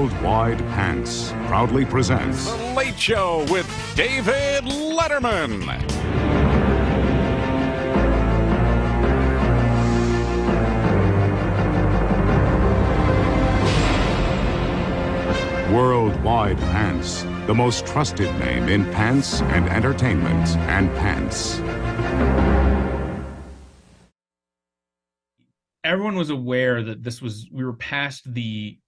Worldwide Pants proudly presents The Late Show with David Letterman. Worldwide Pants, the most trusted name in pants and entertainment and pants. Everyone was aware that we were past the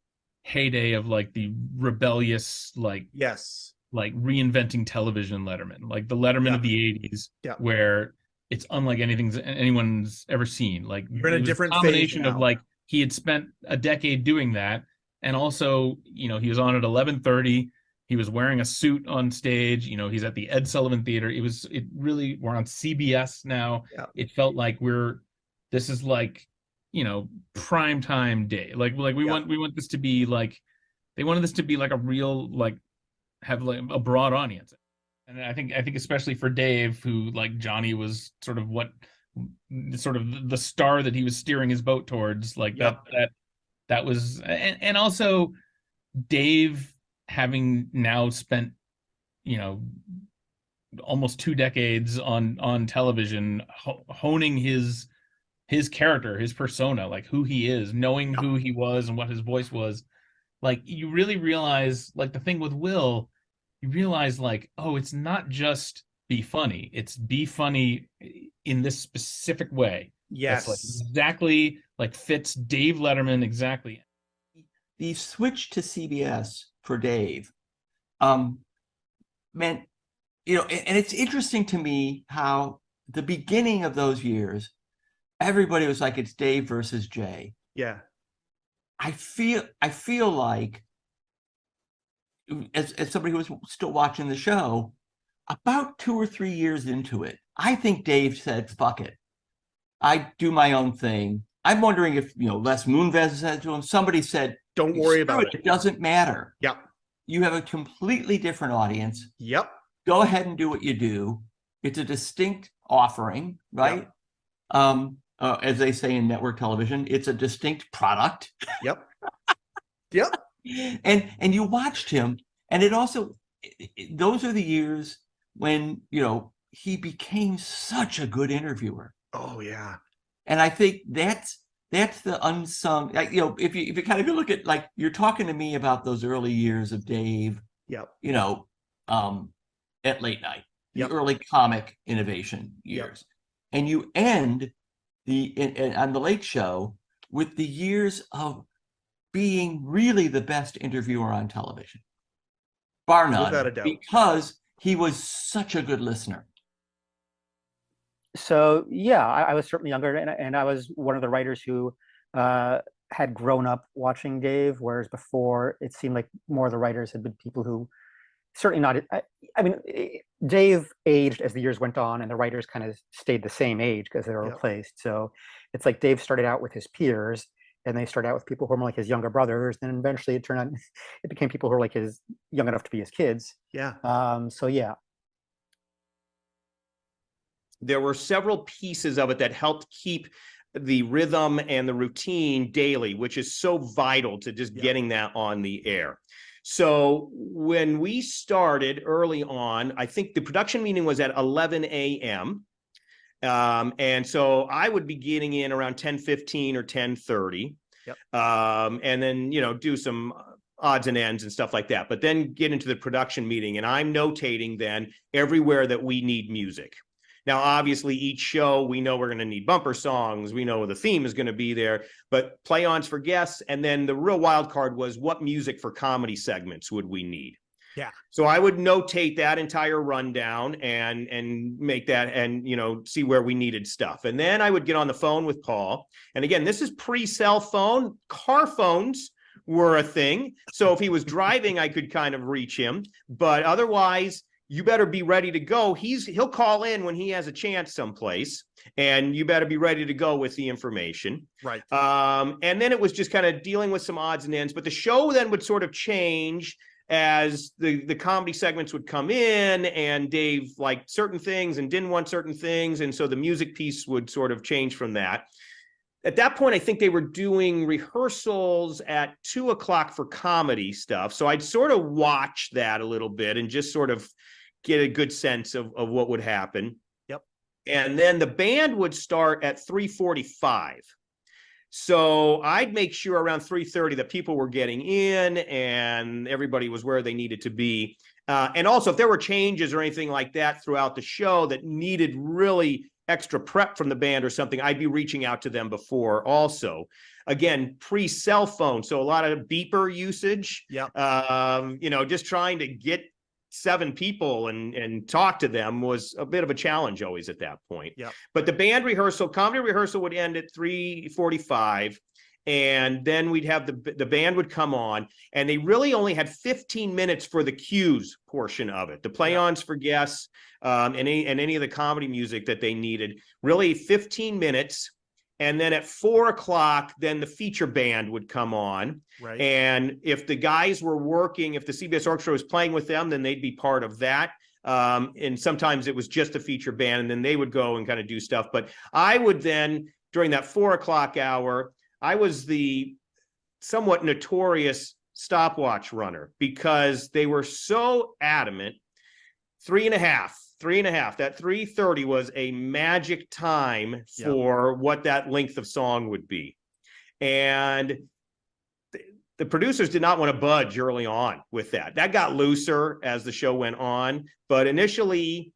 heyday of like the rebellious, like reinventing television Letterman, like the Letterman of the 80s, where it's unlike anything anyone's ever seen. Like we're in a different combination phase of now. like he had spent a decade doing that, and also, you know, he was on at 11:30. He was wearing a suit on stage. You know, he's at the Ed Sullivan Theater. We're on CBS now. Yeah. It felt like this is like, you know, prime time day. Like we want this to be like, they wanted this to be like a real, like, have like a broad audience. And I think especially for Dave, who, like, Johnny was sort of the star that he was steering his boat towards, like that was, and also Dave having now spent, you know, almost 2 decades on television, honing his character, his persona, like who he is, knowing who he was and what his voice was. Like, you really realize, like, the thing with Will, you realize, like, oh, it's not just be funny, it's be funny in this specific way. Yes. That's like exactly like fits Dave Letterman exactly. The switch to CBS for Dave meant, you know, and it's interesting to me how the beginning of those years, everybody was like, it's Dave versus Jay. Yeah. I feel like, as somebody who was still watching the show, about 2 or 3 years into it, I think Dave said, fuck it, I do my own thing. I'm wondering if, you know, Les Moonves said to him, somebody said, don't worry about it. It doesn't matter. Yep. You have a completely different audience. Yep. Go ahead and do what you do. It's a distinct offering, right? Yep. As they say in network television, it's a distinct product. Yep. Yep. And you watched him, and it also, those are the years when, you know, he became such a good interviewer. Oh yeah. And I think that's the unsung, you know, if you kind of look at, like, you're talking to me about those early years of Dave, yep, you know, at late night, the yep, early comic innovation years. Yep. And you end on the Late Show with the years of being really the best interviewer on television, bar none, without a doubt, because he was such a good listener. So yeah, I was certainly younger, and I was one of the writers who had grown up watching Dave, whereas before it seemed like more of the writers had been people who certainly not. I mean, Dave aged as the years went on, and the writers kind of stayed the same age because they were replaced. So it's like Dave started out with his peers, and they started out with people who were more like his younger brothers. Then eventually it turned out it became people who were like his young enough to be his kids. Yeah. So yeah. There were several pieces of it that helped keep the rhythm and the routine daily, which is so vital to just getting that on the air. So when we started early on, I think the production meeting was at 11 a.m. And so I would be getting in around 10:15 or 10:30. Yep. And then, you know, do some odds and ends and stuff like that. But then get into the production meeting, and I'm notating then everywhere that we need music. Now, obviously, each show, we know we're going to need bumper songs. We know the theme is going to be there, but play-ons for guests. And then the real wild card was, what music for comedy segments would we need? Yeah. So I would notate that entire rundown and make that, and, you know, see where we needed stuff. And then I would get on the phone with Paul. And again, this is pre-cell phone. Car phones were a thing. So if he was driving, I could kind of reach him. But otherwise, you better be ready to go. He'll call in when he has a chance someplace, and you better be ready to go with the information. Right. And then it was just kind of dealing with some odds and ends, but the show then would sort of change as the comedy segments would come in, and Dave liked certain things and didn't want certain things. And so the music piece would sort of change from that. at that point, I think they were doing rehearsals at 2:00 for comedy stuff. So I'd sort of watch that a little bit and just sort of get a good sense of what would happen. Yep. And then the band would start at 3:45. So I'd make sure around 3:30 that people were getting in and everybody was where they needed to be. And also, if there were changes or anything like that throughout the show that needed really extra prep from the band or something, I'd be reaching out to them before also. Again, pre-cell phone, so a lot of beeper usage. Yep. Just trying to get 7 people and talk to them was a bit of a challenge always at that point. Yep. But the comedy rehearsal would end at 3:45. And then we'd have the band would come on, and they really only had 15 minutes for the cues portion of it, the play-ons for guests, and any of the comedy music that they needed. Really 15 minutes. And then at 4:00, then the feature band would come on. Right. And if the guys were working, if the CBS Orchestra was playing with them, then they'd be part of that. And sometimes it was just a feature band, and then they would go and kind of do stuff. But I would then, during that 4:00 hour, I was the somewhat notorious stopwatch runner because they were so adamant. 3.5. That 3:30 was a magic time for what that length of song would be. And the producers did not want to budge early on with that. That got looser as the show went on. But initially,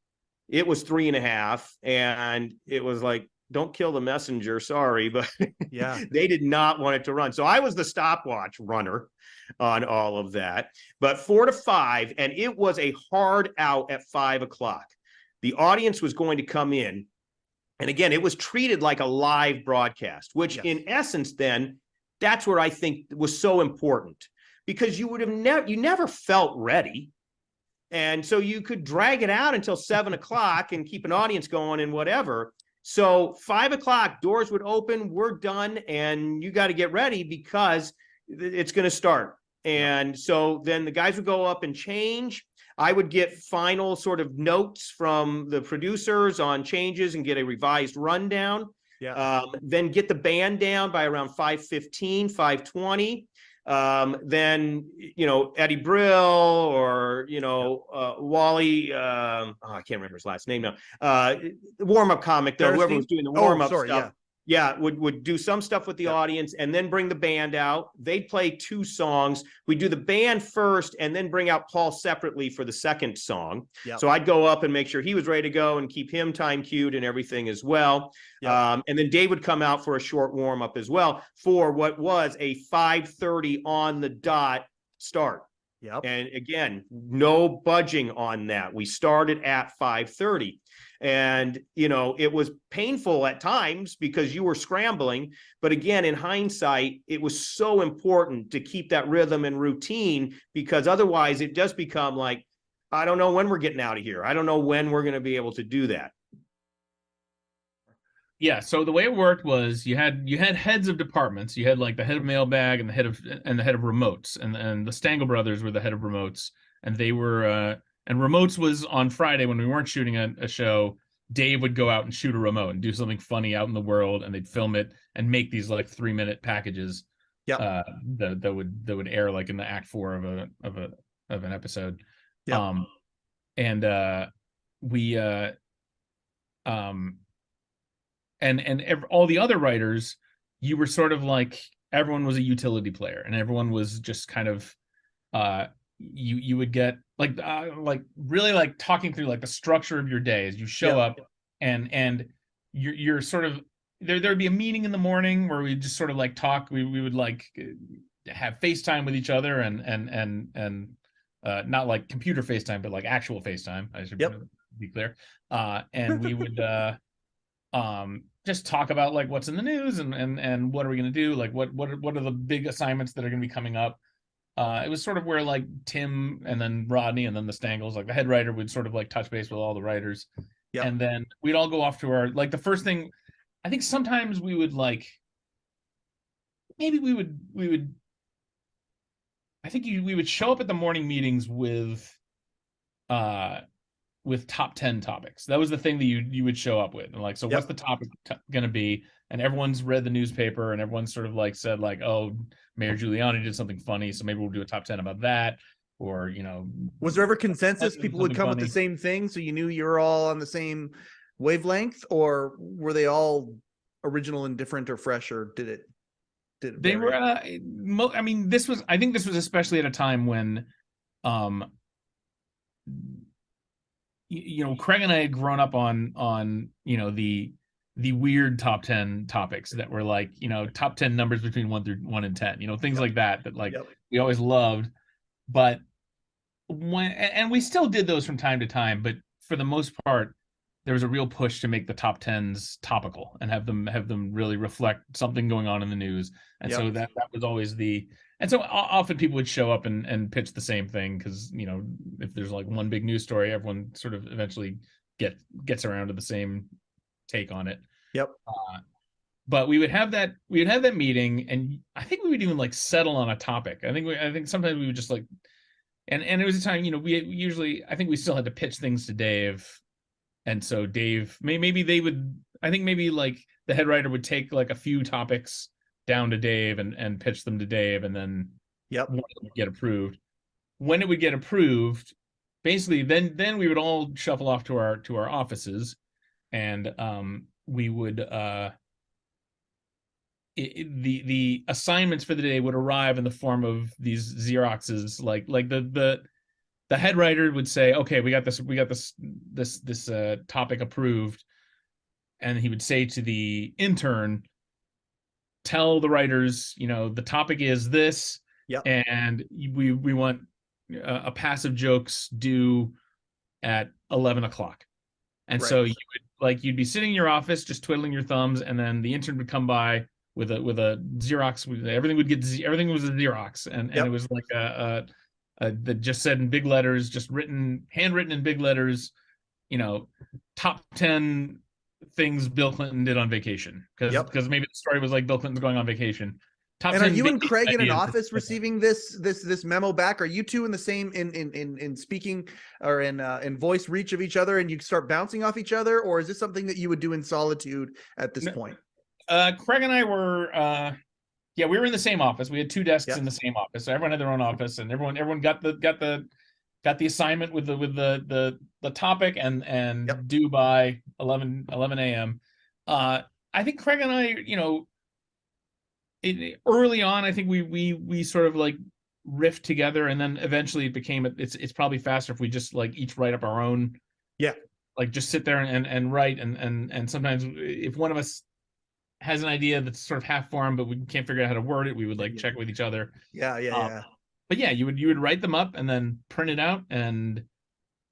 it was 3.5. And it was like, don't kill the messenger, sorry, but yeah, they did not want it to run. So I was the stopwatch runner on all of that. But 4 to 5, and it was a hard out at 5:00. The audience was going to come in, and again, it was treated like a live broadcast, which in essence, then that's where I think was so important, because you would have you never felt ready. And so you could drag it out until 7:00 and keep an audience going and whatever. So 5:00, doors would open, we're done, and you got to get ready because it's going to start. And so then the guys would go up and change. I would get final sort of notes from the producers on changes and get a revised rundown. Then get the band down by around 5:15, 5:20. Then, Eddie Brill or, Wally, I can't remember his last name now. The warm-up comic, though, whoever was doing the warm-up stuff. Would do some stuff with the audience and then bring the band out. They'd play 2 songs. We'd do the band first and then bring out Paul separately for the second song. So I'd go up and make sure he was ready to go and keep him time cued and everything as well. And then Dave would come out for a short warm-up as well for what was a 5:30 on the dot start. And again, no budging on that. We started at 5:30. And, it was painful at times because you were scrambling. But again, in hindsight, it was so important to keep that rhythm and routine, because otherwise it does become like, I don't know when we're getting out of here. I don't know when we're going to be able to do that. Yeah. So the way it worked was you had heads of departments. You had like the head of mailbag and the head of remotes, and the Stangl brothers were the head of remotes, and they were and remotes was on Friday when we weren't shooting a show. Dave would go out and shoot a remote and do something funny out in the world, and they'd film it and make these like 3-minute packages. That would air like in the act 4 of an episode. All the other writers, you were sort of like, everyone was a utility player, and everyone was just kind of you would get like really like talking through like the structure of your day as you show up, and you're sort of there'd be a meeting in the morning where we just sort of like talk. We would like have FaceTime with each other and not like computer FaceTime, but like actual FaceTime. I should be clear. And we would just talk about like what's in the news and what are we going to do? Like what are the big assignments that are going to be coming up? It was sort of where like Tim and then Rodney and then the Stangls, like the head writer, would sort of like touch base with all the writers. And then we'd all go off to our, like the first thing, I think sometimes we would like, maybe we would, I think we would show up at the morning meetings with with top 10 topics. That was the thing that you would show up with. And like, so what's the topic going to be? And everyone's read the newspaper and everyone's sort of like said like, oh, Mayor Giuliani did something funny, so maybe we'll do a top 10 about that. Or, you know, was there ever consensus? People would come with the same thing, so you knew you were all on the same wavelength, or were they all original and different or fresh, or did it they were I mean, I think this was especially at a time when you know, Craig and I had grown up on you know, the weird top 10 topics that were like, you know, top 10 numbers between 1 and 10, you know, things like that like we always loved. But and we still did those from time to time, but for the most part, there was a real push to make the top 10s topical and have them really reflect something going on in the news. And so that was always and so often people would show up and pitch the same thing, because, you know, if there's like one big news story, everyone sort of eventually gets around to the same take on it. But we would have that meeting, and I think we would even like settle on a topic. I think sometimes we would just like, and it was a time, you know, we usually, I think we still had to pitch things to Dave. And so Dave, maybe they would, I think maybe like the head writer would take like a few topics down to Dave and pitch them to Dave, and then one would get approved. When it would get approved, basically then we would all shuffle off to our offices, and we would the assignments for the day would arrive in the form of these Xeroxes. Like the head writer would say, okay, we got this topic approved, and he would say to the intern, tell the writers, you know, the topic is this, and we want a passive jokes due at 11 o'clock. And so you'd be sitting in your office just twiddling your thumbs, and then the intern would come by with a Xerox. Everything was a Xerox, and it was like that just said in big letters, just handwritten in big letters, you know, top 10 things Bill Clinton did on vacation, because maybe the story was like Bill Clinton's going on vacation. And are you and Craig in an office receiving this memo back? Are you two in the same in speaking or in voice reach of each other, and you start bouncing off each other, or is this something that you would do in solitude at this point? Craig and I were we were in the same office. We had two desks in the same office, so everyone had their own office, and everyone got the assignment with the topic and due by 11 a.m. I think Craig and I, you know, early on, I think we sort of like riffed together, and then eventually it became it's probably faster if we just like each write up our own. Like just sit there and write, and sometimes if one of us has an idea that's sort of half formed, but we can't figure out how to word it, we would like check with each other. But yeah, you would write them up and then print it out and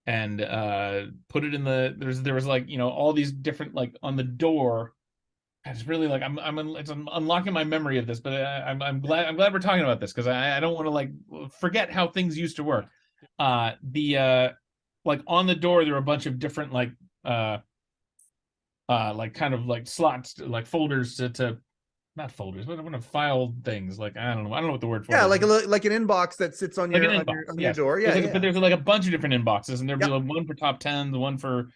put it in there was like, you know, all these different, like on the door. It's really like I'm unlocking my memory of this, but I'm glad we're talking about this, because I don't want to like forget how things used to work. Like on the door there were a bunch of different like kind of like slots, like folders to not folders, but one of file things. Like I don't know what the word for it is. Like an inbox that sits on your door. But there's like a bunch of different inboxes, and there'd be like one for top 10, the one for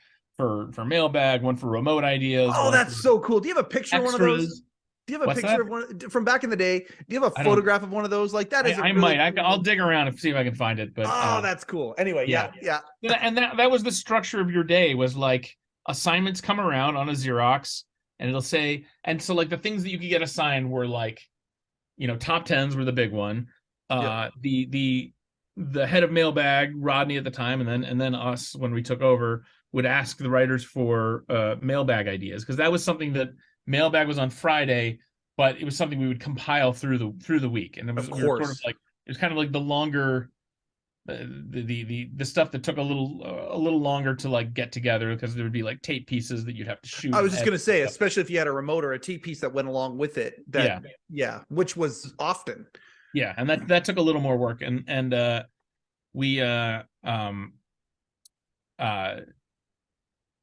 mailbag, one for remote ideas. Oh, that's so cool. Do you have a picture of one of those? Do you have a picture of one from back in the day? Do you have a photograph of one of those? Like that is. I might. I'll dig around and see if I can find it. But that's cool. Anyway, yeah. And that was the structure of your day. Was like assignments come around on a Xerox, and it'll say, and so like the things that you could get assigned were like, you know, top 10s were the big one. The head of mailbag, Rodney at the time, and then us when we took over, would ask the writers for mailbag ideas, because that was something that mailbag was on Friday, but it was something we would compile through the week, and it was sort of like it was kind of like the longer the stuff that took a little longer to like get together, because there would be like tape pieces that you'd have to shoot. I was just gonna say, especially if you had a remote or a tape piece that went along with it. Which was often. Yeah, and that took a little more work, and we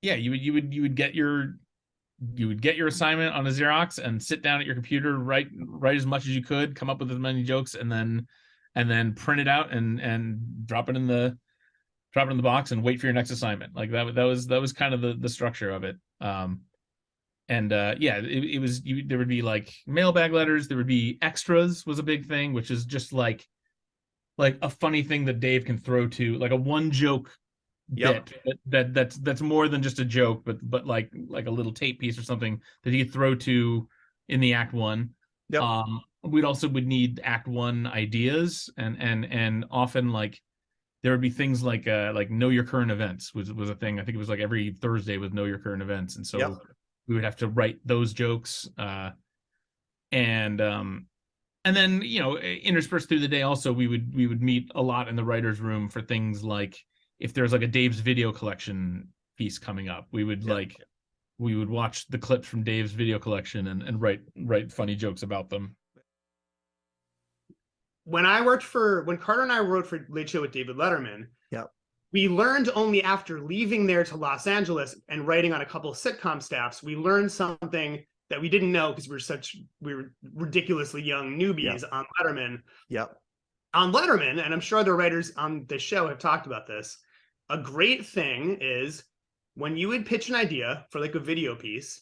you would get your assignment on a Xerox and sit down at your computer, write as much as you could, come up with as many jokes, and then print it out and drop it in the drop it in the box and wait for your next assignment. Like that was kind of the structure of it. It was there would be like mailbag letters, there would be extras was a big thing, which is just like a funny thing that Dave can throw to, like a one joke bit that's more than just a joke, but like a little tape piece or something that he could throw to in the act one. We'd also would need act one ideas, and often like there would be things like know your current events was a thing. I think it was like every Thursday was know your current events, and so we would have to write those jokes, and then interspersed through the day also we would meet a lot in the writers' room for things like if there's like a Dave's video collection piece coming up, we would we would watch the clips from Dave's video collection and write funny jokes about them. When Carter and I wrote for Late Show with David Letterman, we learned only after leaving there to Los Angeles and writing on a couple of sitcom staffs, we learned something that we didn't know because we were ridiculously young newbies on Letterman. On Letterman, and I'm sure other writers on the show have talked about this, a great thing is when you would pitch an idea for like a video piece,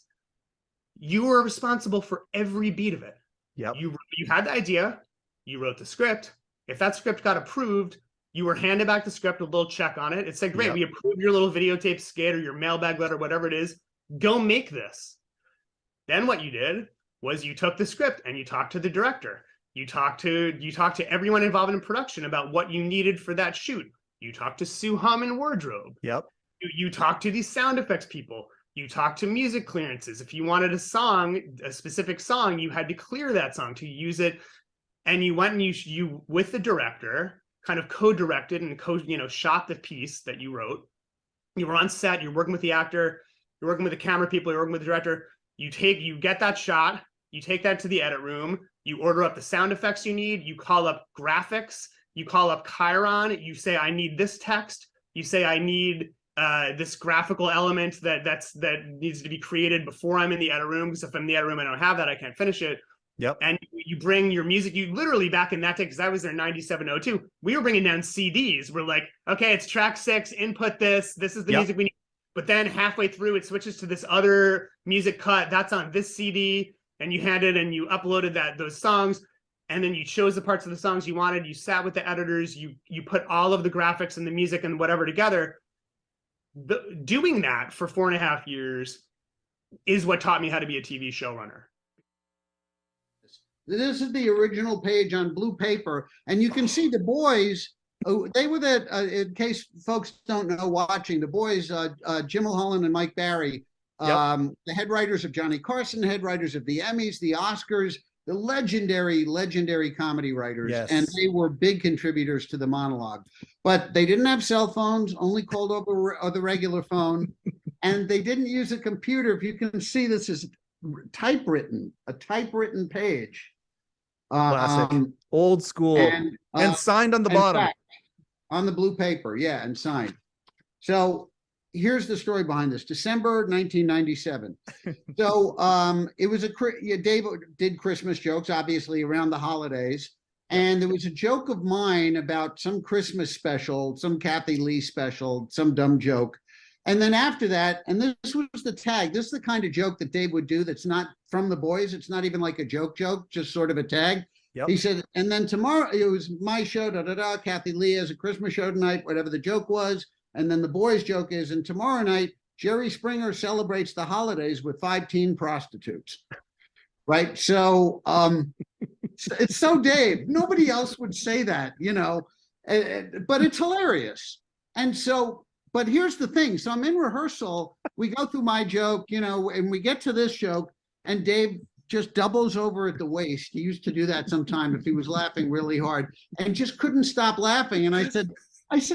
you were responsible for every beat of it. You had the idea, you wrote the script. If that script got approved, you were handed back the script, a little check on it. It said, great, we approved your little videotape skit or your mailbag letter, whatever it is. Go make this. Then what you did was you took the script and you talked to the director. You talked to everyone involved in production about what you needed for that shoot. You talked to Sue Hum in wardrobe. You talked to these sound effects people. You talked to music clearances. If you wanted a specific song, you had to clear that song to use it. And you went and you with the director, kind of co-directed and shot the piece that you wrote. You were on set, you're working with the actor, you're working with the camera people, you're working with the director. You get that shot, you take that to the edit room, you order up the sound effects you need, you call up graphics, you call up Chiron, you say, I need this text, you say, I need this graphical element that needs to be created before I'm in the edit room, because if I'm in the edit room, I don't have that, I can't finish it. And you bring your music. You literally back in that day, because I was there 97, 02, we were bringing down CDs. We're like, okay, it's track 6, input this. This is the music we need. But then halfway through, it switches to this other music cut. That's on this CD. And you had it and you uploaded those songs. And then you chose the parts of the songs you wanted. You sat with the editors. You put all of the graphics and the music and whatever together. Doing that for 4.5 years is what taught me how to be a TV showrunner. This is the original page on blue paper, and you can see the boys. They were in case folks don't know watching, the boys, Jim Mulholland and Mike Barry, the head writers of Johnny Carson, head writers of the Emmys, the Oscars, the legendary comedy writers. And they were big contributors to the monologue. But they didn't have cell phones, only called over the regular phone, and they didn't use a computer. If you can see, this is a typewritten page. Classic, old school, and signed on the bottom. Fact, on the blue paper, and signed. So here's the story behind this. December 1997. So it was Dave did Christmas jokes, obviously, around the holidays. And there was a joke of mine about some Christmas special, some Kathy Lee special, some dumb joke. And then after that, and this was the tag, this is the kind of joke that Dave would do that's not from the boys. It's not even like a joke, just sort of a tag. He said, and then tomorrow, it was my show, Kathy Lee has a Christmas show tonight, whatever the joke was. And then the boys' joke is, and tomorrow night, Jerry Springer celebrates the holidays with 5 teen prostitutes. Right? So it's so Dave. Nobody else would say that, but it's hilarious. And so, but here's the thing. So I'm in rehearsal. We go through my joke, and we get to this joke, and Dave just doubles over at the waist. He used to do that sometime if he was laughing really hard, and just couldn't stop laughing. And I said,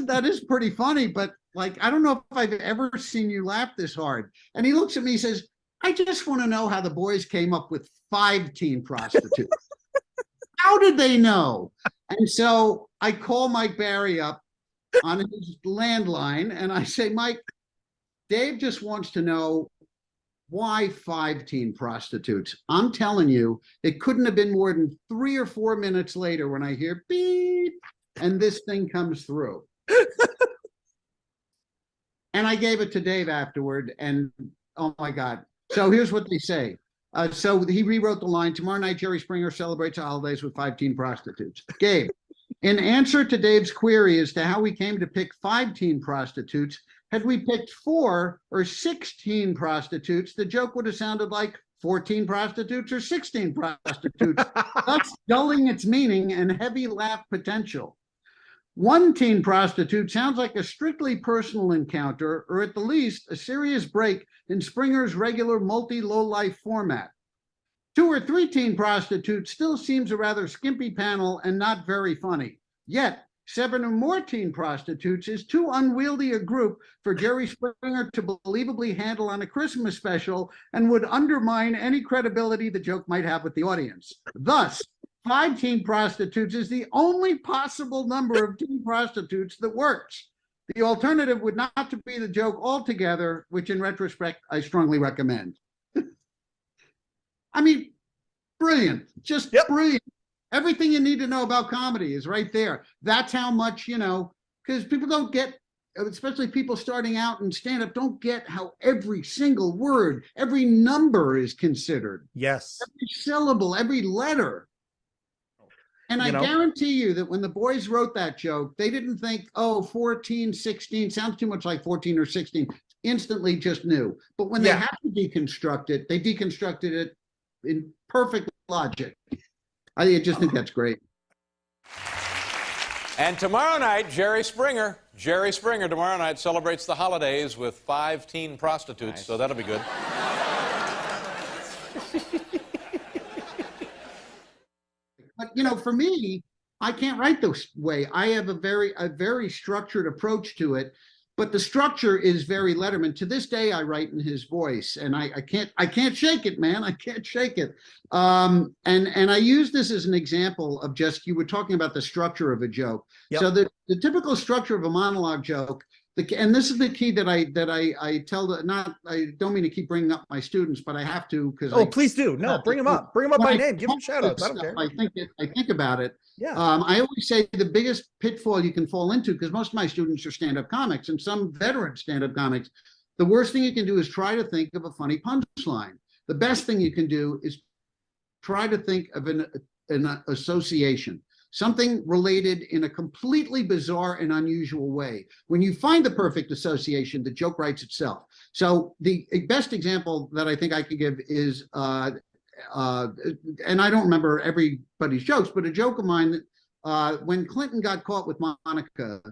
that is pretty funny, but like, I don't know if I've ever seen you laugh this hard. And he looks at me, and says, I just want to know how the boys came up with 5 teen prostitutes. How did they know? And so I call Mike Barry up on his landline, and I say, Mike, Dave just wants to know why 5 teen prostitutes. I'm telling you, it couldn't have been more than 3 or 4 minutes later when I hear beep, and this thing comes through. And I gave it to Dave afterward, and oh my God. So here's what they say. So he rewrote the line, tomorrow night, Jerry Springer celebrates the holidays with 5 teen prostitutes. Gabe, in answer to Dave's query as to how we came to pick 5 teen prostitutes, had we picked 4 or 16 prostitutes, the joke would have sounded like 14 prostitutes or 16 prostitutes, thus dulling its meaning and heavy laugh potential. 1 teen prostitute sounds like a strictly personal encounter, or at the least, a serious break in Springer's regular multi-low-life format. 2 or 3 teen prostitutes still seems a rather skimpy panel and not very funny. Yet, 7 or more teen prostitutes is too unwieldy a group for Jerry Springer to believably handle on a Christmas special and would undermine any credibility the joke might have with the audience. Thus, 5 teen prostitutes is the only possible number of teen prostitutes that works. The alternative would not to be the joke altogether, which in retrospect, I strongly recommend. I mean, brilliant, just brilliant. Everything you need to know about comedy is right there. That's how much, because people don't get, especially people starting out in stand-up, don't get how every single word, every number is considered. Yes. Every syllable, every letter. And I guarantee you that when the boys wrote that joke, they didn't think, 14, 16, sounds too much like 14 or 16, instantly just knew. But when they had to deconstruct it, they deconstructed it in perfect logic. I just think that's great. And tomorrow night, Jerry Springer tomorrow night celebrates the holidays with 5 teen prostitutes, so that'll be good. But, for me, I can't write this way. I have a very structured approach to it, but the structure is very Letterman. To this day, I write in his voice, and I can't shake it, man. I can't shake it. And I use this as an example of just, you were talking about the structure of a joke. Yep. So the typical structure of a monologue joke, and this is the key that I tell I don't mean to keep bringing up my students, but I have to, because please do. No, bring them up by name, give them shout outs. I don't care. I think about it. Yeah. I always say the biggest pitfall you can fall into, because most of my students are stand-up comics and some veteran stand-up comics, the worst thing you can do is try to think of a funny punchline. The best thing you can do is try to think of an association, something related in a completely bizarre and unusual way. When you find the perfect association, the joke writes itself. So the best example that I think I could give is, and I don't remember everybody's jokes, but a joke of mine that when Clinton got caught with Monica,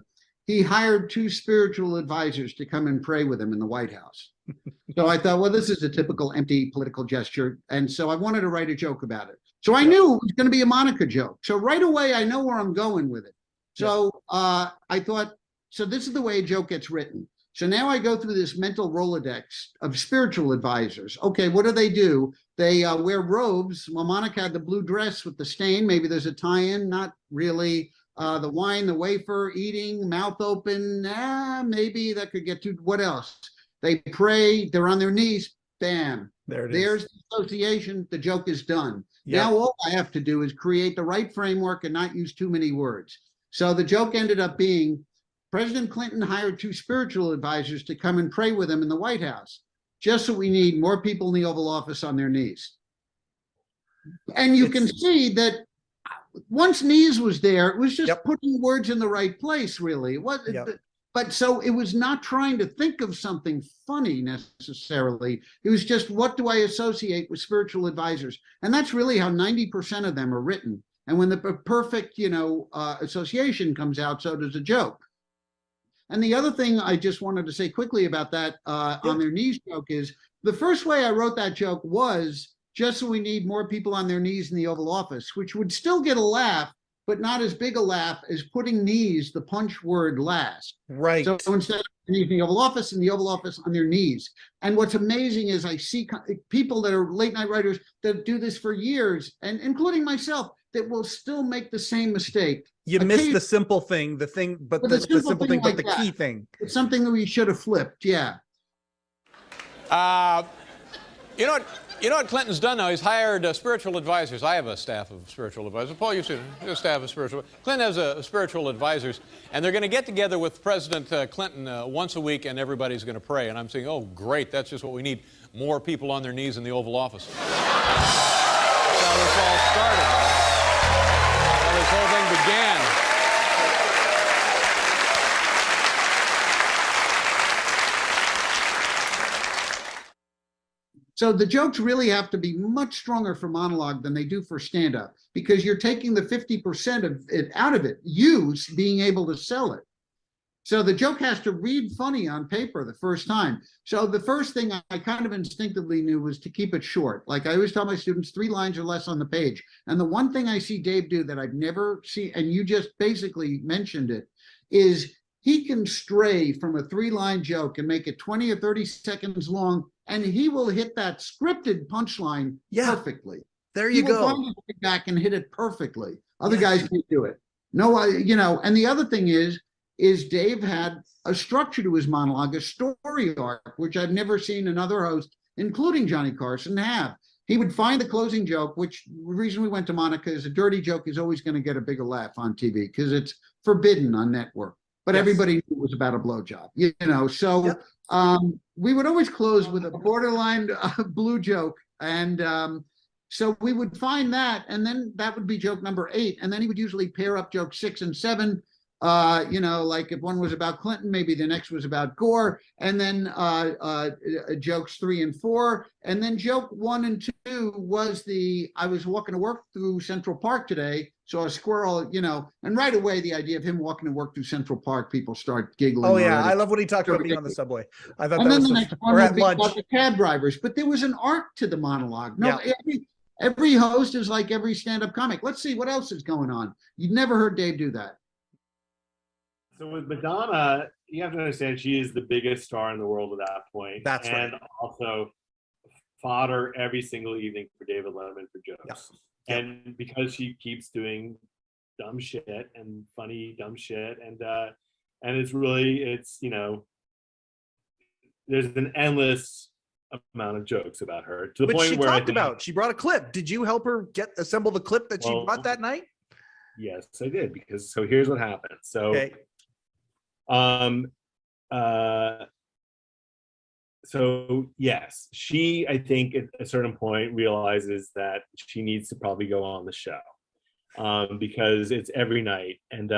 he hired 2 spiritual advisors to come and pray with him in the White House. So I thought, well, this is a typical empty political gesture. And so I wanted to write a joke about it. So I knew it was going to be a Monica joke. So right away, I know where I'm going with it. So I thought, so this is the way a joke gets written. So now I go through this mental Rolodex of spiritual advisors. Okay, what do? They wear robes. Well, Monica had the blue dress with the stain. Maybe there's a tie-in, not really. The wine, the wafer, eating, mouth open. Maybe that could get to, what else? They pray, they're on their knees, bam. There's the association, the joke is done. Yep. Now all I have to do is create the right framework and not use too many words. So the joke ended up being, President Clinton hired 2 spiritual advisors to come and pray with him in the White House. Just so we need more people in the Oval Office on their knees. And you can see that once knees was there, it was just putting words in the right place, really. But so it was not trying to think of something funny necessarily. It was just, what do I associate with spiritual advisors? And that's really how 90% of them are written. And when the perfect, association comes out, so does a joke. And the other thing I just wanted to say quickly about that on their knees joke is, the first way I wrote that joke was just so we need more people on their knees in the Oval Office, which would still get a laugh, but not as big a laugh as putting knees, the punch word, last. Right. So instead of in the Oval Office, in the Oval Office on their knees. And what's amazing is I see people that are late night writers that do this for years, and including myself, that will still make the same mistake. You miss the simple thing, the simple thing, but the key thing. It's something that we should have flipped. Yeah. You know what? You know what Clinton's done now? He's hired spiritual advisors. I have a staff of spiritual advisors. Paul, you've seen a staff of spiritual. Clinton has spiritual advisors, and they're going to get together with President Clinton once a week, and everybody's going to pray. And I'm saying, oh, great, that's just what we need. More people on their knees in the Oval Office. That's how this all started. How this whole thing began. So the jokes really have to be much stronger for monologue than they do for stand-up, because you're taking the 50% of it out of it, you being able to sell it. So the joke has to read funny on paper the first time. So the first thing I kind of instinctively knew was to keep it short. Like I always tell my students, 3 lines or less on the page. And the one thing I see Dave do that I've never seen, and you just basically mentioned it, is he can stray from a 3-line joke and make it 20 or 30 seconds long, and he will hit that scripted punchline perfectly. There you go. He will find his way back and hit it perfectly. Other guys can't do it. No, and the other thing is Dave had a structure to his monologue, a story arc, which I've never seen another host, including Johnny Carson, have. He would find the closing joke, which the reason we went to Monica is a dirty joke is always going to get a bigger laugh on TV because it's forbidden on network. But everybody knew it was about a blowjob, So we would always close with a borderline blue joke. And so we would find that, and then that would be joke number 8. And then he would usually pair up joke 6 and 7. Like if one was about Clinton, maybe the next was about Gore, and then jokes 3 and 4, and then joke 1 and 2 was I was walking to work through Central Park today, saw a squirrel, and right away the idea of him walking to work through Central Park, people start giggling. Oh yeah, already. I love when he talked about being on the subway. I thought and that then was the next one would be lunch. about the cab drivers, but there was an arc to the monologue. No, every host is like every stand-up comic. Let's see what else is going on. You've never heard Dave do that. So with Madonna, you have to understand she is the biggest star in the world at that point. That's and right. Also fodder every single evening for David Letterman for jokes. Yeah. And because she keeps doing dumb shit and funny dumb shit, and it's there's an endless amount of jokes about her to the point she where talked about. She brought a clip. Did you help her assemble the clip that she brought that night? Yes, I did, because here's what happened. So so yes, she, I think at a certain point realizes that she needs to probably go on the show because it's every night. And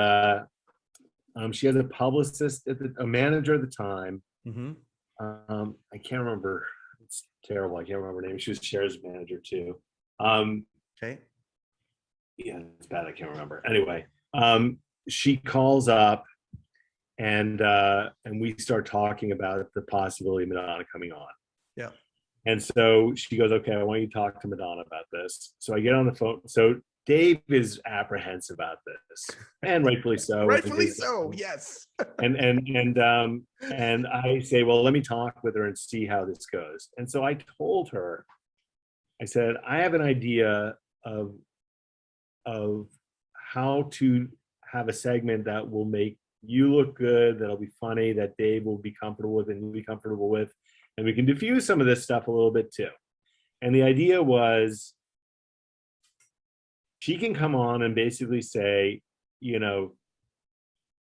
she has a publicist, a manager at the time. Mm-hmm. I can't remember. It's terrible. I can't remember her name. She was Cher's manager too. Yeah, it's bad. I can't remember. Anyway, she calls up and we start talking about the possibility of Madonna coming on. Yeah. And so she goes, okay, I want you to talk to Madonna about this. So I get on the phone. So Dave is apprehensive about this, and rightfully so. Rightfully so, yes. and I say, well, let me talk with her and see how this goes. And so I told her, I said, I have an idea of how to have a segment that will make you look good, that'll be funny, that Dave will be comfortable with and you'll be comfortable with, and we can diffuse some of this stuff a little bit too. And the idea was she can come on and basically say,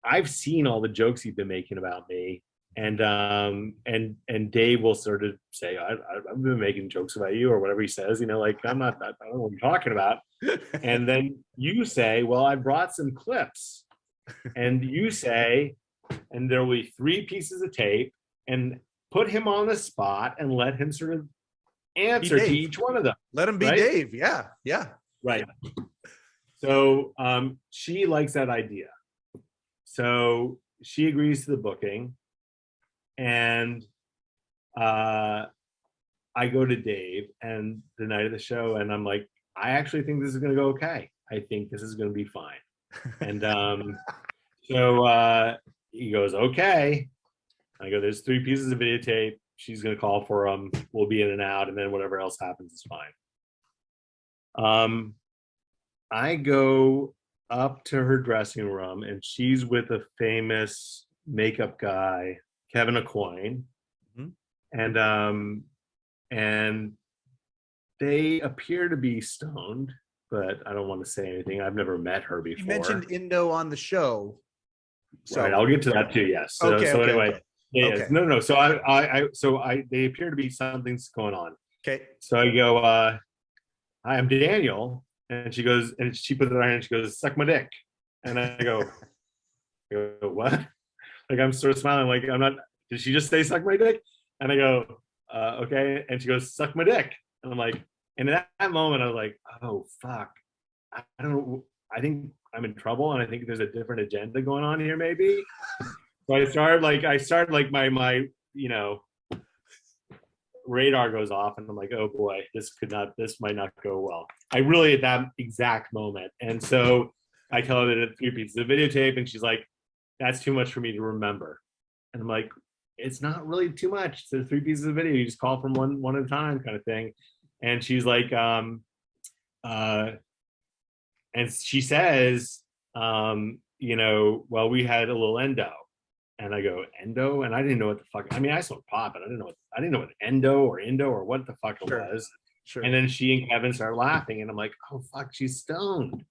I've seen all the jokes you've been making about me, and Dave will sort of say, I've been making jokes about you, or whatever he says, like I don't know what you're talking about. And then you say, well, I brought some clips, and you say, and there will be 3 pieces of tape, and put him on the spot and let him sort of answer to each one of them. Let him be Dave. Yeah. Right. So she likes that idea. So she agrees to the booking, and I go to Dave and the night of the show, and I'm like, I actually think this is going to go okay. I think this is going to be fine. And so he goes, okay. I go, there's 3 pieces of videotape. She's going to call for them. We'll be in and out, and then whatever else happens is fine. I go up to her dressing room, and she's with a famous makeup guy, Kevin Aucoin. Mm-hmm. And they appear to be stoned, but I don't want to say anything. I've never met her before. You mentioned Indo on the show. So right, I'll get to that too. Yes. So, okay. Anyway, okay. yeah, Okay. no. So they appear to be something's going on. Okay. So I go, hi, I'm Daniel, and she goes, and she puts it on her hand, and she goes, suck my dick, and I go, what? Like I'm sort of smiling, like I'm not. Did she just say suck my dick? And I go, okay, and she goes, suck my dick, and I'm like, and in that moment I was like, oh fuck, I don't know. I think I'm in trouble, and I think there's a different agenda going on here, maybe. So I started like my radar goes off, and I'm like, oh boy, this might not go well. I really at that exact moment, and so I tell her that it's 3 pieces of videotape, and she's like, that's too much for me to remember, and I'm like, it's not really too much. It's 3 pieces of video. You just call from one at a time, kind of thing. And she's like, and she says, well, we had a little endo, and I go, endo, and I didn't know what the fuck. I mean, I smoked pot, but I didn't know what endo or what the fuck it was. Sure. And then she and Kevin started laughing, and I'm like, oh fuck, she's stoned.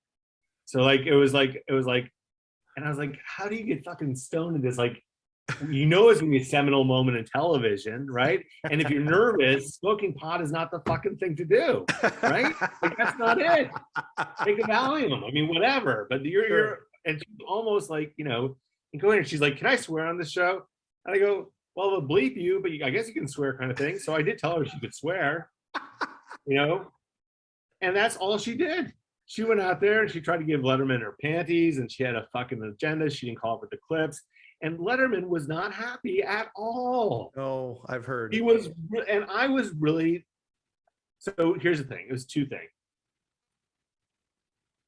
So like it was like, and I was like, how do you get fucking stoned in this? Like, it's gonna be a seminal moment in television, right? And if you're nervous, smoking pot is not the fucking thing to do, right? Like that's not it. Take a Valium. I mean, whatever. But you're and she's almost like, and go in and she's like, can I swear on this show? And I go, well, they'll bleep you, but I guess you can swear, kind of thing. So I did tell her she could swear, and that's all she did. She went out there and she tried to give Letterman her panties, and she had a fucking agenda. She didn't call for the clips. And Letterman was not happy at all. Oh, I've heard. He was, and I was really, so here's the thing. It was 2 things.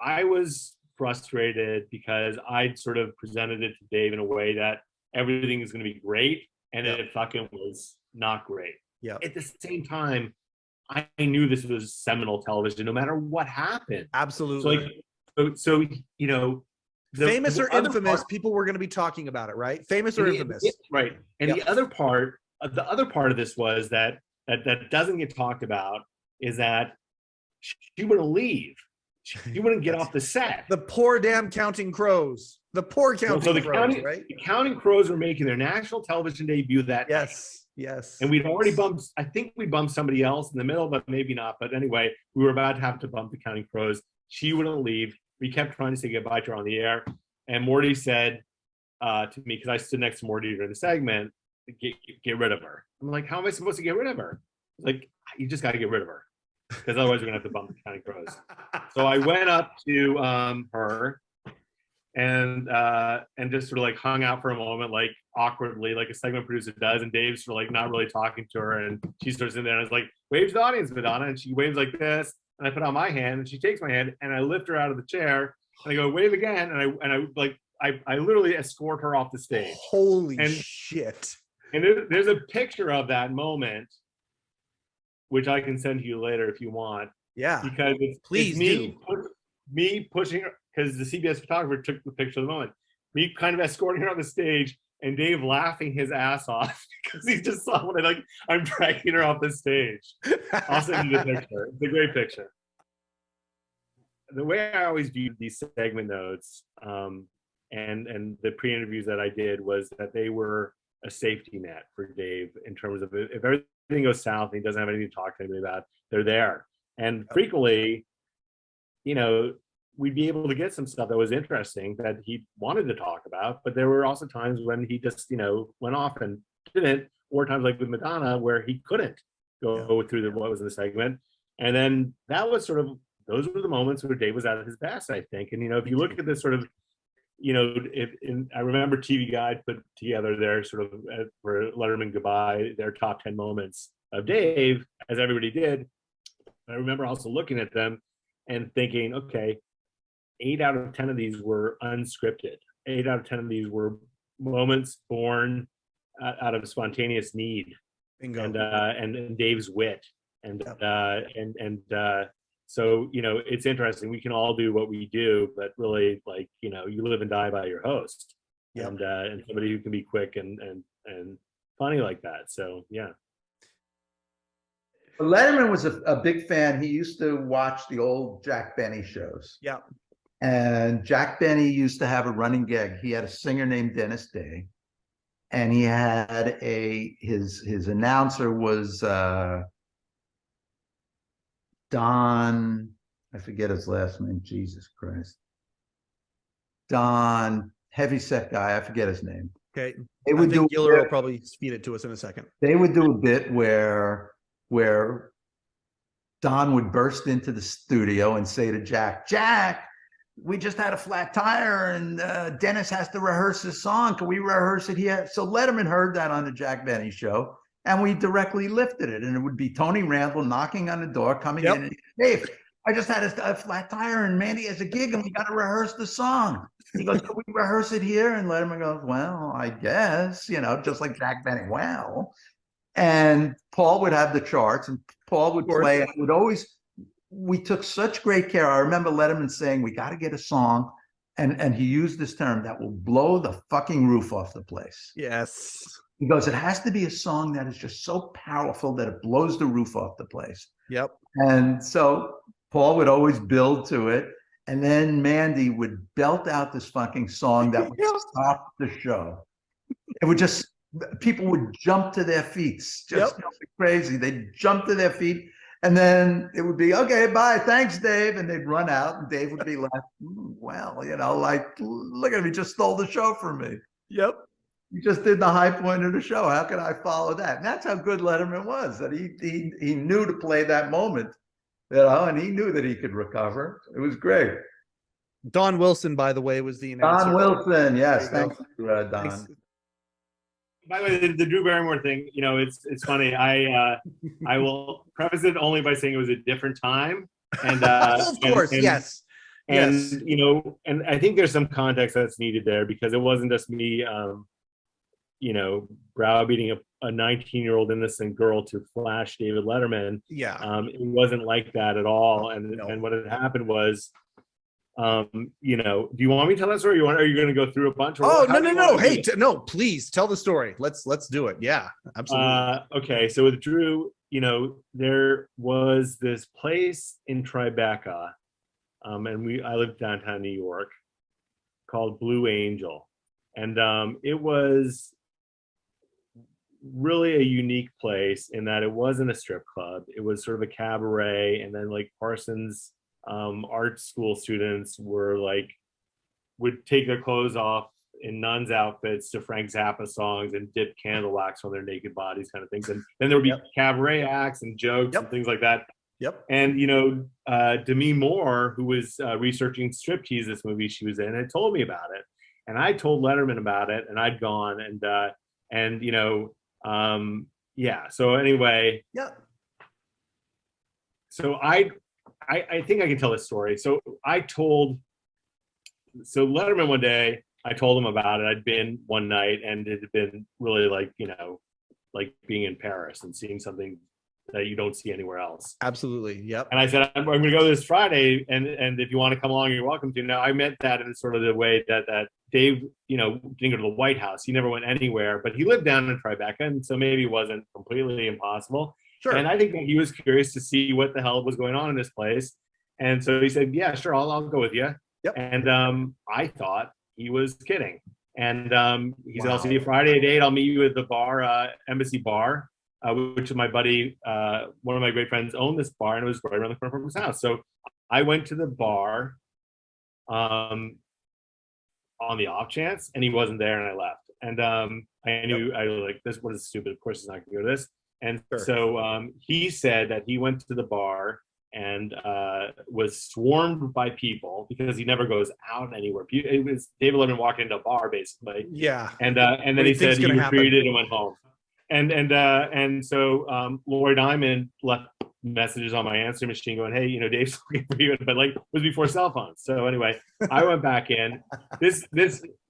I was frustrated because I'd sort of presented it to Dave in a way that everything is going to be great, and it fucking was not great. Yeah. At the same time, I knew this was seminal television, no matter what happened. Absolutely. So famous or infamous, part, people were going to be talking about it, right? Famous or infamous, right? And the other part of this was that doesn't get talked about is that she wouldn't leave. She wouldn't get off the set. The poor damn Counting Crows. The poor Counting Crows, right? The Counting Crows were making their national television debut that night. Yes. And we'd already bumped. I think we bumped somebody else in the middle, but maybe not. But anyway, we were about to have to bump the Counting Crows. She wouldn't leave. We kept trying to say goodbye to her on the air, and Morty said to me, because I stood next to Morty during the segment, get rid of her. I'm like, how am I supposed to get rid of her? Like, you just got to get rid of her, because otherwise we're gonna have to bump the Counting Crows. So I went up to her and just sort of like hung out for a moment, like awkwardly, like a segment producer does, and Dave's sort of like not really talking to her, and she starts in there and I was like, wave to the audience, Madonna, and she waves like this. And I put out my hand, and she takes my hand, and I lift her out of the chair, and I go, wave again, and I literally escort her off the stage. Holy shit! And there's a picture of that moment, which I can send to you later if you want. Yeah, because it's me pushing her, because the CBS photographer took the picture of the moment. Me kind of escorting her on the stage, and Dave laughing his ass off because he just saw when I'm dragging her off the stage. I'll send you the picture. It's a great picture. The way I always viewed these segment notes and the pre-interviews that I did was that they were a safety net for Dave in terms of if everything goes south and he doesn't have anything to talk to anybody about, they're there. And frequently, we'd be able to get some stuff that was interesting that he wanted to talk about, but there were also times when he just, went off and didn't, or times like with Madonna where he couldn't go through what was in the segment. And then that was sort of, those were the moments where Dave was at his best, I think. And, if you look at this sort of, I remember TV Guide put together their sort of, for Letterman Goodbye, their top 10 moments of Dave, as everybody did. I remember also looking at them and thinking, okay, 8 out of 10 of these were unscripted. 8 out of 10 of these were moments born out of spontaneous need. Bingo. And Dave's wit. So, it's interesting. We can all do what we do, but really, like, you live and die by your host. Yep. And somebody who can be quick and funny like that. So, yeah. Letterman was a big fan. He used to watch the old Jack Benny shows. Yeah. And Jack Benny used to have a running gag. He had a singer named Dennis Day, and he had his announcer was Don, I forget his last name, Jesus Christ. Don, heavyset guy, I forget his name. Okay. They would do Giller will probably feed it to us in a second. They would do a bit where Don would burst into the studio and say to Jack, we just had a flat tire and Dennis has to rehearse his song. Can we rehearse it here? So Letterman heard that on the Jack Benny show, and we directly lifted it. And it would be Tony Randall knocking on the door, coming in, and Dave, I just had a flat tire and Mandy has a gig and we got to rehearse the song. He goes, can we rehearse it here? And Letterman goes, well, I guess, just like Jack Benny. Wow. And Paul would have the charts and Paul would play. And it would always, we took such great care. I remember Letterman saying, we got to get a song. And he used this term that will blow the fucking roof off the place. Yes. He goes, it has to be a song that is just so powerful that it blows the roof off the place. Yep. And so Paul would always build to it. And then Mandy would belt out this fucking song that would stop the show. It would just, people would jump to their feet. Just crazy. They'd jump to their feet. And then it would be, okay, bye, thanks, Dave. And they'd run out and Dave would be like, well, like, look at him, he just stole the show from me. Yep. He just did the high point of the show. How could I follow that? And that's how good Letterman was, that he knew to play that moment, and he knew that he could recover. It was great. Don Wilson, by the way, was the announcer. Don Wilson, yes. Thanks, Don. Thanks. By the way, the Drew Barrymore thing, it's funny. I will preface it only by saying it was a different time. And of course, yes. And yes. And I think there's some context that's needed there, because it wasn't just me browbeating a 19-year-old innocent girl to flash David Letterman. Yeah. It wasn't like that at all. And what had happened was, do you want me to tell that story? Are you going to go through a bunch? Oh, no. Hey, no, please tell the story. Let's do it. Yeah, absolutely. Okay. So with Drew, there was this place in Tribeca, and I lived downtown New York, called Blue Angel. And it was really a unique place in that it wasn't a strip club. It was sort of a cabaret. And then like Parsons art school students would take their clothes off in nuns outfits to Frank Zappa songs and dip candle wax on their naked bodies, kind of things. And then there would be cabaret acts and jokes and things like that. Yep. And Demi Moore, who was researching striptease, this movie she was in, had told me about it. And I told Letterman about it, and I'd gone, So anyway, So I think I can tell this story. So Letterman one day, I told him about it. I'd been one night, and it had been really like being in Paris and seeing something that you don't see anywhere else. Absolutely. Yep. And I said, I'm going to go this Friday, and if you want to come along, you're welcome to. Now, I meant that in sort of the way that Dave, didn't go to the White House. He never went anywhere, but he lived down in Tribeca, and so maybe it wasn't completely impossible. Sure. And I think that he was curious to see what the hell was going on in this place. And so he said, yeah, sure, I'll go with you. Yep. And I thought he was kidding. And he said, I'll see you Friday at 8. I'll meet you at the bar, Embassy Bar, which is my buddy, one of my great friends owned this bar, and it was right around the corner from his house. So I went to the bar on the off chance, and he wasn't there, and I left. And I knew, I was like, this was stupid. Of course, he's not going to go to this. And so he said that he went to the bar and was swarmed by people, because he never goes out anywhere. It was David Letterman walking into a bar, basically. Yeah. And then he said he retreated and went home. And so Lori Diamond left messages on my answer machine going, hey, Dave's looking for you, but it was before cell phones. So anyway, I went back in. This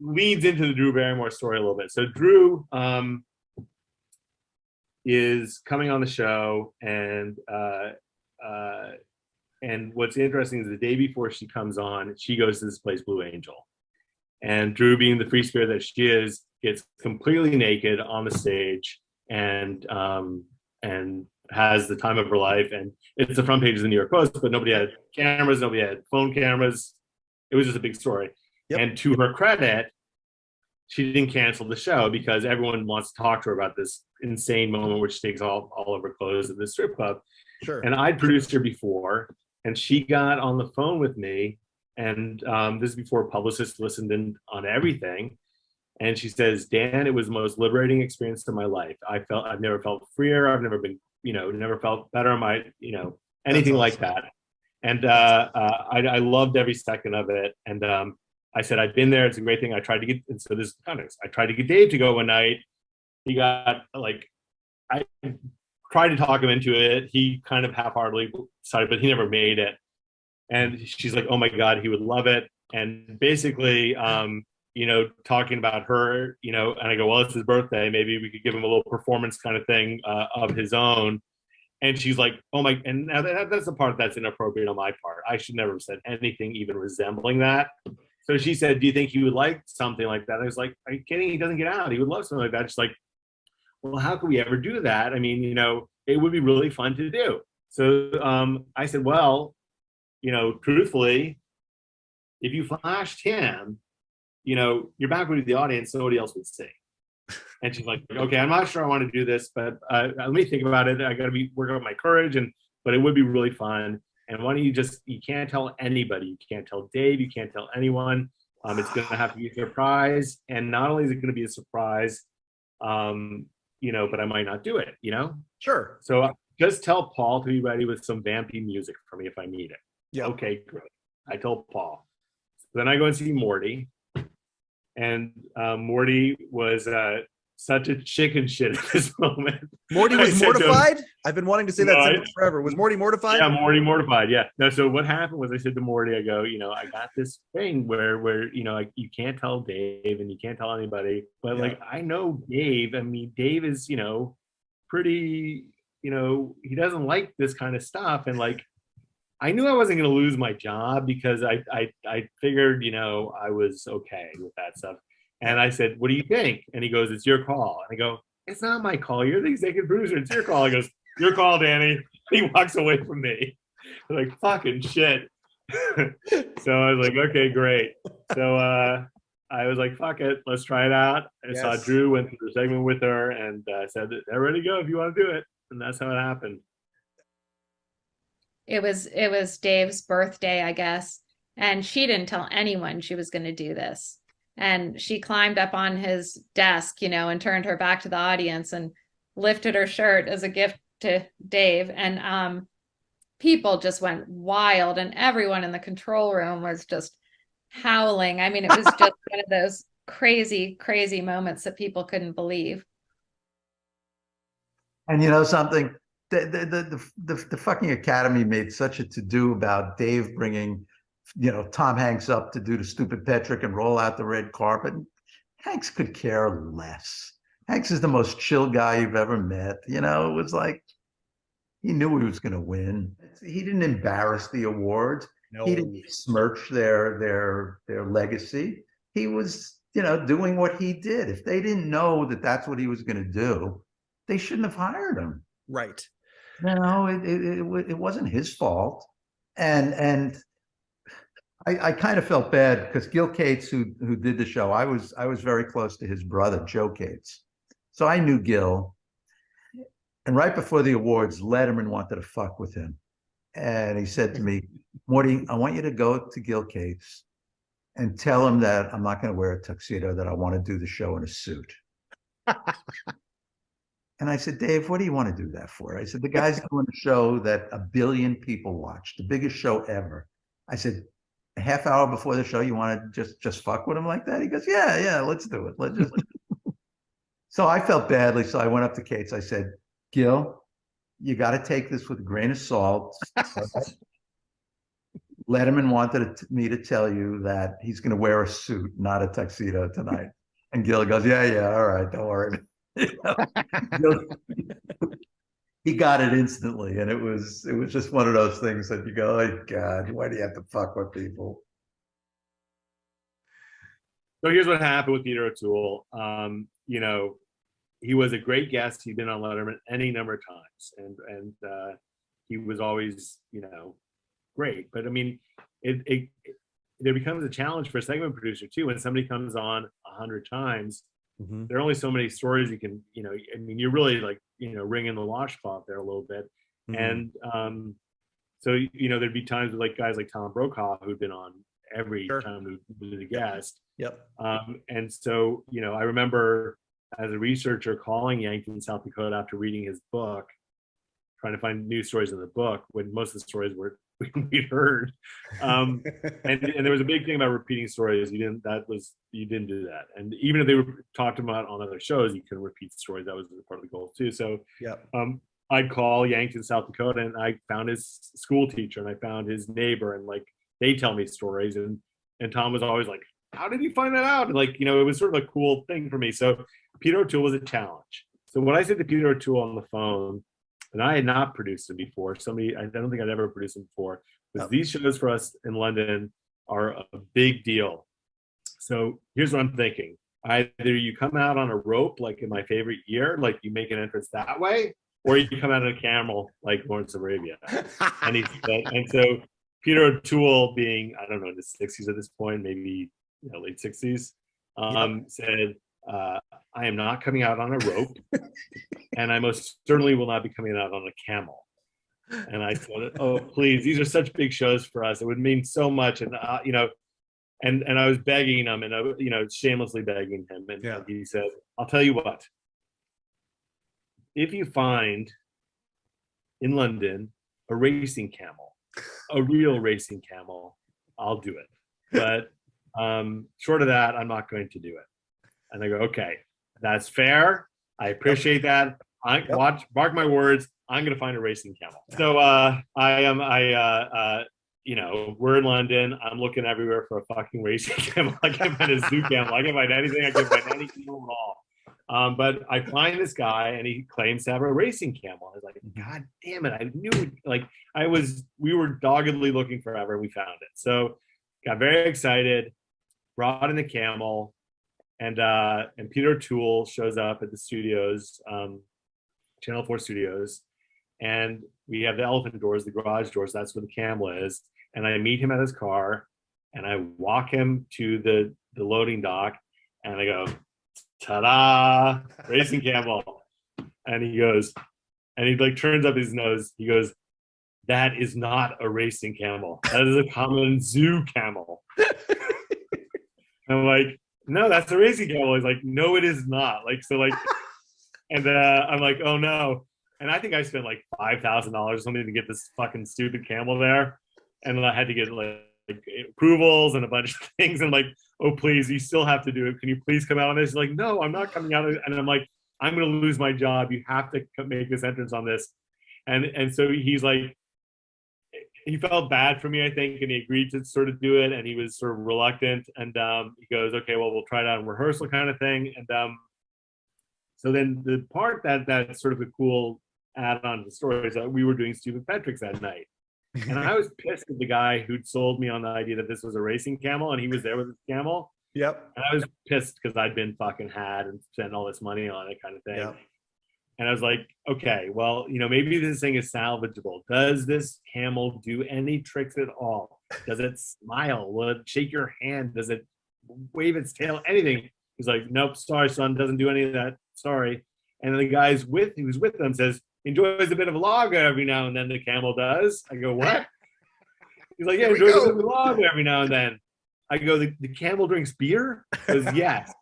leads into the Drew Barrymore story a little bit. So Drew is coming on the show, and what's interesting is the day before she comes on, she goes to this place, Blue Angel. And Drew, being the free spirit that she is, gets completely naked on the stage and has the time of her life, and it's the front page of the New York Post, but nobody had cameras, nobody had phone cameras. It was just a big story. Yep. And to her credit, she didn't cancel the show because everyone wants to talk to her about this insane moment where she takes all of her clothes at the strip club. Sure. And I'd produced her before, and she got on the phone with me, and this is before publicists listened in on everything. And she says, Dan, it was the most liberating experience of my life. I've never felt freer. I've never been, never felt better. Anything like that. And I loved every second of it. And I said, I've been there. It's a great thing. I tried to get, and so this is context. I tried to get Dave to go one night. He got I tried to talk him into it. He kind of half-heartedly decided, but he never made it. And she's like, oh my God, he would love it. And basically, talking about her, and I go, well, it's his birthday. Maybe we could give him a little performance kind of thing of his own. And she's like, oh my, and that's the part that's inappropriate on my part. I should never have said anything even resembling that. So she said, do you think he would like something like that? I was like, are you kidding? He doesn't get out. He would love something like that. She's like, well, how could we ever do that? I mean, it would be really fun to do. So I said, well, truthfully, if you flashed him, you're back with the audience, somebody else would sing. And she's like, okay, I'm not sure I want to do this, but let me think about it. I got to working on my courage, but it would be really fun. And why don't you can't tell anybody. You can't tell Dave. You can't tell anyone. It's going to have to be a surprise. And not only is it going to be a surprise, but I might not do it, Sure. So just tell Paul to be ready with some vampy music for me if I need it. Yeah. Okay, great. I told Paul. So then I go and see Morty. And Morty was such a chicken shit at this moment. Morty was mortified? I've been wanting to say that sentence forever. Was Morty mortified? Yeah, Morty mortified. Yeah. No, so what happened was I said to Morty, I go, I got this thing where you can't tell Dave and you can't tell anybody. But I know Dave. I mean, Dave is, pretty, he doesn't like this kind of stuff. And I knew I wasn't going to lose my job because I figured, I was okay with that stuff. And I said, what do you think? And he goes, it's your call. And I go, it's not my call. You're the executive producer. It's your call. He goes, your call, Danny. He walks away from me. I'm like, fucking shit. So I was like, okay, great. So I was like, fuck it. Let's try it out. I saw Drew, went through the segment with her, and said, they're ready to go if you want to do it. And that's how it happened. It was Dave's birthday, I guess. And she didn't tell anyone she was going to do this. And she climbed up on his desk, and turned her back to the audience and lifted her shirt as a gift to Dave. And people just went wild, and everyone in the control room was just howling. I mean, it was just one of those crazy, crazy moments that people couldn't believe. And something, the fucking Academy made such a to-do about Dave bringing Tom Hanks up to do the stupid Patrick and roll out the red carpet. Hanks could care less. Hanks is the most chill guy you've ever met. It was like he knew he was going to win. He didn't embarrass the awards. No. He didn't smirch their legacy. He was doing what he did. If they didn't know that that's what he was going to do, they shouldn't have hired him. Right. It wasn't his fault. And I kind of felt bad because Gil Cates, who did the show, I was very close to his brother, Joe Cates. So I knew Gil. And right before the awards, Letterman wanted to fuck with him. And he said to me, Morty, I want you to go to Gil Cates and tell him that I'm not going to wear a tuxedo, that I want to do the show in a suit. And I said, Dave, what do you want to do that for? I said, the guy's doing a show that 1 billion people watch, the biggest show ever. I said, a half hour before the show, you want to just fuck with him like that? He goes, yeah, let's do it. Let's just. So I felt badly. So I went up to Cates. I said, Gil, you got to take this with a grain of salt. Letterman wanted me to tell you that he's going to wear a suit, not a tuxedo tonight. And Gil goes, yeah, all right, don't worry. He got it instantly, and it was just one of those things that you go, oh God, why do you have to fuck with people? So here's what happened with Peter O'Toole. he was a great guest. He'd been on Letterman any number of times, and he was always, great. But I mean, there becomes a challenge for a segment producer too. When somebody comes on 100 times, there are only so many stories you can, I mean, you're really like, wringing the washcloth there a little bit. And so, there'd be times with like guys like Tom Brokaw, who'd been on every time we was a guest. And so, I remember as a researcher calling Yankton, South Dakota after reading his book, trying to find new stories in the book when most of the stories were we'd heard. And there was a big thing about repeating stories. You didn't do that. And even if they were talked about on other shows, you couldn't repeat stories. That was part of the goal too. So I'd call Yankton, South Dakota, and I found his school teacher and I found his neighbor, and like they tell me stories, and Tom was always like, how did you find that out? And like, it was sort of a cool thing for me. So Peter O'Toole was a challenge. So when I said to Peter O'Toole on the phone, and I had not produced him before, I don't think I'd ever produced him before, was these shows for us in London are a big deal. So here's what I'm thinking. Either you come out on a rope, like in My Favorite Year, like you make an entrance that way, or you come out on a camel, like Lawrence of Arabia. And so Peter O'Toole, being, I don't know, in his 60s at this point, maybe late 60s, said, I am not coming out on a rope, and I most certainly will not be coming out on a camel. And I said, oh, please, these are such big shows for us. It would mean so much. And, and I was begging him, and, shamelessly begging him. And he said, I'll tell you what, if you find in London a racing camel, a real racing camel, I'll do it. But short of that, I'm not going to do it. And I go, okay, that's fair. I appreciate that. Mark my words. I'm going to find a racing camel. So we're in London. I'm looking everywhere for a fucking racing camel. I can't find a zoo camel. I can't find anything. I can't find any camel at all. But I find this guy, and he claims to have a racing camel. I was like, God damn it! I knew. We were doggedly looking forever, and we found it. So got very excited. Brought in the camel. And Peter O'Toole shows up at the studios, Channel 4 studios, and we have the elephant doors, the garage doors. That's where the camel is. And I meet him at his car, and I walk him to the loading dock, and I go, ta-da, racing camel. And he goes, and he like turns up his nose. He goes, that is not a racing camel. That is a common zoo camel. I'm like, no, that's a racing camel. He's like, no, it is not. And I'm like, oh no. And I think I spent like $5,000 or something to get this fucking stupid camel there. And I had to get like approvals and a bunch of things. And like, oh, please, you still have to do it. Can you please come out on this? He's like, no, I'm not coming out. And I'm like, I'm going to lose my job. You have to make this entrance on this. And so he's like, he felt bad for me, I think, and he agreed to sort of do it, and he was sort of reluctant. And he goes, okay, well, we'll try it out in rehearsal kind of thing. And so then the part that's sort of a cool add-on to the story is that we were doing Stupid Petricks that night. And I was pissed at the guy who'd sold me on the idea that this was a racing camel, and he was there with his camel. And I was pissed because I'd been fucking had and spent all this money on it kind of thing. And I was like, okay, well, maybe this thing is salvageable. Does this camel do any tricks at all? Does it smile? Will it shake your hand? Does it wave its tail? Anything? He's like, nope, sorry, son, doesn't do any of that. Sorry. And then the guy who's with them says, enjoys a bit of a lager every now and then, the camel does. I go, what? He's like, yeah, enjoys a bit of a lager every now and then. I go, the camel drinks beer? He goes, yes.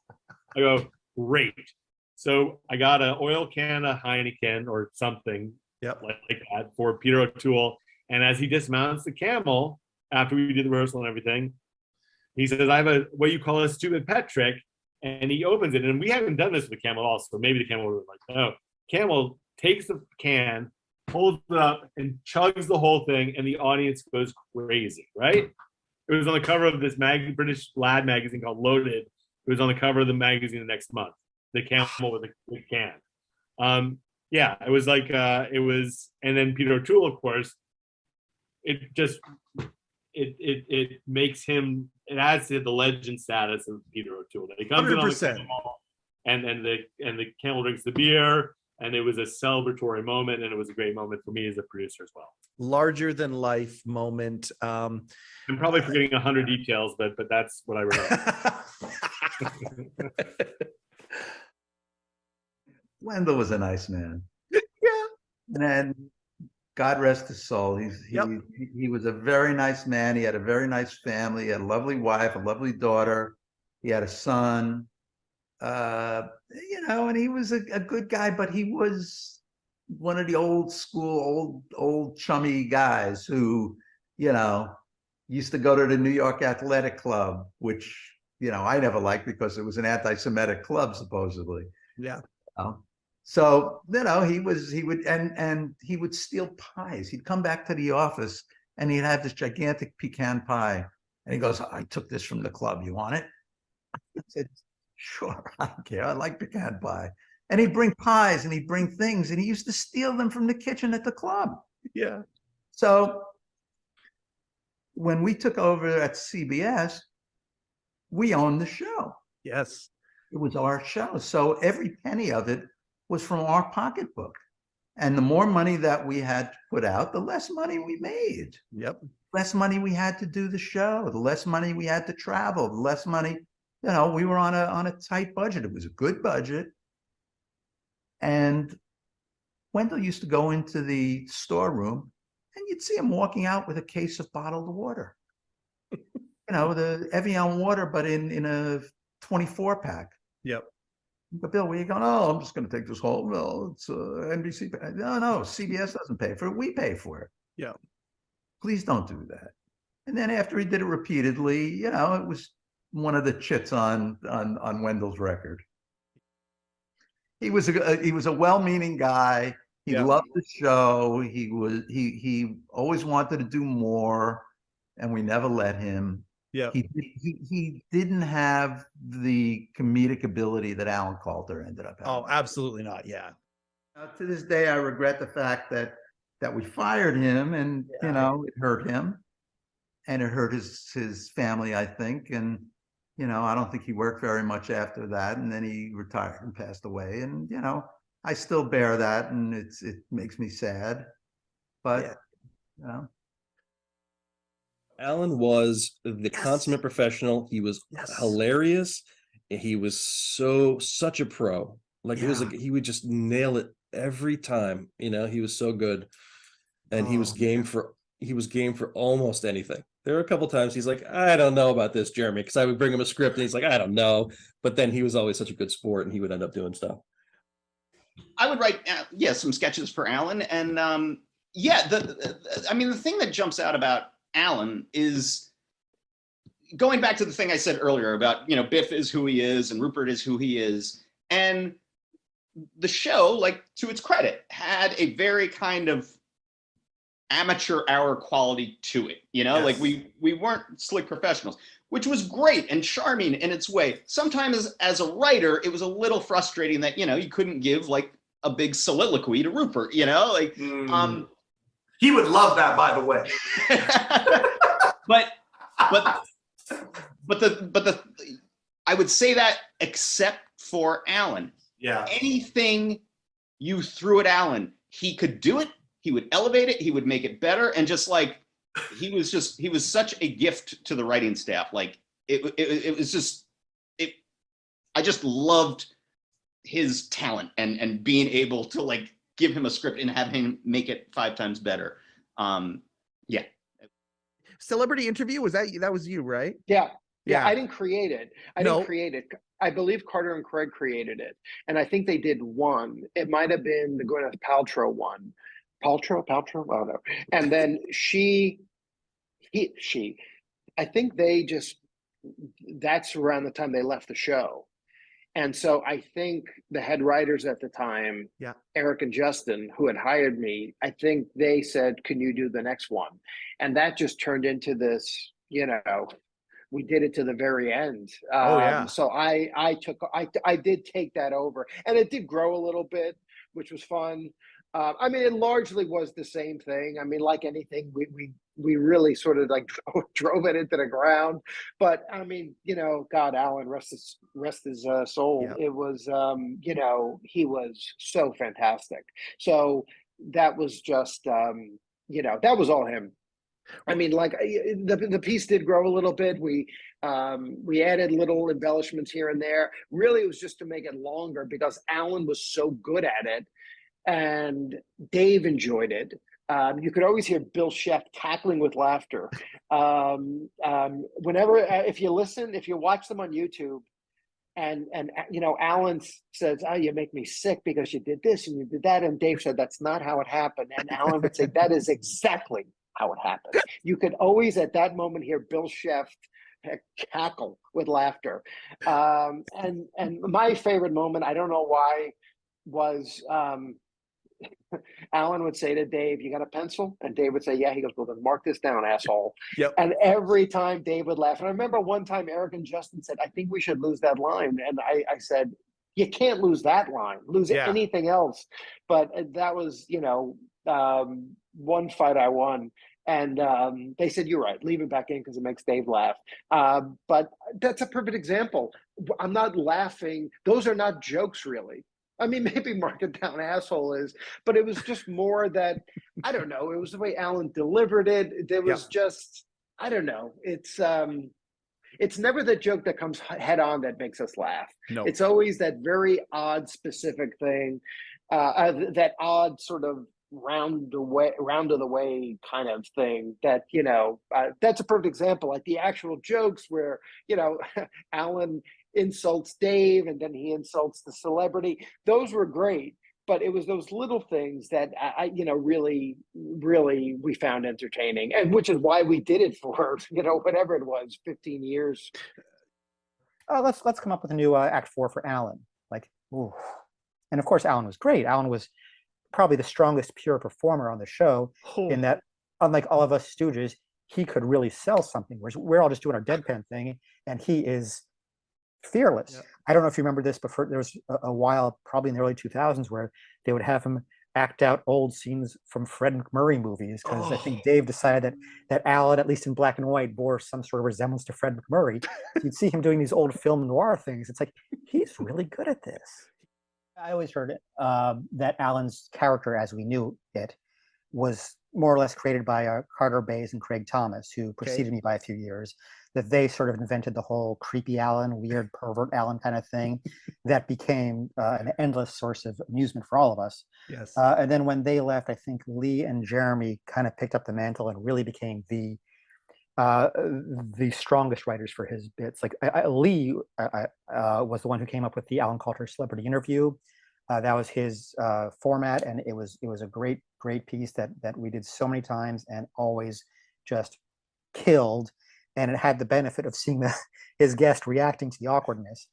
I go, great. So I got an oil can of Heineken or something like that for Peter O'Toole. And as he dismounts the camel, after we did the rehearsal and everything, he says, I have what you call a stupid pet trick. And he opens it. And we haven't done this with the camel also. So maybe the camel was like, no. Camel takes the can, holds it up, and chugs the whole thing. And the audience goes crazy, right? It was on the cover of this British lad magazine called Loaded. It was on the cover of the magazine the next month. The camel with the can. It was like, and then Peter O'Toole, of course, it makes him, it adds to the legend status of Peter O'Toole. He comes 100%. In on the camel, and the Campbell drinks the beer, and it was a celebratory moment, and it was a great moment for me as a producer as well. Larger than life moment. I'm probably forgetting 100 details, but that's what I remember. Wendell was a nice man. Yeah. And God rest his soul. He was a very nice man. He had a very nice family. He had a lovely wife, a lovely daughter. He had a son. And he was a good guy, but he was one of the old school, old chummy guys who, used to go to the New York Athletic Club, which, I never liked because it was an anti-Semitic club, supposedly. Yeah. So, he would steal pies. He'd come back to the office and he'd have this gigantic pecan pie. And he goes, I took this from the club. You want it? I said, sure, I don't care. I like pecan pie. And he'd bring pies and he'd bring things, and he used to steal them from the kitchen at the club. Yeah. So when we took over at CBS, we owned the show. Yes. It was our show. So every penny of it was from our pocketbook. And the more money that we had to put out, the less money we made. Yep. Less money we had to do the show, the less money we had to travel, the less money, we were on a tight budget. It was a good budget. And Wendell used to go into the storeroom and you'd see him walking out with a case of bottled water. The Evian water, but in a 24 pack. Yep. But Bill, where you going? Oh, I'm just going to take this home. No, it's NBC. No, CBS doesn't pay for it. We pay for it. Yeah. Please don't do that. And then after he did it repeatedly, it was one of the chits on Wendell's record. He was a well-meaning guy. He loved the show. He always wanted to do more, and we never let him. Yeah. He didn't have the comedic ability that Alan Coulter ended up having. Oh, absolutely not. Yeah. To this day, I regret the fact that we fired him, and it hurt him, and it hurt his family, I think. And I don't think he worked very much after that, and then he retired and passed away. And I still bear that, and it makes me sad. But Alan was the consummate professional. He was hilarious. He was such a pro. It was he would just nail it every time. He was so good, and he was game for almost anything. There were a couple times he's like, I don't know about this, Jeremy, because I would bring him a script and he's like, I don't know. But then he was always such a good sport, and he would end up doing stuff. I would write, some sketches for Alan. And the thing that jumps out about Alan is going back to the thing I said earlier about, Biff is who he is and Rupert is who he is. And the show, to its credit, had a very kind of amateur hour quality to it. We weren't slick professionals, which was great and charming in its way. Sometimes as a writer, it was a little frustrating that, you couldn't give a big soliloquy to Rupert, He would love that, by the way. but I would say that except for Alan. Yeah. Anything you threw at Alan, he could do it. He would elevate it. He would make it better. And he was such a gift to the writing staff. I just loved his talent and being able to give him a script and have him make it 5 times better. Celebrity Interview, that was you, right? Yeah. I didn't create it. I believe Carter and Craig created it, and I think they did one. It might have been the Gwyneth Paltrow one. Paltrow? Oh no. And then she. I think that's around the time they left the show. And so I think the head writers at the time, Eric and Justin, who had hired me, I think they said, can you do the next one? And that just turned into this, we did it to the very end. So I did take that over, and it did grow a little bit, which was fun. It largely was the same thing. Like anything, we we really sort of like drove it into the ground. But I mean, God, Alan, rest his soul. Yep. It was, he was so fantastic. So that was just, that was all him. I mean, like the piece did grow a little bit. We added little embellishments here and there. Really, it was just to make it longer because Alan was so good at it, and Dave enjoyed it. You could always hear Bill Sheff cackling with laughter. Whenever, if you watch them on YouTube, and Alan says, "Oh, you make me sick because you did this and you did that," and Dave said, "That's not how it happened," and Alan would say, "That is exactly how it happened." You could always at that moment hear Bill Sheff cackle with laughter. And my favorite moment, I don't know why, was Alan would say to Dave, "You got a pencil?" And Dave would say, "Yeah." He goes, "Well, then mark this down, asshole." Yep. And every time Dave would laugh. And I remember one time Eric and Justin said, "I think we should lose that line." And I said, "You can't lose that line. Lose anything else." But that was, one fight I won. And they said, "You're right. Leave it back in because it makes Dave laugh." But that's a perfect example. I'm not laughing. Those are not jokes, really. I mean, maybe mark it down, asshole is, but it was just more that, I don't know. It was the way Alan delivered it. There was just, I don't know. It's never the joke that comes head on that makes us laugh. No. It's always that very odd, specific thing, that odd sort of round of the way kind of thing that, that's a perfect example. Like the actual jokes where, Alan insults Dave and then he insults the celebrity. Those were great, but it was those little things that I really, really we found entertaining, and which is why we did it for, whatever it was, 15 years. Let's come up with a new act 4 for Alan. Like, ooh. And of course, Alan was great. Alan was probably the strongest pure performer on the show, in that, unlike all of us stooges, he could really sell something. Whereas we're all just doing our deadpan thing, and he is fearless. Yep. I don't know if you remember this, but there was a while, probably in the early 2000s, where they would have him act out old scenes from Fred McMurray movies, because I think Dave decided that Alan, at least in black and white, bore some sort of resemblance to Fred McMurray. You'd see him doing these old film noir things. It's like, he's really good at this. I always heard that Alan's character, as we knew it, was more or less created by Carter Bays and Craig Thomas, who preceded me by a few years, that they sort of invented the whole creepy Alan, weird pervert Alan kind of thing that became an endless source of amusement for all of us. Yes. And then when they left, I think Lee and Jeremy kind of picked up the mantle and really became the strongest writers for his bits. Like Lee was the one who came up with the Alan Coulter celebrity interview. That was his format, and it was a great piece that we did so many times and always just killed. And it had the benefit of seeing his guest reacting to the awkwardness.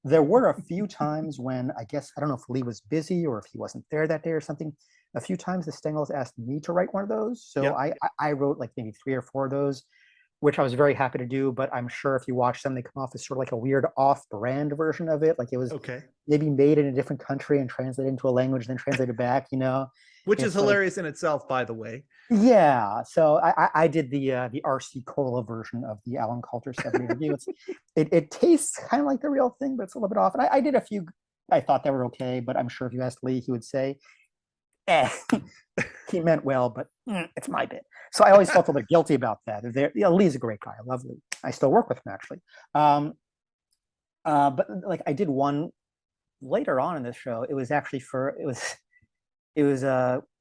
There were a few times when, I don't know if Lee was busy or if he wasn't there that day or something. A few times the Stengels asked me to write one of those. So I wrote like maybe 3 or 4 of those, which I was very happy to do. But I'm sure if you watch them, they come off as sort of like a weird off-brand version of it. Like it was maybe made in a different country and translated into a language, then translated back, Which is hilarious in itself, by the way. Yeah. So I did the RC Cola version of the Alan Coulter 7 interview. It tastes kind of like the real thing, but it's a little bit off. And I did a few, I thought they were okay, but I'm sure if you asked Lee, he would say, he meant well, but it's my bit. So I always felt a little guilty about that. Lee's a great guy. I love Lee. I still work with him, actually. But like I did one later on in this show. It was actually it was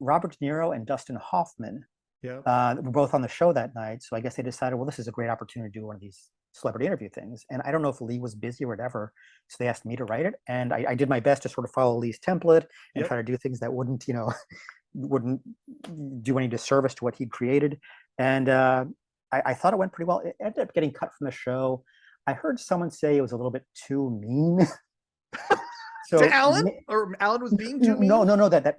Robert De Niro and Dustin Hoffman. Yeah. Were both on the show that night. So I guess they decided, well, this is a great opportunity to do one of these celebrity interview things. And I don't know if Lee was busy or whatever. So they asked me to write it. And I did my best to sort of follow Lee's template and try to do things that wouldn't do any disservice to what he'd created. And I thought it went pretty well. It ended up getting cut from the show. I heard someone say it was a little bit too mean. So to Alan, or Alan was being too mean? No. That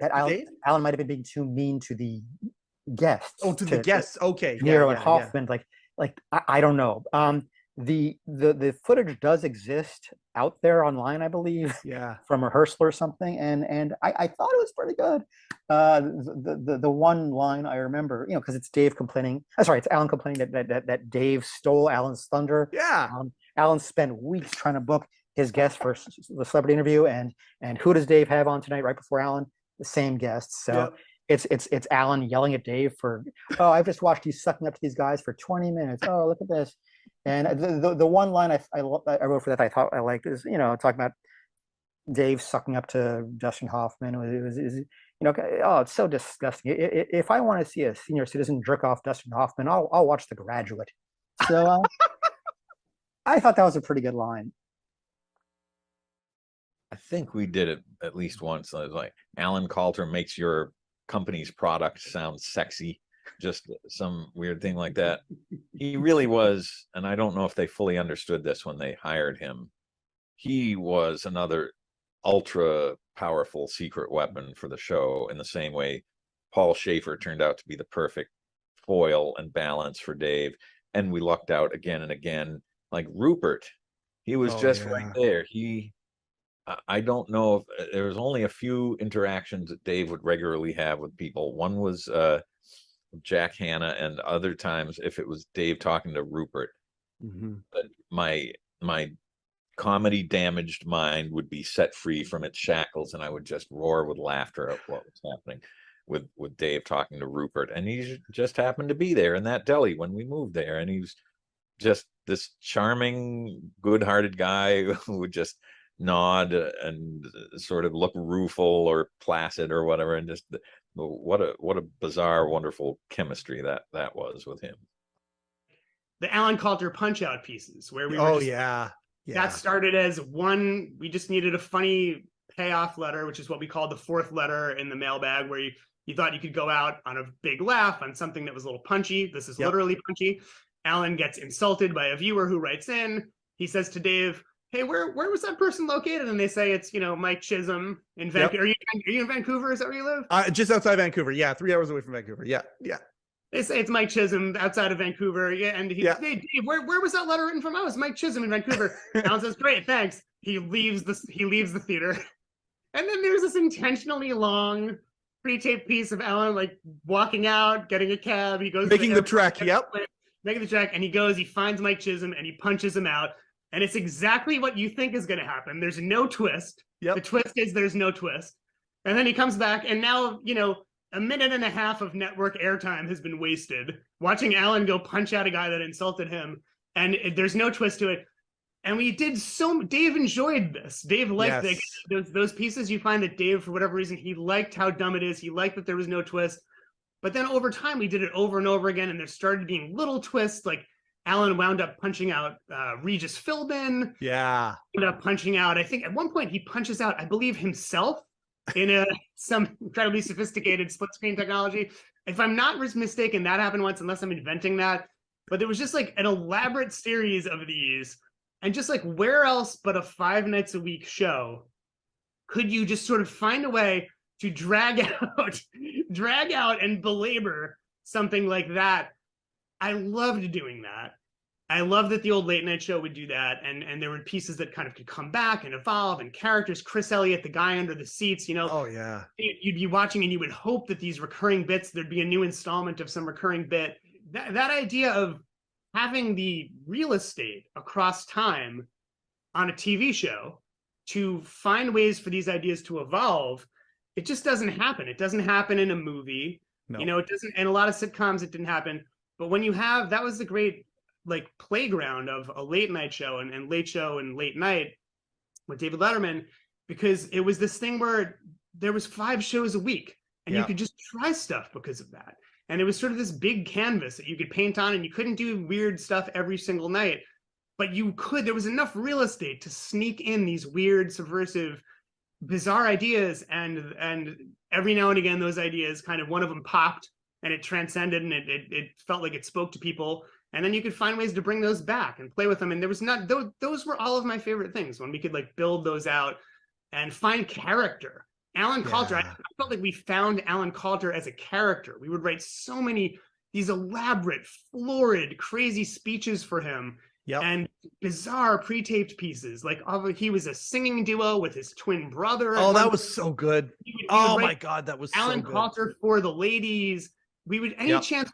Alan might have been being too mean to the guests. Oh, to the guests. Okay. Nero and Hoffman. Like I don't know. the footage does exist out there online, I believe. Yeah. From rehearsal or something, and I thought it was pretty good. The one line I remember, because it's Dave complaining. Sorry, it's Alan complaining that Dave stole Alan's thunder. Yeah. Alan spent weeks trying to book his guest for the celebrity interview, and who does Dave have on tonight right before Alan? The same guests. So it's Alan yelling at Dave for, oh, I've just watched you sucking up to these guys for 20 minutes. Oh, look at this. And the one line I wrote for that I thought I liked is, talking about Dave sucking up to Dustin Hoffman. It was oh, it's so disgusting. If I want to see a senior citizen jerk off Dustin Hoffman, I'll watch The Graduate. So I thought that was a pretty good line. I think we did it at least once. I was like, Alan Coulter makes your company's product sound sexy. Just some weird thing like that. He really was, and I don't know if they fully understood this when they hired him. He was another ultra powerful secret weapon for the show, in the same way Paul Schaefer turned out to be the perfect foil and balance for Dave. And we lucked out again and again. Like Rupert, he was right there. I don't know if there was only a few interactions that Dave would regularly have with people. One was Jack Hanna, and other times if it was Dave talking to Rupert. But my comedy damaged mind would be set free from its shackles, and I would just roar with laughter at what was happening with Dave talking to Rupert. And he just happened to be there in that deli when we moved there, and he was just this charming, good-hearted guy who would just nod and sort of look rueful or placid or whatever, and just what a bizarre, wonderful chemistry that was with him. The Alan Coulter Punch-Out pieces, where we that started as one, we just needed a funny payoff letter, which is what we called the fourth letter in the mailbag, where you thought you could go out on a big laugh on something that was a little punchy. This is literally punchy. Alan gets insulted by a viewer who writes in. He says to Dave, hey, where was that person located? And they say it's, Mike Chisholm in Vancouver. Are you in Vancouver? Is that where you live? Just outside Vancouver. Yeah, 3 hours away from Vancouver. Yeah. They say it's Mike Chisholm outside of Vancouver. Yeah, and hey, Dave, where was that letter written from? Oh, it's Mike Chisholm in Vancouver. Alan says, great, thanks. He leaves the theater. And then there's this intentionally long pre-taped piece of Alan like walking out, getting a cab. He goes making the trek. Making the trek, and he finds Mike Chisholm and he punches him out. And it's exactly what you think is going to happen. There's no twist. The twist is there's no twist. And then he comes back, and now, a minute and a half of network airtime has been wasted watching Alan go punch out a guy that insulted him. And there's no twist to it. And we did Dave enjoyed this. Dave liked those pieces. You find that Dave, for whatever reason, he liked how dumb it is. He liked that there was no twist. But then over time, we did it over and over again. And there started being little twists, like Alan wound up punching out Regis Philbin. Yeah. Ended up punching out, I think at one point he punches out, I believe, himself in some incredibly sophisticated split screen technology. If I'm not mistaken, that happened once, unless I'm inventing that. But there was just like an elaborate series of these. And just like, where else but a 5 nights a week show could you just sort of find a way to drag out and belabor something like that? I loved doing that. I love that the old late night show would do that. And there were pieces that kind of could come back and evolve, and characters, Chris Elliott, the guy under the seats, Oh yeah. You'd be watching and you would hope that these recurring bits, there'd be a new installment of some recurring bit. That idea of having the real estate across time on a TV show to find ways for these ideas to evolve, it just doesn't happen. It doesn't happen in a movie. No. It doesn't, in a lot of sitcoms, it didn't happen. But when you have, that was the great like playground of a late night show and late show and late night with David Letterman, because it was this thing where there was 5 shows a week and you could just try stuff because of that. And it was sort of this big canvas that you could paint on, and you couldn't do weird stuff every single night, but there was enough real estate to sneak in these weird, subversive, bizarre ideas. And every now and again, those ideas kind of, one of them popped and it transcended, and it felt like it spoke to people. And then you could find ways to bring those back and play with them. And there was those were all of my favorite things, when we could like build those out and find character. Alan Coulter, I felt like we found Alan Coulter as a character. We would write so many, these elaborate, florid, crazy speeches for him. and bizarre pre-taped pieces. Like he was a singing duo with his twin brother. Oh, that was so good. Oh my God, that was Alan so good. Coulter for the ladies. We would any chance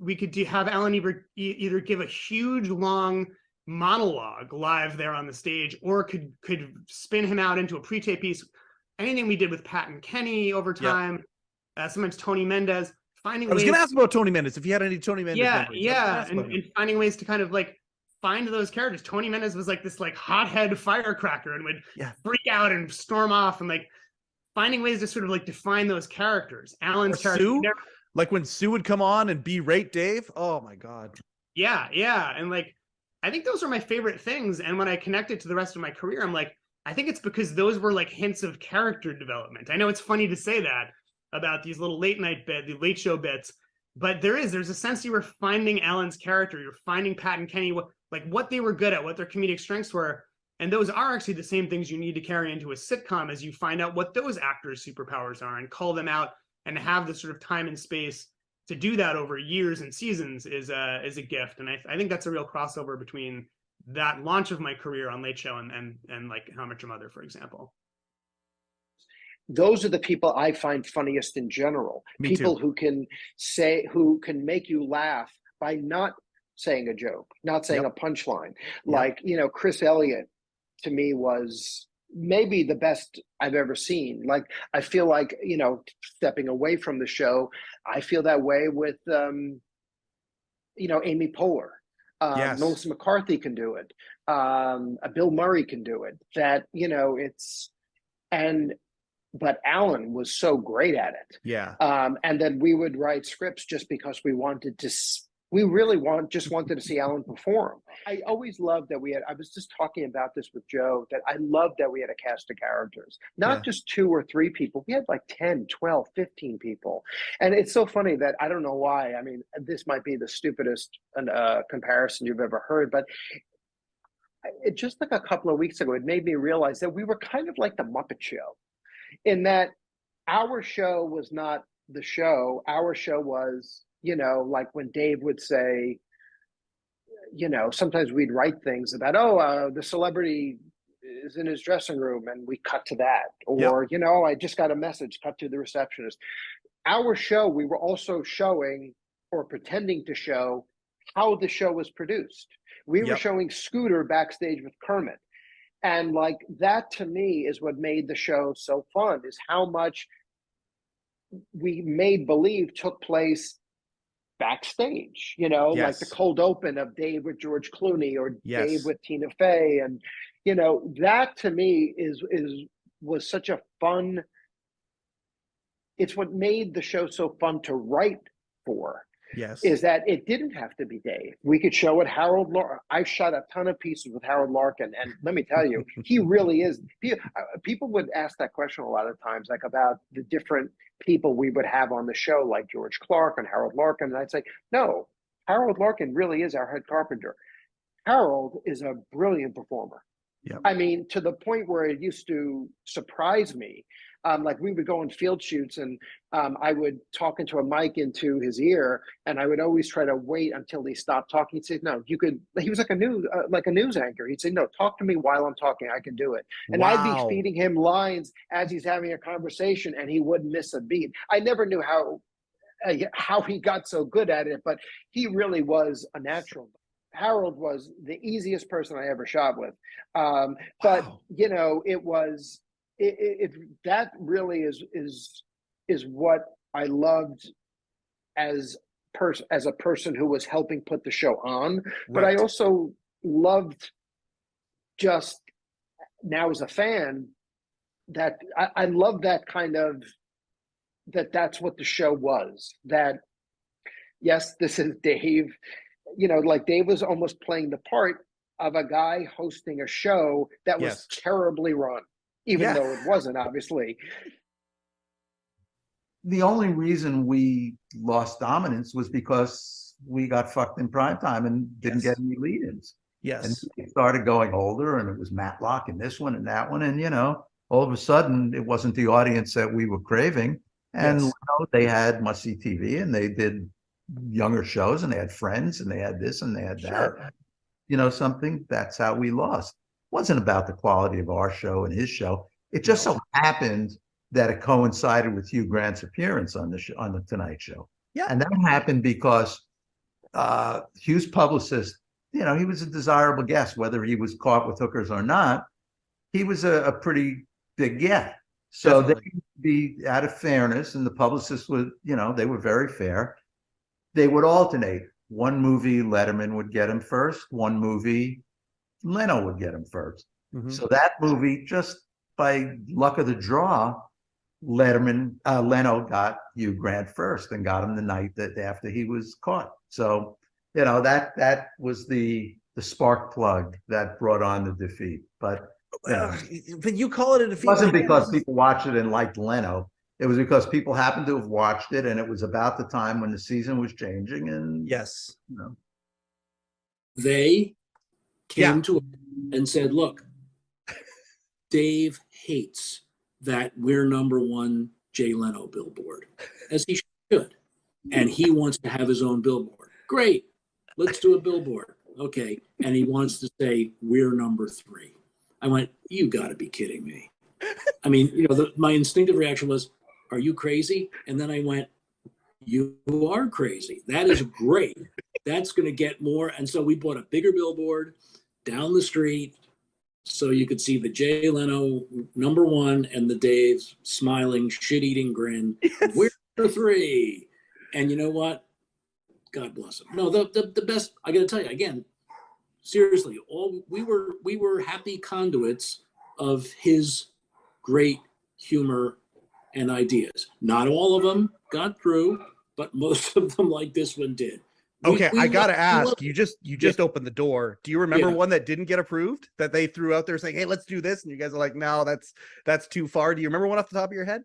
we could have Alan either give a huge long monologue live there on the stage, or could spin him out into a pre-tape piece. Anything we did with Pat and Kenny over time, sometimes Tony Mendez. I was going to ask about Tony Mendez, if you had any Tony Mendez memories. And finding ways to kind of like find those characters. Tony Mendez was like this like hothead firecracker and would freak out and storm off, and like finding ways to sort of like define those characters. Alan's character, Sue, like when Sue would come on and berate Dave. Oh my God. Yeah, and like I think those are my favorite things. And when I connect it to the rest of my career, I'm like, I think it's because those were like hints of character development. I know it's funny to say that about these little late night bits, the late show bits, but there's a sense you were finding Alan's character, you're finding Pat and Kenny, what they were good at, what their comedic strengths were, and those are actually the same things you need to carry into a sitcom as you find out what those actors' superpowers are and call them out, and have the sort of time and space to do that over years and seasons is a gift. And I think that's a real crossover between that launch of my career on Late Show and like How I Met Your Mother, for example. Those are the people I find funniest in general. People who can make you laugh by not saying a joke, not saying a punchline. Like, Chris Elliott to me was maybe the best I've ever seen. Like, I feel like, stepping away from the show, I feel that way with, Amy Poehler. Melissa McCarthy can do it. Bill Murray can do it. But Alan was so great at it. Yeah. And then we would write scripts just because we wanted to. We really wanted to see Alan perform. I always loved that I was just talking about this with Joe, that I loved that we had a cast of characters, not just 2 or 3 people. We had like 10, 12, 15 people. And it's so funny that I don't know why. I mean, this might be the stupidest comparison you've ever heard, but it just like a couple of weeks ago, it made me realize that we were kind of like the Muppet Show, in that our show was not the show. Our show was, like when Dave would say, sometimes we'd write things about, the celebrity is in his dressing room, and we cut to that. Or, I just got a message, cut to the receptionist. Our show, we were also showing, or pretending to show, how the show was produced. We were showing Scooter backstage with Kermit. And like that to me is what made the show so fun, is how much we made believe took place backstage, like the cold open of Dave with George Clooney, or Dave with Tina Fey. And, that to me was such a fun, it's what made the show so fun to write for. Is that it didn't have to be Dave. We could show it Harold Larkin. I've shot a ton of pieces with Harold Larkin, and let me tell you, he really is. People would ask that question a lot of times, like about the different people we would have on the show, like George Clark and Harold Larkin. And I'd say, no, Harold Larkin really is our head carpenter. Harold is a brilliant performer. I mean, to the point where it used to surprise me. Like we would go on field shoots, and I would talk into a mic into his ear, and I would always try to wait until he stopped talking. He'd say, "No, you could." He was like a news anchor. He'd say, "No, talk to me while I'm talking. I can do it." And I'd be feeding him lines as he's having a conversation, and he wouldn't miss a beat. I never knew how he got so good at it, but he really was a natural. Harold was the easiest person I ever shot with, but it was. That really is what I loved as a person who was helping put the show on. But I also loved, just now as a fan, that I love that kind of, that's what the show was. That, yes, this is Dave, like Dave was almost playing the part of a guy hosting a show that was terribly run. Even though it wasn't, obviously. The only reason we lost dominance was because we got fucked in primetime and didn't get any lead-ins. And we started going older, and it was Matlock and this one and that one. And, all of a sudden, it wasn't the audience that we were craving. And they had must-see TV, and they did younger shows, and they had Friends, and they had this, and they had that. you know something? That's how we lost. It wasn't about the quality of our show and his show. It just so happened that it coincided with Hugh Grant's appearance on the show, on the Tonight Show. Yeah. And that happened because Hugh's publicist, you know, he was a desirable guest, whether he was caught with hookers or not. He was a pretty big get. So they would be, out of fairness, and the publicists would, you know, they were very fair. They would alternate. One movie, Letterman would get him first. One movie, Leno would get him first. So that movie, just by luck of the draw, Leno got Hugh Grant first and got him the night that after he was caught. So, you know, that was the spark plug that brought on the defeat. But you call it a defeat. It wasn't because people watched it and liked Leno. It was because people happened to have watched it, and it was about the time when the season was changing. And yes, you know, they came to him and said, "Look, Dave hates that we're #1 Jay Leno billboard, as he should, and he wants to have his own billboard. Great, let's do a billboard, okay? And he wants to say we're #3." I went, "You got to be kidding me!" I mean, you know, my instinctive reaction was, "Are you crazy?" And then I went, "You are crazy. That is great. That's going to get more." And so we bought a bigger billboard down the street, so you could see the Jay Leno #1 and the Dave smiling, shit-eating grin. Yes. We're 3. And you know what? God bless him. No, the best, I got to tell you, again, seriously, we were happy conduits of his great humor and ideas. Not all of them got through, but most of them, like this one, did. Okay, I gotta ask. You just opened the door. Do you remember one that didn't get approved that they threw out there saying, "Hey, let's do this," and you guys are like, "No, that's too far." Do you remember one off the top of your head?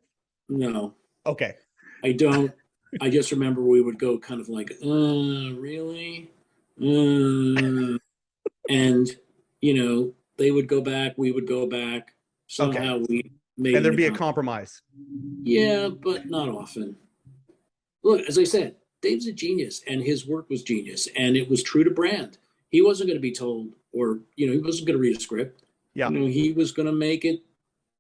No. Okay. I don't. I just remember we would go kind of like, really? And you know, they would go back, we would go back. Somehow we made, and there'd be a compromise. Yeah, but not often. Look, as I said, Dave's a genius, and his work was genius, and it was true to brand. He wasn't going to be told, or you know, he wasn't going to read a script. Yeah, you know, he was going to make it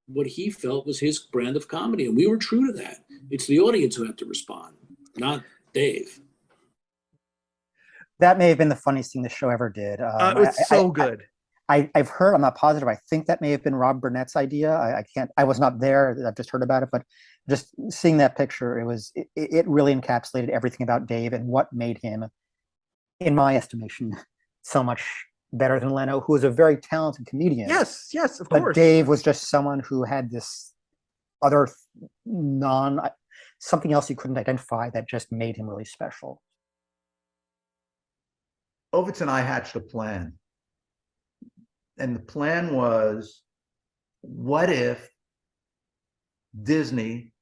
what he felt was his brand of comedy, and we were true to that. It's the audience who have to respond, not Dave. That may have been the funniest thing the show ever did. It was so good. I've heard, I'm not positive, I think that may have been Rob Burnett's idea. I was not there, I've just heard about it, but just seeing that picture, it really encapsulated everything about Dave and what made him, in my estimation, so much better than Leno, who was a very talented comedian. Yes, of but course. Dave was just someone who had this other something else you couldn't identify that just made him really special. Ovitz and I hatched a plan. And the plan was, what if Disney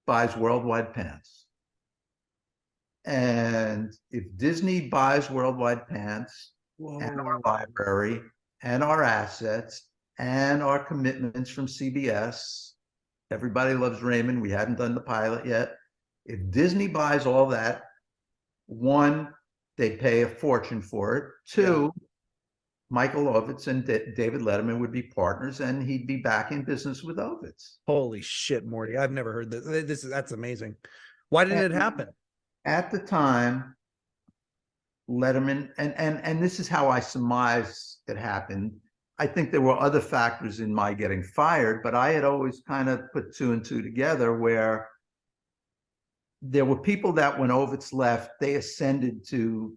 buys Worldwide Pants? And if Disney buys Worldwide Pants and our library and our assets and our commitments from CBS, Everybody Loves Raymond, we hadn't done the pilot yet. If Disney buys all that, one, they'd pay a fortune for it. Two, Michael Ovitz and David Letterman would be partners, and he'd be back in business with Ovitz. Holy shit, Morty! I've never heard this. That's amazing. Why didn't it happen? At the time, Letterman, and this is how I surmise it happened. I think there were other factors in my getting fired, but I had always kind of put 2 and 2 together, where there were people that when Ovitz left, they ascended to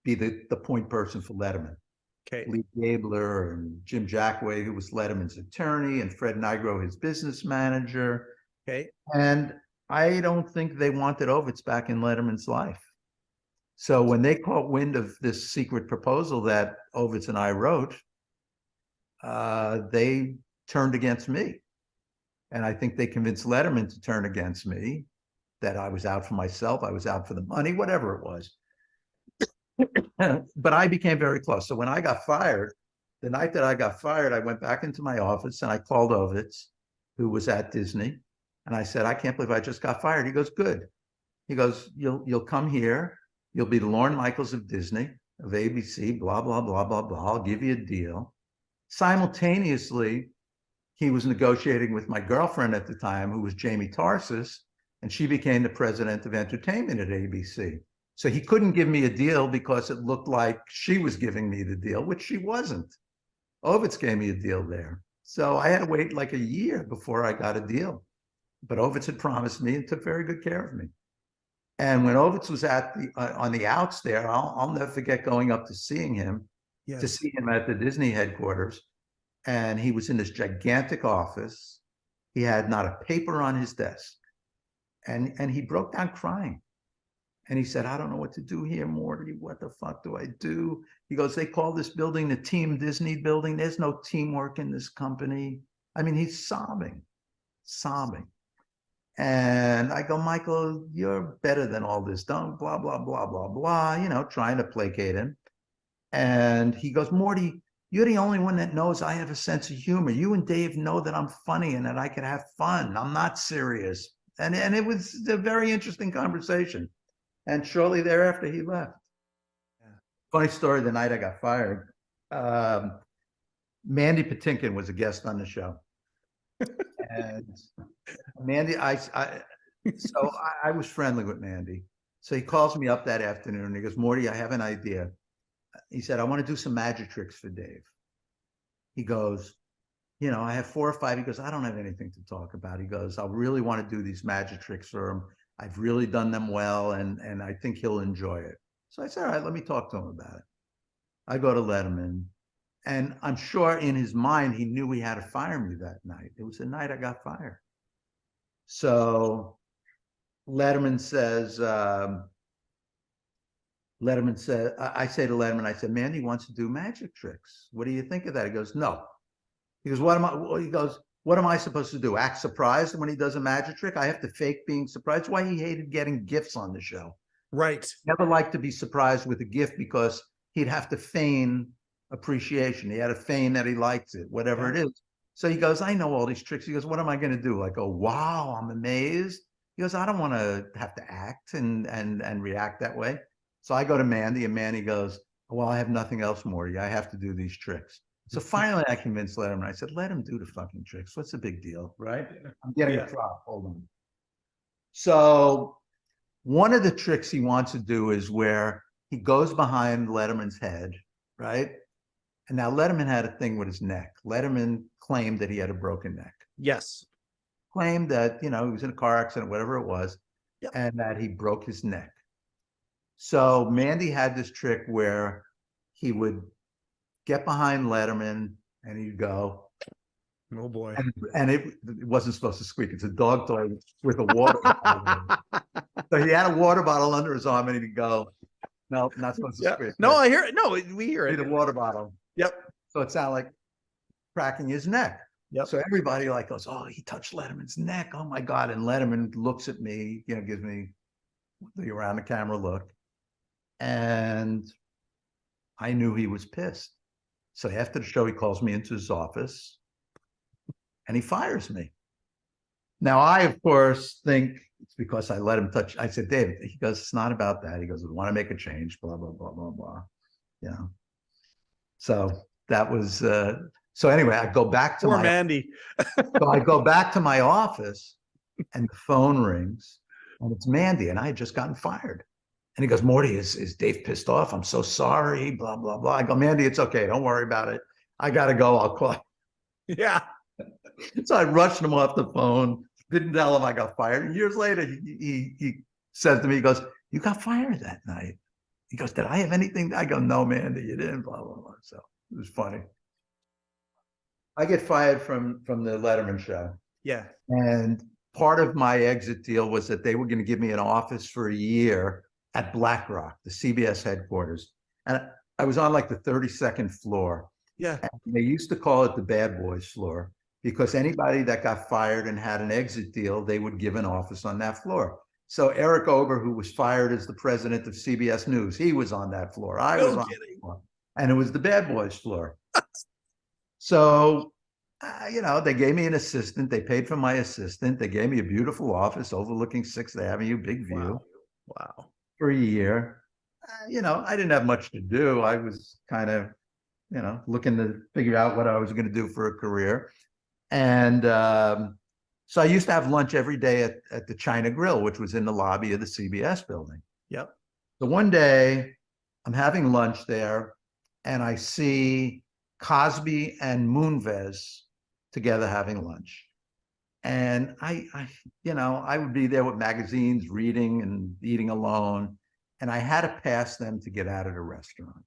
be the point person for Letterman. Okay. Lee Gabler and Jim Jackway, who was Letterman's attorney, and Fred Nigro, his business manager. Okay. And I don't think they wanted Ovitz back in Letterman's life. So when they caught wind of this secret proposal that Ovitz and I wrote, they turned against me. And I think they convinced Letterman to turn against me, that I was out for myself, I was out for the money, whatever it was. But I became very close. So when I got fired, the night that I got fired, I went back into my office and I called Ovitz, who was at Disney. And I said, "I can't believe I just got fired." He goes, "Good." He goes, you'll come here. You'll be the Lorne Michaels of Disney. of ABC, blah, blah, blah, blah, blah. I'll give you a deal. Simultaneously, he was negotiating with my girlfriend at the time, who was Jamie Tarsis, and she became the president of entertainment at ABC. So he couldn't give me a deal because it looked like she was giving me the deal, which she wasn't. Ovitz gave me a deal there. So I had to wait like a year before I got a deal. But Ovitz had promised me and took very good care of me. And when Ovitz was at the on the outs there, I'll never forget going up to see him at the Disney headquarters. And he was in this gigantic office. He had not a paper on his desk. And he broke down crying. And he said, I don't know what to do here, Morty. What the fuck do I do? He goes, they call this building the Team Disney building. There's no teamwork in this company. I mean, he's sobbing. And I go, Michael, you're better than all this. Don't blah, blah, blah, blah, blah, trying to placate him. And he goes, Morty, you're the only one that knows I have a sense of humor. You and Dave know that I'm funny and that I can have fun. I'm not serious. And it was a very interesting conversation. And shortly thereafter, he left. Yeah. Funny story, the night I got fired, Mandy Patinkin was a guest on the show. And Mandy, so I was friendly with Mandy. So he calls me up that afternoon and he goes, Morty, I have an idea. He said, I want to do some magic tricks for Dave. He goes, I have 4 or 5. He goes, I don't have anything to talk about. He goes, I really want to do these magic tricks for him. I've really done them well, and I think he'll enjoy it. So I said, all right, let me talk to him about it. I go to Letterman, and I'm sure in his mind, he knew he had to fire me that night. It was the night I got fired. So Letterman says, I say to Letterman, I said, Mandy wants to do magic tricks. What do you think of that? He goes, no. He goes, what am I supposed to do? Act surprised when he does a magic trick? I have to fake being surprised. That's why he hated getting gifts on the show. Right. Never liked to be surprised with a gift because he'd have to feign appreciation. He had to feign that he likes it, whatever it is. So he goes, I know all these tricks. He goes, what am I going to do? I go, wow, I'm amazed. He goes, I don't want to have to act and react that way. So I go to Mandy, and Mandy goes, well, I have nothing else, Morty. I have to do these tricks. So finally, I convinced Letterman. I said, let him do the fucking tricks. What's the big deal, right? I'm getting a drop. Hold on. So one of the tricks he wants to do is where he goes behind Letterman's head, right? And now Letterman had a thing with his neck. Letterman claimed that he had a broken neck. Yes. Claimed that, he was in a car accident, whatever it was, and that he broke his neck. So Mandy had this trick where he would get behind Letterman and he'd go, oh boy. And it wasn't supposed to squeak. It's a dog toy with a water bottle. So he had a water bottle under his arm and he'd go, no, not supposed to squeak. No, I hear it. No, we hear it. The water bottle. Yep. So it sounded like cracking his neck. Yep. So everybody goes, oh, he touched Letterman's neck. Oh my God. And Letterman looks at me, gives me the around the camera look. And I knew he was pissed. So after the show, he calls me into his office and he fires me. Now, I, of course, think it's because I let him touch. I said, David, he goes, it's not about that. He goes, we want to make a change, blah, blah, blah, blah, blah. So that was, so anyway, I go back to Mandy. So I go back to my office and the phone rings and it's Mandy and I had just gotten fired. And he goes, Morty, is Dave pissed off? I'm so sorry, blah, blah, blah. I go, Mandy, it's okay. Don't worry about it. I got to go. I'll call. Yeah. So I rushed him off the phone. Didn't tell him I got fired. And years later, he says to me, he goes, you got fired that night. He goes, did I have anything? I go, no, Mandy, you didn't, blah, blah, blah. So it was funny. I get fired from the Letterman show. Yeah. And part of my exit deal was that they were going to give me an office for a year at Black Rock, the CBS headquarters. And I was on like the 32nd floor. Yeah. And they used to call it the bad boys floor because anybody that got fired and had an exit deal, they would give an office on that floor. So Eric Ober, who was fired as the president of CBS News, he was on that floor. I was on that floor. And it was the bad boys floor. So, they gave me an assistant. They paid for my assistant. They gave me a beautiful office overlooking 6th Avenue, big view. Wow. For a year. I didn't have much to do. I was kind of, looking to figure out what I was going to do for a career. And so I used to have lunch every day at the China Grill, which was in the lobby of the CBS building. Yep. So one day I'm having lunch there and I see Cosby and Moonves together having lunch. And I would be there with magazines, reading and eating alone. And I had to pass them to get out of the restaurant.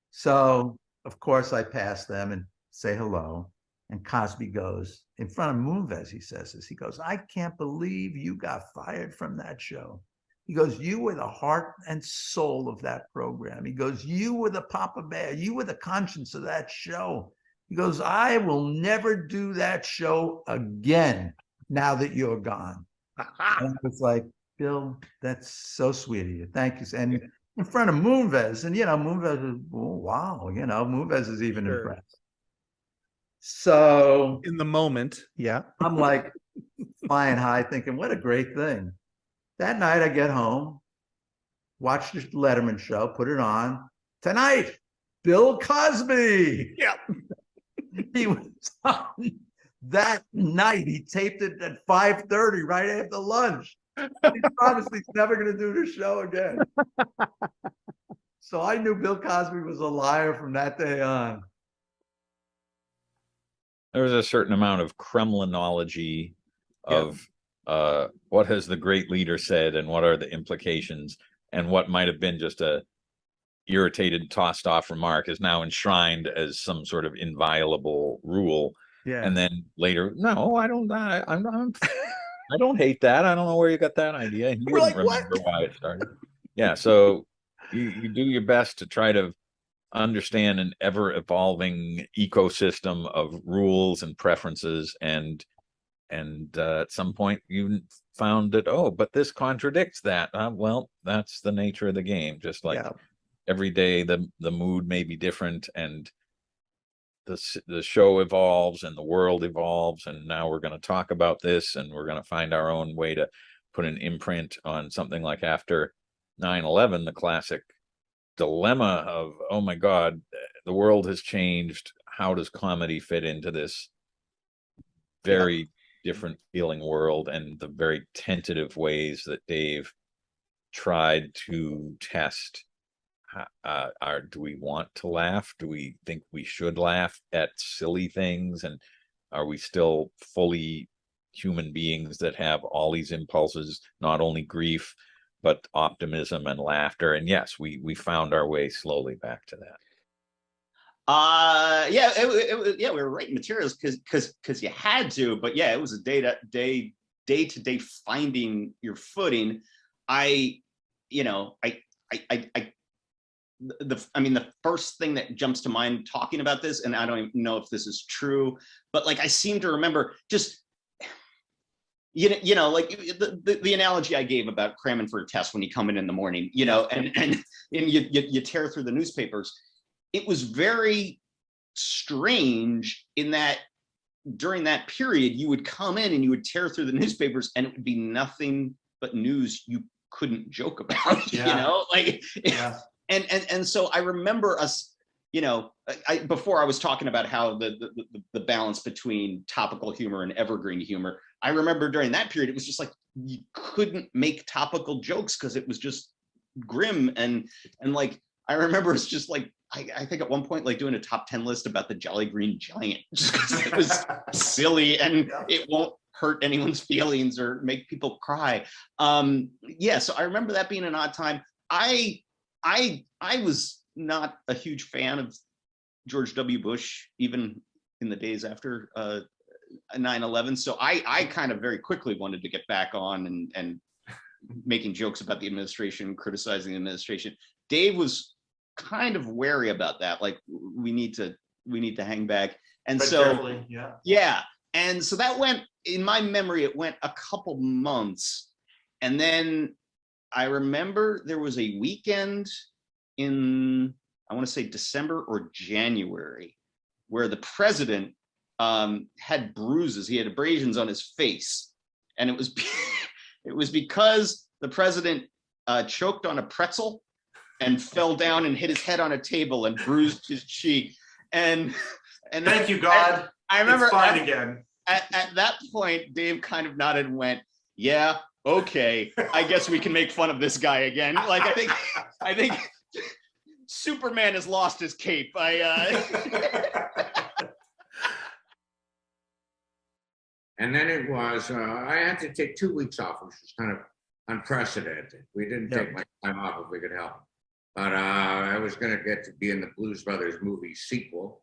So, of course, I pass them and say hello. And Cosby goes, in front of Moonves, he says this. He goes, I can't believe you got fired from that show. He goes, you were the heart and soul of that program. He goes, you were the Papa Bear. You were the conscience of that show. He goes, I will never do that show again now that you're gone. And I was like, Bill, that's so sweet of you. Thank you. And in front of Moonves, and Moonves is, oh, wow, Moonves is even impressed. So in the moment, yeah, I'm like flying high thinking, what a great thing. That night I get home, watch the Letterman show, put it on. Tonight, Bill Cosby. Yeah. He was on that night. He taped it at 5:30 right after lunch. He promised he's never going to do the show again. So I knew Bill Cosby was a liar from that day on. There was a certain amount of Kremlinology of what has the great leader said and what are the implications, and what might have been just a irritated, tossed off remark is now enshrined as some sort of inviolable rule. Yeah. And then later, no, I don't hate that. I don't know where you got that idea. And you wouldn't remember why it started. Yeah. So you do your best to try to understand an ever evolving ecosystem of rules and preferences. And at some point you found that, but this contradicts that. Well, that's the nature of the game. Just like every day, the mood may be different, and the show evolves and the world evolves, and now we're going to talk about this, and we're going to find our own way to put an imprint on something like after 9/11, the classic dilemma of, oh my God, the world has changed. How does comedy fit into this very different feeling world? And the very tentative ways that Dave tried to test do we want to laugh? Do we think we should laugh at silly things? And are we still fully human beings that have all these impulses, not only grief, but optimism and laughter? And yes, we found our way slowly back to that. We were writing materials because you had to, but it was a day-to-day finding your footing. The first thing that jumps to mind talking about this, and I don't even know if this is true, but I seem to remember just, like the analogy I gave about cramming for a test when you come in the morning, and you tear through the newspapers. It was very strange in that during that period, you would come in and you would tear through the newspapers and it would be nothing but news you couldn't joke about, And so I remember us, before I was talking about how the balance between topical humor and evergreen humor, I remember during that period, it was just like, you couldn't make topical jokes because it was just grim. And I remember it's just like, I think at one point, doing a top 10 list about the Jolly Green Giant, just because it was silly and it won't hurt anyone's feelings or make people cry. So I remember that being an odd time. I was not a huge fan of George W. Bush, even in the days after 9/11. So I kind of very quickly wanted to get back on and making jokes about the administration, criticizing the administration. Dave was kind of wary about that. We need to hang back. And and so that went, in my memory, it went a couple months. And then I remember there was a weekend in, I want to say December or January, where the president had bruises. He had abrasions on his face. And it was because the president choked on a pretzel and fell down and hit his head on a table and bruised his cheek. And thank you, God. I remember it's fine again. At that point, Dave kind of nodded and went, "Yeah, okay, I guess we can make fun of this guy again." Like I think Superman has lost his cape. And then it was, I had to take 2 weeks off, which was kind of unprecedented. We didn't take much time off if we could help. But I was going to get to be in the Blues Brothers movie sequel.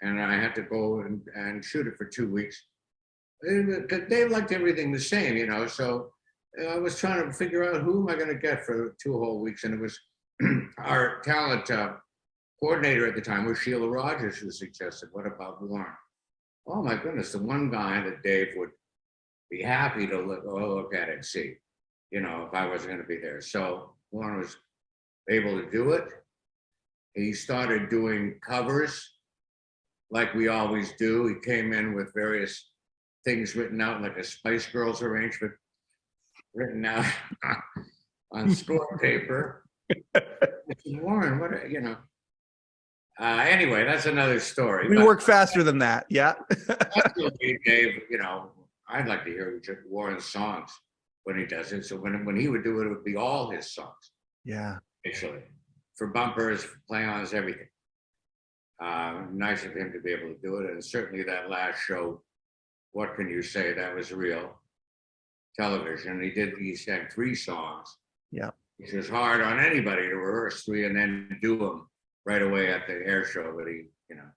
And I had to go and shoot it for 2 weeks. They liked everything the same, you know. So I was trying to figure out who am I going to get for 2 whole weeks. And it was our talent coordinator at the time was Sheila Rogers, who suggested, what about Warren? Oh my goodness, the one guy that Dave would be happy to look at and see, you know, if I wasn't going to be there. So Warren was able to do it. He started doing covers like we always do. He came in with various things written out, like a Spice Girls arrangement written out on score paper. Warren, what, you know. Anyway, that's another story. We work faster than that. Yeah. Dave, you know, I'd like to hear Warren's songs when he does it. So when he would do it, it would be all his songs. Yeah. Actually, for bumpers, play-ons, everything. Nice of him to be able to do it. And certainly that last show, What Can You Say? That was real television. He sang 3 songs. Yeah. Which was hard on anybody to rehearse 3 and then do them right away at the air show, but he, you know,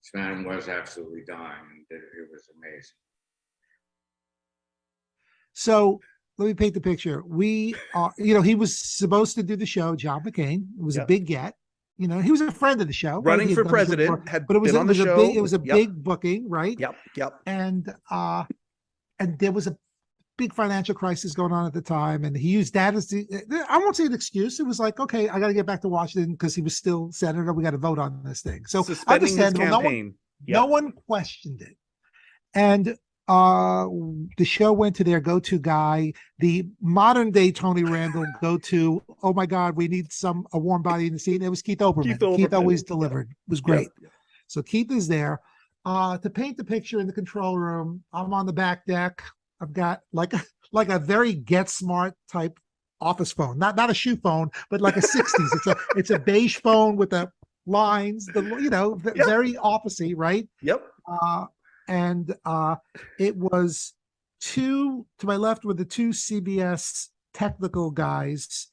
this man was absolutely dying, and it was amazing. So let me paint the picture. We are, you know, he was supposed to do the show, John McCain. It was a big get. You know, he was a friend of the show. Running for president, but it was on the show. It was a big booking, right? Yep. And there was a big financial crisis going on at the time, and he used that as I won't say an excuse. It was like, okay, I got to get back to Washington because he was still senator. We got to vote on this thing. So understandable. No one questioned it, and the show went to their go-to guy, the modern day Tony Randall go-to. Oh my God, we need a warm body in the scene. It was Keith Olbermann. Keith always delivered. It was great. Yep. So Keith is there to paint the picture in the control room. I'm on the back deck. I've got like a very Get Smart type office phone, not a shoe phone, but like a 60s. It's a beige phone with the lines, very officey, right? Yep. And it was to my left were the 2 CBS technical guys.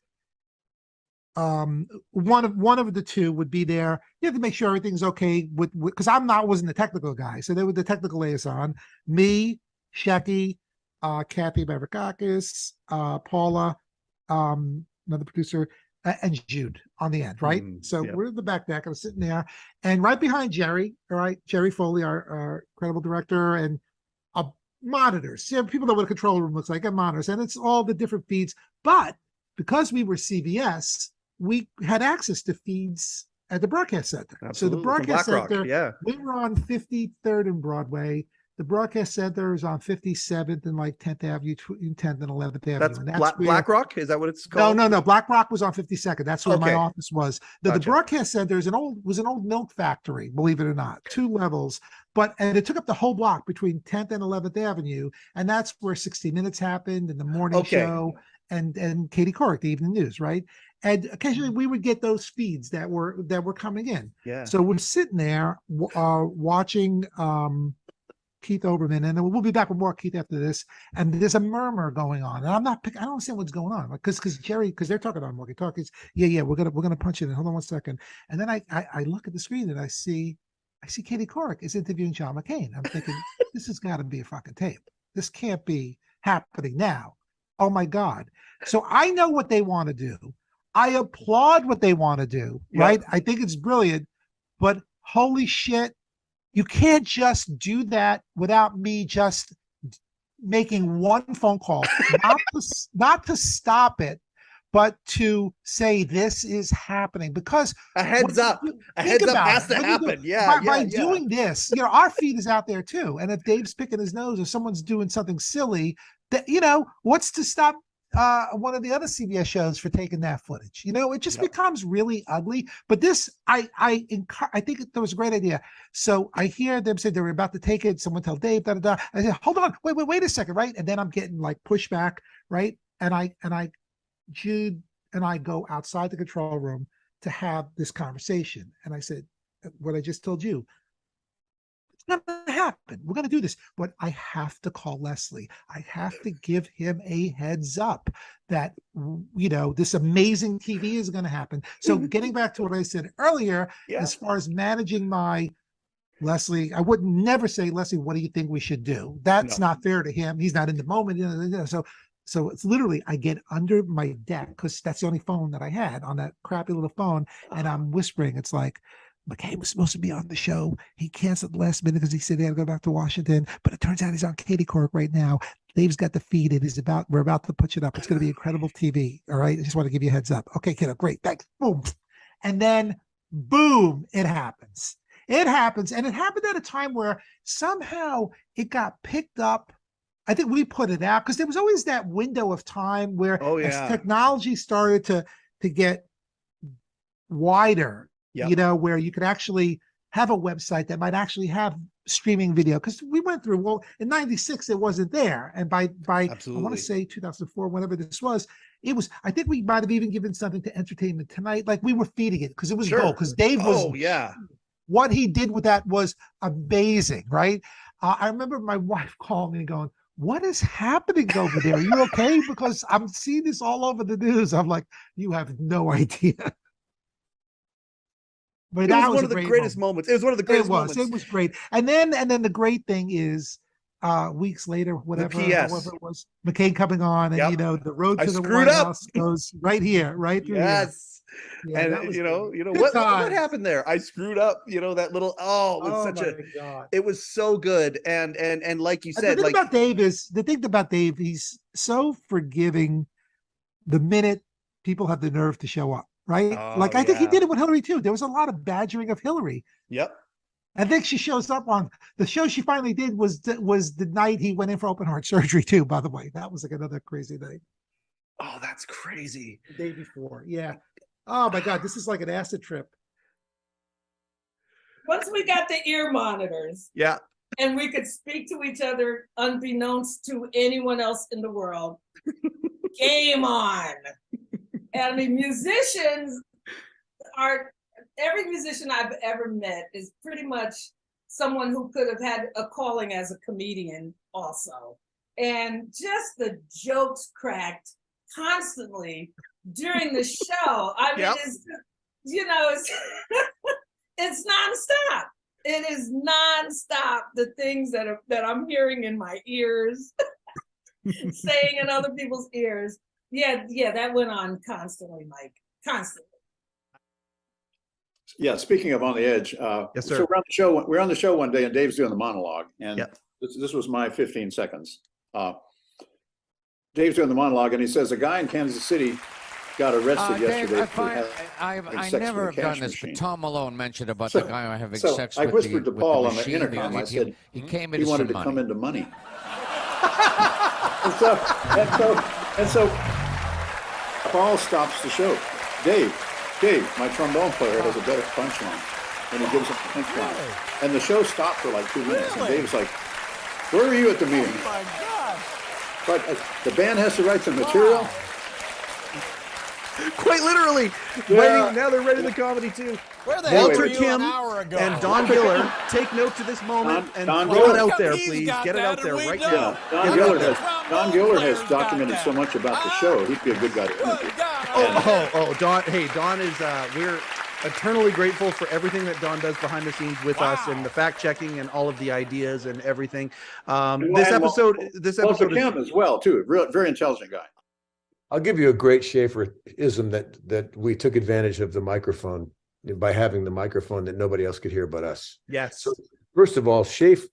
One of the 2 would be there. You have to make sure everything's okay with because wasn't the technical guy, so they were the technical liaison. Me, Schukei, Kathy Mavrakakis, Paula, another producer, and Jude on the end, right? We're in the back deck. I'm sitting there, and right behind Jerry, all right, Jerry Foley, our incredible director, and monitors. Yeah, people know what a control room looks like, and monitors, and it's all the different feeds. But because we were CBS, we had access to feeds at the broadcast center. Absolutely. So the broadcast center, yeah, we were on 53rd and Broadway. The broadcast center is on 57th and like 10th Avenue, 10th and 11th Avenue. That's Black Rock? Is that what it's called? No. Black Rock was on 52nd. That's where my office was. The Gotcha. broadcast center was an old milk factory, believe it or not, 2 levels. And it took up the whole block between 10th and 11th Avenue. And that's where 60 Minutes happened and the morning show and Katie Couric, the evening news, right? And occasionally we would get those feeds that were coming in. Yeah. So we're sitting there watching Keith Olbermann, and we'll be back with more Keith after this. And there's a murmur going on, and I don't understand what's going on, because they're talking on walkie-talkies. Yeah, we're gonna punch it in. Hold on 1 second. And then I look at the screen and I see Katie Couric is interviewing John McCain. I'm thinking, this has got to be a fucking tape. This can't be happening now. Oh my God! So I know what they want to do. I applaud what they want to do. Right? I think it's brilliant, but holy shit. You can't just do that without me just making one phone call, not to stop it, but to say this is happening, because a heads up has to happen. By doing this, our feed is out there too. And if Dave's picking his nose or someone's doing something silly, that what's to stop one of the other CBS shows for taking that footage. You know, it just becomes really ugly. But this, I think that was a great idea. So I hear them say they were about to take it. Someone tell Dave, da da da. I said, hold on, wait a second, right? And then I'm getting like pushback, right? And Jude and I go outside the control room to have this conversation. And I said, what I just told you, it's going to happen. We're going to do this, but I have to call Leslie. I have to give him a heads up that, you know, this amazing TV is going to happen. So getting back to what I said earlier, as far as managing my Leslie, I would never say, Leslie, what do you think we should do? That's not fair to him. He's not in the moment. You know, so it's literally, I get under my deck because that's the only phone that I had on that crappy little phone. And I'm whispering, it's like, McKay was supposed to be on the show. He canceled the last minute because he said he had to go back to Washington. But it turns out he's on Katie Couric right now. Dave's got the feed. We're about to put it up. It's going to be incredible TV. All right. I just want to give you a heads up. Okay, kiddo, great. Thanks. Boom. And then boom, it happens. It happens. And it happened at a time where somehow it got picked up. I think we put it out because there was always that window of time where as technology started to get wider, you know, where you could actually have a website that might actually have streaming video. Because we went through, well, in 96, it wasn't there. And by I want to say 2004, whenever this was, it was, I think we might have even given something to Entertainment Tonight. Like we were feeding it because it was gold. Because Dave was, what he did with that was amazing, right? I remember my wife calling me and going, what is happening over there? Are you okay? Because I'm seeing this all over the news. I'm like, you have no idea. But that was one of the greatest moments. It was one of the greatest moments. It was great. And then the great thing is, weeks later, whatever it was, McCain coming on, and you know, the road to the White House goes right here, right through here. Yeah, and you know what happened there? I screwed up. You know that little it was so good. And like you said, the thing about Dave, he's so forgiving. The minute people have the nerve to show up. Right? I think he did it with Hillary too. There was a lot of badgering of Hillary. I think she shows up on the show she finally did was the night he went in for open heart surgery too, by the way. That was like another crazy night. Oh, that's crazy. The day before. Yeah. Oh my God, this is like an acid trip. Once we got the ear monitors. Yeah. And we could speak to each other unbeknownst to anyone else in the world. Game on. And I mean, musicians every musician I've ever met is pretty much someone who could have had a calling as a comedian also. And just the jokes cracked constantly during the show. I mean, it's, you know, it's nonstop. It is nonstop. The things that I'm hearing in my ears, saying in other people's ears. Yeah, that went on constantly, Mike. Constantly. Yeah, speaking of On the Edge, yes, sir. So we're on the show one day and Dave's doing the monologue, and this was my 15 seconds. Dave's doing the monologue and he says a guy in Kansas City got arrested yesterday. I never have done this, but Tom Malone mentioned about the guy having sex with I whispered to Paul on the machine. intercom, I said, he came he into wanted to some come money. into money. and so Paul stops the show. Dave, my trombone player has a better punchline. And he gives him the punchline. And the show stopped for like 2 minutes. And Dave's like, where were you at the meeting? Oh my God. But the band has to write some material. Wow. Quite literally. Now they're writing the comedy too. Where the hell Walter were you Kim an hour ago? and Don Giller, take note to this moment and throw it out there, please. Get it out there right now. Don Giller has documented so much about the show. He'd be a good guy to interview. Don. Hey, Don is. We're eternally grateful for everything that Don does behind the scenes with us and the fact checking and all of the ideas and everything. This episode is Kim as well too. Very intelligent guy. I'll give you a great Schaefer-ism that we took advantage of the microphone by having the microphone that nobody else could hear but us. Yes. So first of all, Schaefer,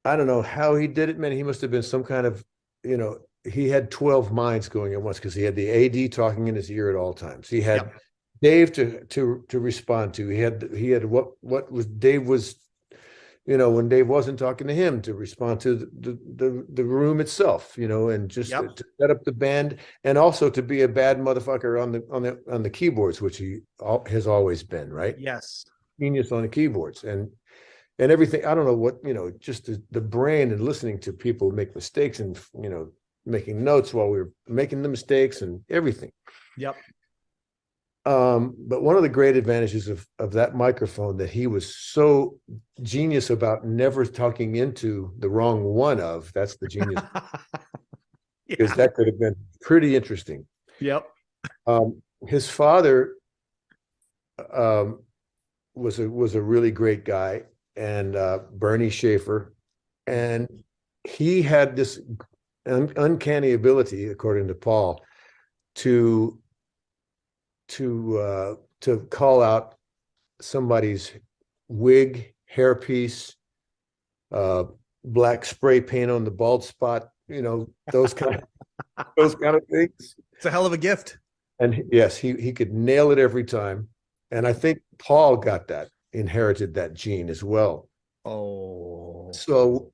I don't know how he did it, man. He must have been some kind of, he had 12 minds going at once because he had the AD talking in his ear at all times. He had Dave to respond to. He had what was Dave was when Dave wasn't talking to him, to respond to the room itself, and just to set up the band, and also to be a bad motherfucker on the keyboards, which he has always been, right? Yes. Genius on the keyboards and everything. I don't know what, just the brain and listening to people make mistakes and, making notes while we were making the mistakes and everything. Yep. But one of the great advantages of that microphone that he was so genius about never talking into the wrong one of, that's the genius. Because that could have been pretty interesting. Yep. His father was a really great guy, and Bernie Schaefer, and he had this uncanny ability, according to Paul, to call out somebody's wig, hairpiece, black spray paint on the bald spot, those kind of things. It's a hell of a gift. And yes, he could nail it every time. And I think Paul inherited that gene as well. Oh. So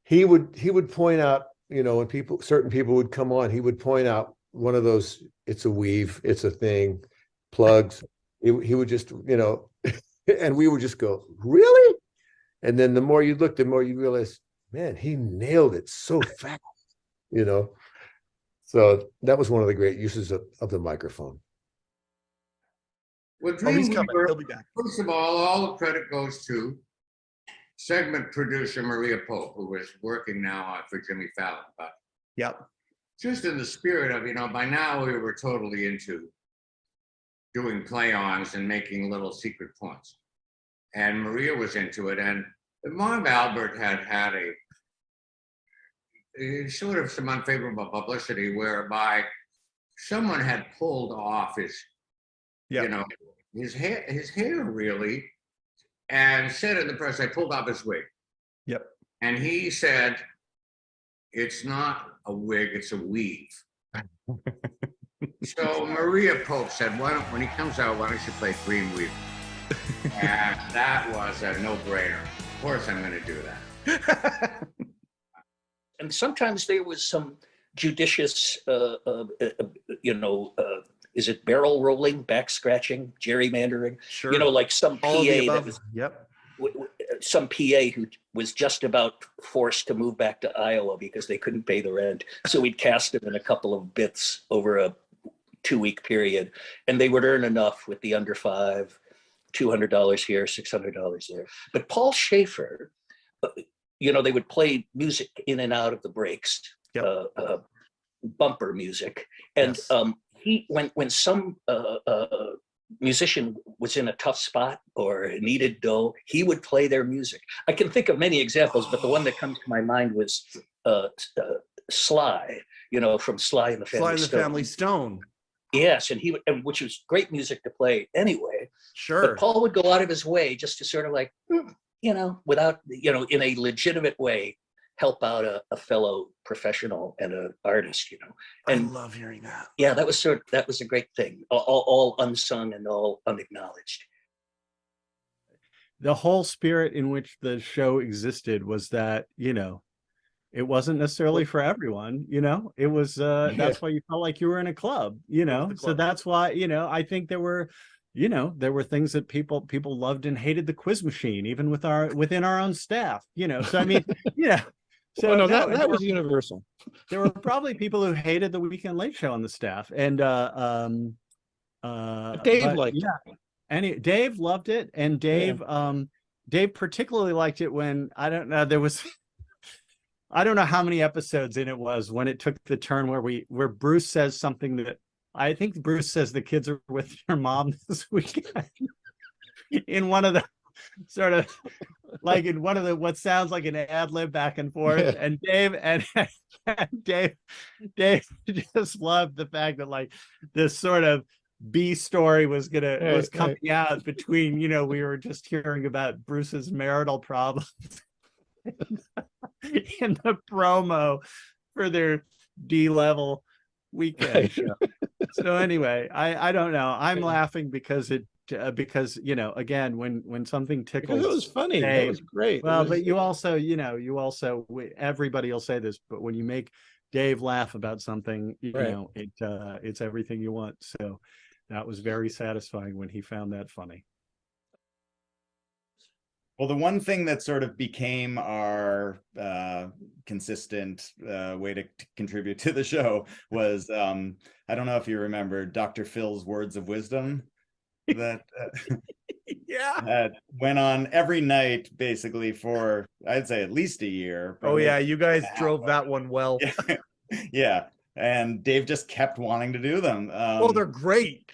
he would point out, when certain people would come on, he would point out one of those, it's a weave, it's a thing, plugs. He would just, and we would just go, really? And then the more you look, the more you realize, man, he nailed it so fast, So that was one of the great uses of the microphone. Well, he's coming. He'll be back. First of all the credit goes to segment producer Maria Pope, who is working now for Jimmy Fallon. But just in the spirit of, by now we were totally into doing play-ons and making little secret points. And Maria was into it. And Marv Albert had a sort of some unfavorable publicity whereby someone had pulled off his hair really, and said in the press, I pulled off his wig. Yep. And he said, it's not a wig, it's a weave. So Maria Pope said, when he comes out, why don't you play Green Weave? And that was a no-brainer. Of course I'm going to do that. And sometimes there was some judicious, is it barrel rolling, back scratching, gerrymandering? Sure. Like some PA that was, some PA who was just about forced to move back to Iowa because they couldn't pay the rent. So we'd cast him in a couple of bits over a 2-week period, and they would earn enough with the under five, $200 here, $600 there. But Paul Schaefer, they would play music in and out of the breaks, bumper music, and when some musician was in a tough spot or needed dough, he would play their music. I can think of many examples, but the one that comes to my mind was Sly, from Sly and the Family Stone. Yes, and which was great music to play anyway. Sure. But Paul would go out of his way just to sort of like, without, in a legitimate way, help out a fellow professional and an artist, And I love hearing that. Yeah, that was a great thing, all unsung and all unacknowledged. The whole spirit in which the show existed was that, it wasn't necessarily for everyone, it was, that's why you felt like you were in a club, so that's why, I think there were things that people loved and hated the quiz machine, even within our own staff, so I mean, So that was universal. There were probably people who hated the Weekend Late Show on the staff, and Dave liked it. Dave loved it, and Dave Dave particularly liked it when I don't know how many episodes in it was when it took the turn where Bruce says something that I think Bruce says the kids are with their mom this weekend in one of the sort of like in one of the what sounds like an ad lib back and forth, and Dave just loved the fact that like this sort of B story was coming out between, we were just hearing about Bruce's marital problems in the promo for their D-level weekend show. So anyway, I don't know. I'm laughing because because, you know, again, when something tickles, Because it was funny. That Dave, was great. well, It was- but you also, everybody will say this, but when you make Dave laugh about something, you Right. know, it's everything you want. So that was very satisfying when he found that funny. Well, the one thing that sort of became our consistent way to contribute to the show was, I don't know if you remember Dr. Phil's words of wisdom that that went on every night, basically for, I'd say, at least a year. Oh yeah, you guys drove that one well. Yeah, and Dave just kept wanting to do them. Well, they're great.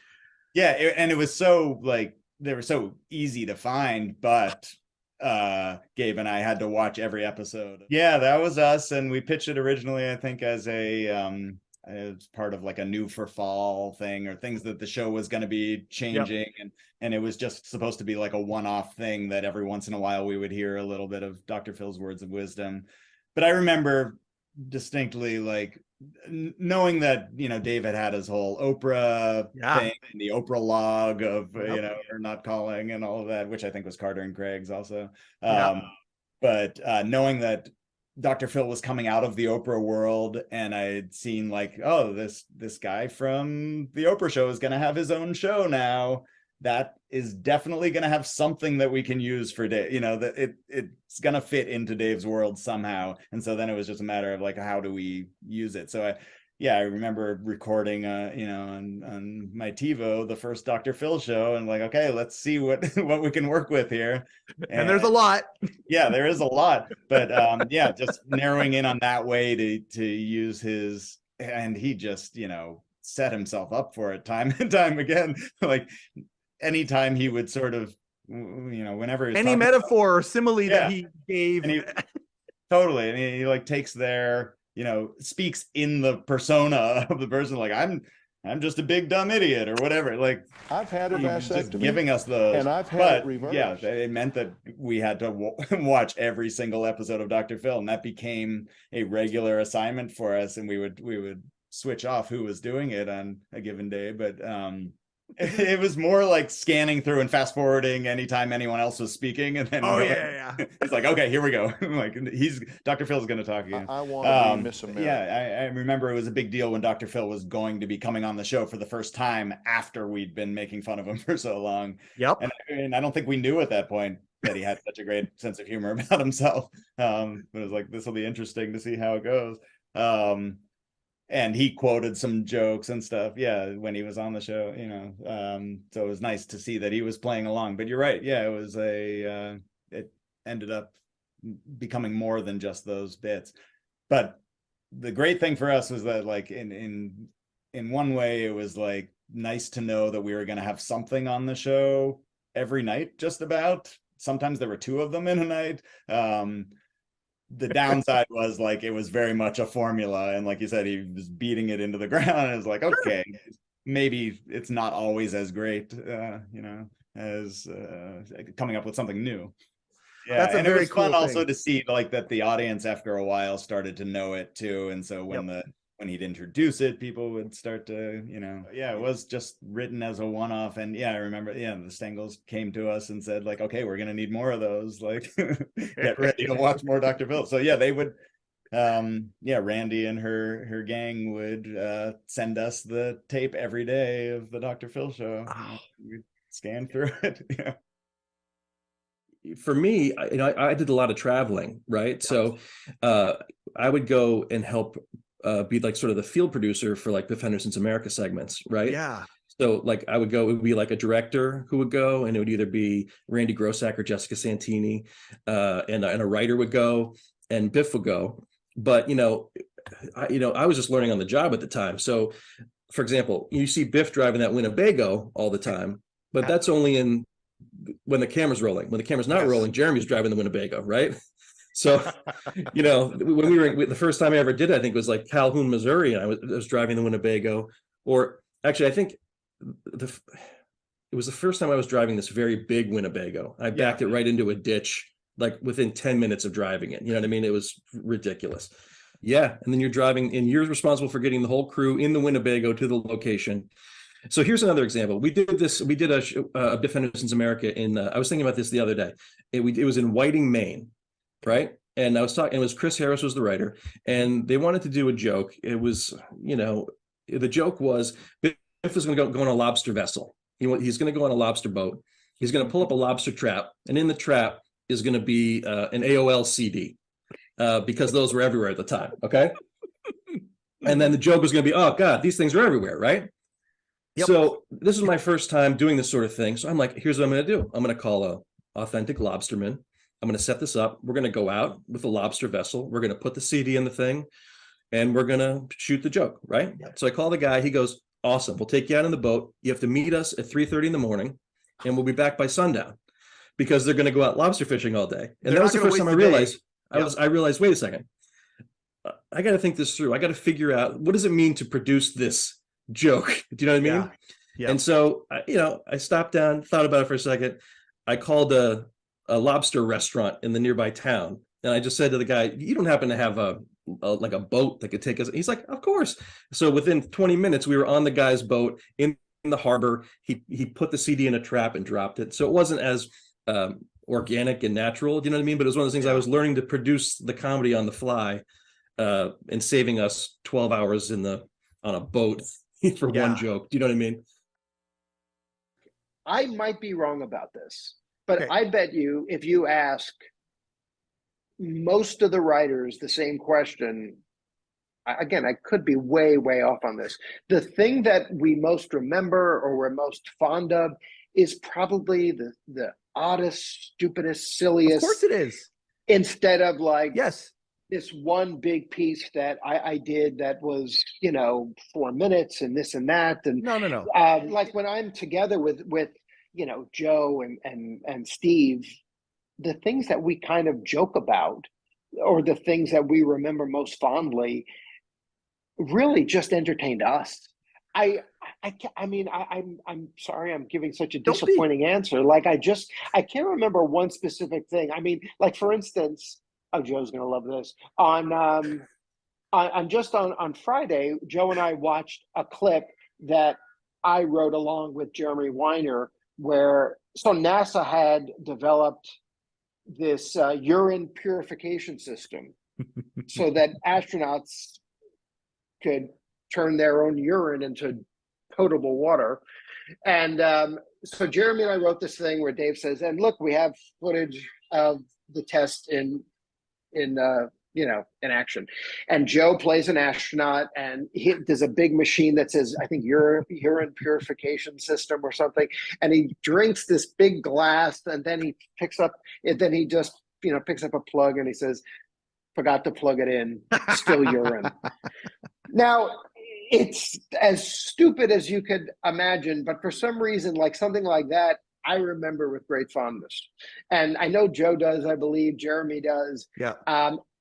Yeah, and it was so, like, they were so easy to find, but Gabe and I had to watch every episode. Yeah, that was us, and we pitched it originally, I think, as as part of like a new for fall thing, or things that the show was going to be changing. And it was just supposed to be like a one-off thing that every once in a while we would hear a little bit of Dr. Phil's words of wisdom. But I remember distinctly, like, knowing that, you know, Dave had his whole Oprah thing, and the Oprah log of you know, her not calling and all of that, which I think was Carter and Craig's also. But knowing that Dr. Phil was coming out of the Oprah world, and I had seen, like, oh, this guy from the Oprah show is going to have his own show now. That is definitely going to have something that we can use for Dave, you know, that it's going to fit into Dave's world somehow. And so then it was just a matter of, like, how do we use it? So I remember recording, you know, on my TiVo, the first Dr. Phil show, and like, okay, let's see what we can work with here. And there's a lot. Yeah, there is a lot, but yeah, just narrowing in on that way to use his, and he just, you know, set himself up for it time and time again. Like, anytime he would sort of, you know, whenever any metaphor or simile that he gave, and totally, and he like takes their, you know, speaks in the persona of the person, like, I'm just a big dumb idiot or whatever. Like, I've had a just giving us those, and I've had it reversed. Yeah, it meant that we had to watch every single episode of Dr. Phil, and that became a regular assignment for us. And we would switch off who was doing it on a given day, but it was more like scanning through and fast forwarding anytime anyone else was speaking, and then it's like, okay, here we go. Like, Dr. Phil's going to talk again. I want to be Miss America. Yeah, I remember it was a big deal when Dr. Phil was going to be coming on the show for the first time after we'd been making fun of him for so long. Yep. And I don't think we knew at that point that he had such a great sense of humor about himself. But it was like, this will be interesting to see how it goes. And he quoted some jokes and stuff, when he was on the show, you know. So it was nice to see that he was playing along. But you're right, it was it ended up becoming more than just those bits. But the great thing for us was that, like, in one way, it was like nice to know that we were going to have something on the show every night, just about. Sometimes there were two of them in a night. The downside was, like, it was very much a formula, and like you said, he was beating it into the ground, and it was like, okay, maybe it's not always as great, you know, as coming up with something new. Yeah, that's and a very it was cool fun also thing. to see, like, that the audience after a while started to know it too, and so when he'd introduce it, people would start to, you know, it was just written as a one-off. And I remember, the Stengels came to us and said, like, okay, we're gonna need more of those, like, get ready to watch more Dr. Phil. So they would, Randy and her gang would send us the tape every day of the Dr. Phil show. We'd scan through it. For me, I did a lot of traveling, right? So I would go and help be like sort of the field producer for like Biff Henderson's America segments, right? Yeah. So like I would go, it would be like a director who would go, and it would either be Randy Grossack or Jessica Santini, and a writer would go, and Biff would go. But I was just learning on the job at the time. So, for example, you see Biff driving that Winnebago all the time, but that's only when the camera's rolling. When the camera's not rolling, Jeremy's driving the Winnebago, right? So, when we were the first time I ever did it, I think it was like Calhoun, Missouri, and I was driving the Winnebago. Or actually, I think it was the first time I was driving this very big Winnebago. I backed it right into a ditch, like within 10 minutes of driving it. You know what I mean? It was ridiculous. Yeah. And then you're driving, and you're responsible for getting the whole crew in the Winnebago to the location. So here's another example. We did a Biff Henderson's America in, I was thinking about this the other day. It was in Whiting, Maine, right? And I was talking, it was Chris Harris was the writer, and they wanted to do a joke. It was, the joke was Biff is going to go on a lobster vessel. He's going to go on a lobster boat. He's going to pull up a lobster trap, and in the trap is going to be an AOL CD because those were everywhere at the time. Okay. And then the joke was going to be, oh God, these things are everywhere, right? Yep. So this is my first time doing this sort of thing. So I'm like, here's what I'm going to do. I'm going to call a authentic lobsterman. I'm going to set this up. We're going to go out with a lobster vessel. We're going to put the CD in the thing, and we're going to shoot the joke, right? Yep. So I call the guy. He goes, awesome. We'll take you out on the boat. You have to meet us at 3:30 in the morning, and we'll be back by sundown because they're going to go out lobster fishing all day. And that was the first time I realized, I realized, wait a second. I got to think this through. I got to figure out, what does it mean to produce this joke? Do you know what I mean? Yeah. And so, I stopped down, thought about it for a second. I called a lobster restaurant in the nearby town. And I just said to the guy, you don't happen to have a boat that could take us? He's like, of course. So within 20 minutes, we were on the guy's boat in the harbor. He put the CD in a trap and dropped it. So it wasn't as organic and natural, do you know what I mean? But it was one of those things I was learning to produce the comedy on the fly and saving us 12 hours on a boat for one joke. Do you know what I mean? I might be wrong about this, but I bet you if you ask most of the writers the same question, again, I could be way, way off on this. The thing that we most remember or we're most fond of is probably the oddest, stupidest, silliest. Of course it is. Instead of this one big piece that I did that was, 4 minutes and this and that. And no. Like when I'm together with Joe and Steve, the things that we kind of joke about or the things that we remember most fondly really just entertained us. I'm sorry, I'm giving such a disappointing answer. Like I can't remember one specific thing. I mean, like for instance, Joe's gonna love this. On Friday, Joe and I watched a clip that I wrote along with Jeremy Weiner, where NASA had developed this urine purification system so that astronauts could turn their own urine into potable water. And so Jeremy and I wrote this thing where Dave says, and look, we have footage of the test in action. And Joe plays an astronaut, and there's a big machine that says, I think, urine purification system or something. And he drinks this big glass, and then he picks up a plug, and he says, forgot to plug it in, still urine. Now, it's as stupid as you could imagine, but for some reason, like something like that, I remember with great fondness. And I know Joe does, I believe Jeremy does. Yeah.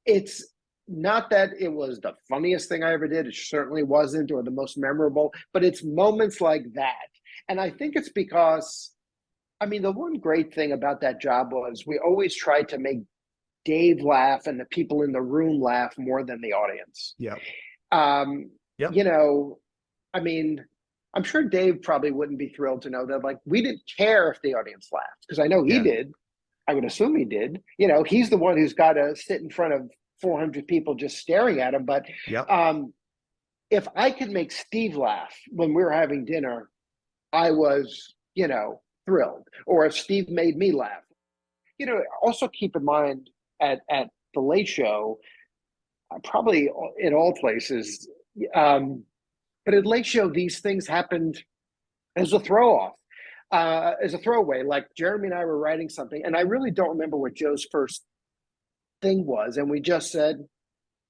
It's not that it was the funniest thing I ever did. It certainly wasn't, or the most memorable, but it's moments like that. And I think it's because, the one great thing about that job was we always tried to make Dave laugh and the people in the room laugh more than the audience. Yeah. I'm sure Dave probably wouldn't be thrilled to know that, like, we didn't care if the audience laughed, because I know he did. I would assume he did. He's the one who's got to sit in front of 400 people just staring at him. But if I could make Steve laugh when we were having dinner, I was, thrilled. Or if Steve made me laugh. Also keep in mind at the Late Show, probably in all places, but at Late Show, these things happened as a throw-off. As a throwaway. Like Jeremy and I were writing something, and I really don't remember what Joe's first thing was. And we just said,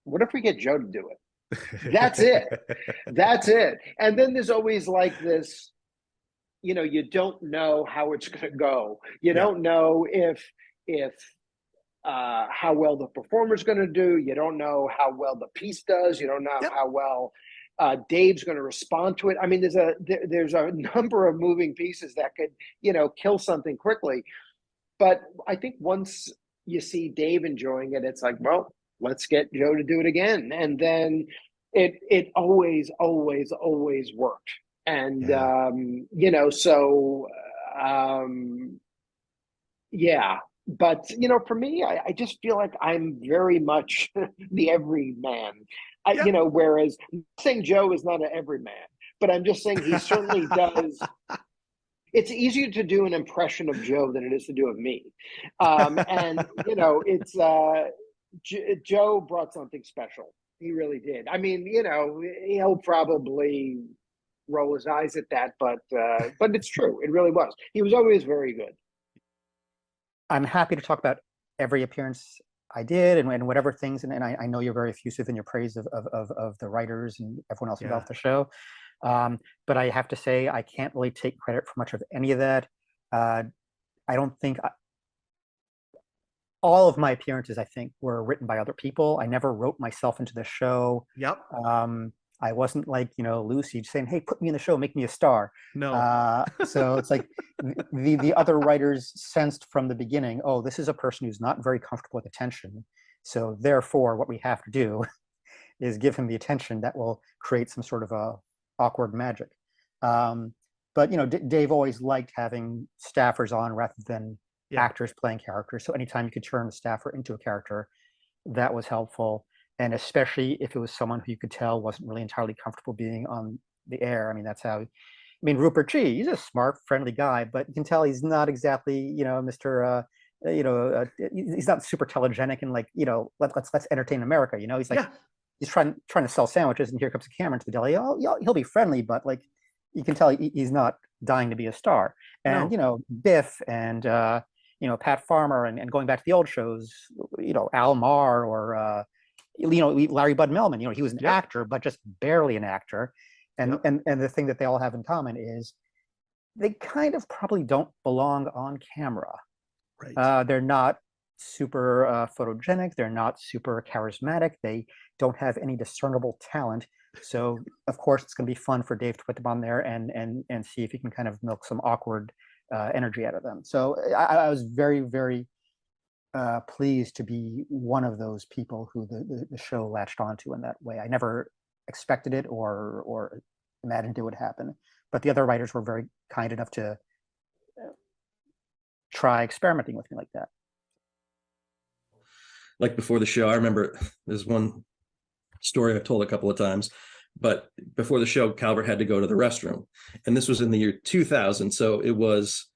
what if we get Joe to do it? That's it. That's it. And then there's always like this, you don't know how it's going to go. You don't know if how well the performer's going to do. You don't know how well the piece does. You don't know how well Dave's going to respond to it. There's a number of moving pieces that could, kill something quickly. But I think once you see Dave enjoying it, it's like, well, let's get Joe to do it again. And then it always, always, always worked. And yeah. But for me, I just feel like I'm very much the everyman. Whereas I'm not saying Joe is not an everyman, but I'm just saying he certainly does. It's easier to do an impression of Joe than it is to do of me. It's Joe brought something special. He really did. I mean, he'll probably roll his eyes at that, but it's true. It really was. He was always very good. I'm happy to talk about every appearance I did and whatever things, and I know you're very effusive in your praise of the writers and everyone else involved with the show. But I have to say, I can't really take credit for much of any of that. I don't think all of my appearances, I think, were written by other people. I never wrote myself into the show. Yep. I wasn't like, Lucy saying, hey, put me in the show, make me a star. No. So it's like the other writers sensed from the beginning, oh, this is a person who's not very comfortable with attention. So therefore, what we have to do is give him the attention that will create some sort of a awkward magic. But, Dave always liked having staffers on rather than actors playing characters. So anytime you could turn a staffer into a character, that was helpful. And especially if it was someone who you could tell wasn't really entirely comfortable being on the air. I mean, that's how, Rupert G, he's a smart, friendly guy, but you can tell he's not exactly, Mr. He's not super telegenic and like, let's entertain America. He's like, he's trying to sell sandwiches, and here comes a camera into the deli. He'll be friendly, but like, you can tell he's not dying to be a star. And, Biff and, Pat Farmer and going back to the old shows, Al Marr or, Larry Bud Melman, he was an actor, but just barely an actor. And the thing that they all have in common is they kind of probably don't belong on camera. Right. They're not super photogenic. They're not super charismatic. They don't have any discernible talent. So of course it's going to be fun for Dave to put them on there and see if he can kind of milk some awkward energy out of them. So I was very, very pleased to be one of those people who the show latched onto in that way. I never expected it or imagined it would happen, but the other writers were very kind enough to try experimenting with me like that. Like before the show, I remember there's one story I've told a couple of times, but before the show, Calvert had to go to the restroom, and this was in the year 2000. So it was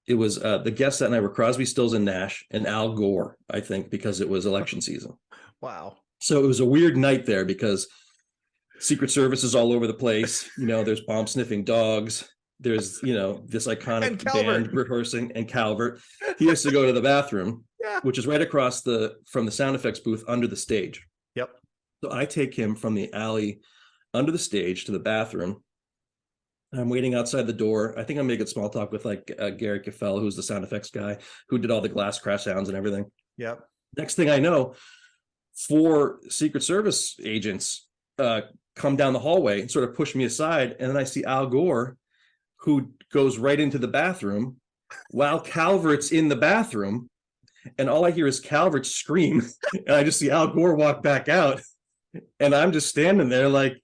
the guests that night were Crosby, Stills, and Nash, and Al Gore, I think, because it was election season. Wow. So it was a weird night there because Secret Service is all over the place. There's bomb sniffing dogs. There's, this iconic band rehearsing, and Calvert. He has to go to the bathroom, which is right across from the sound effects booth under the stage. Yep. So I take him from the alley under the stage to the bathroom. I'm waiting outside the door. I think I'm making small talk with like Gary Caffell, who's the sound effects guy, who did all the glass crash sounds and everything. Yep. Next thing I know, 4 Secret Service agents come down the hallway and sort of push me aside. And then I see Al Gore, who goes right into the bathroom while Calvert's in the bathroom. And all I hear is Calvert scream. And I just see Al Gore walk back out. And I'm just standing there like,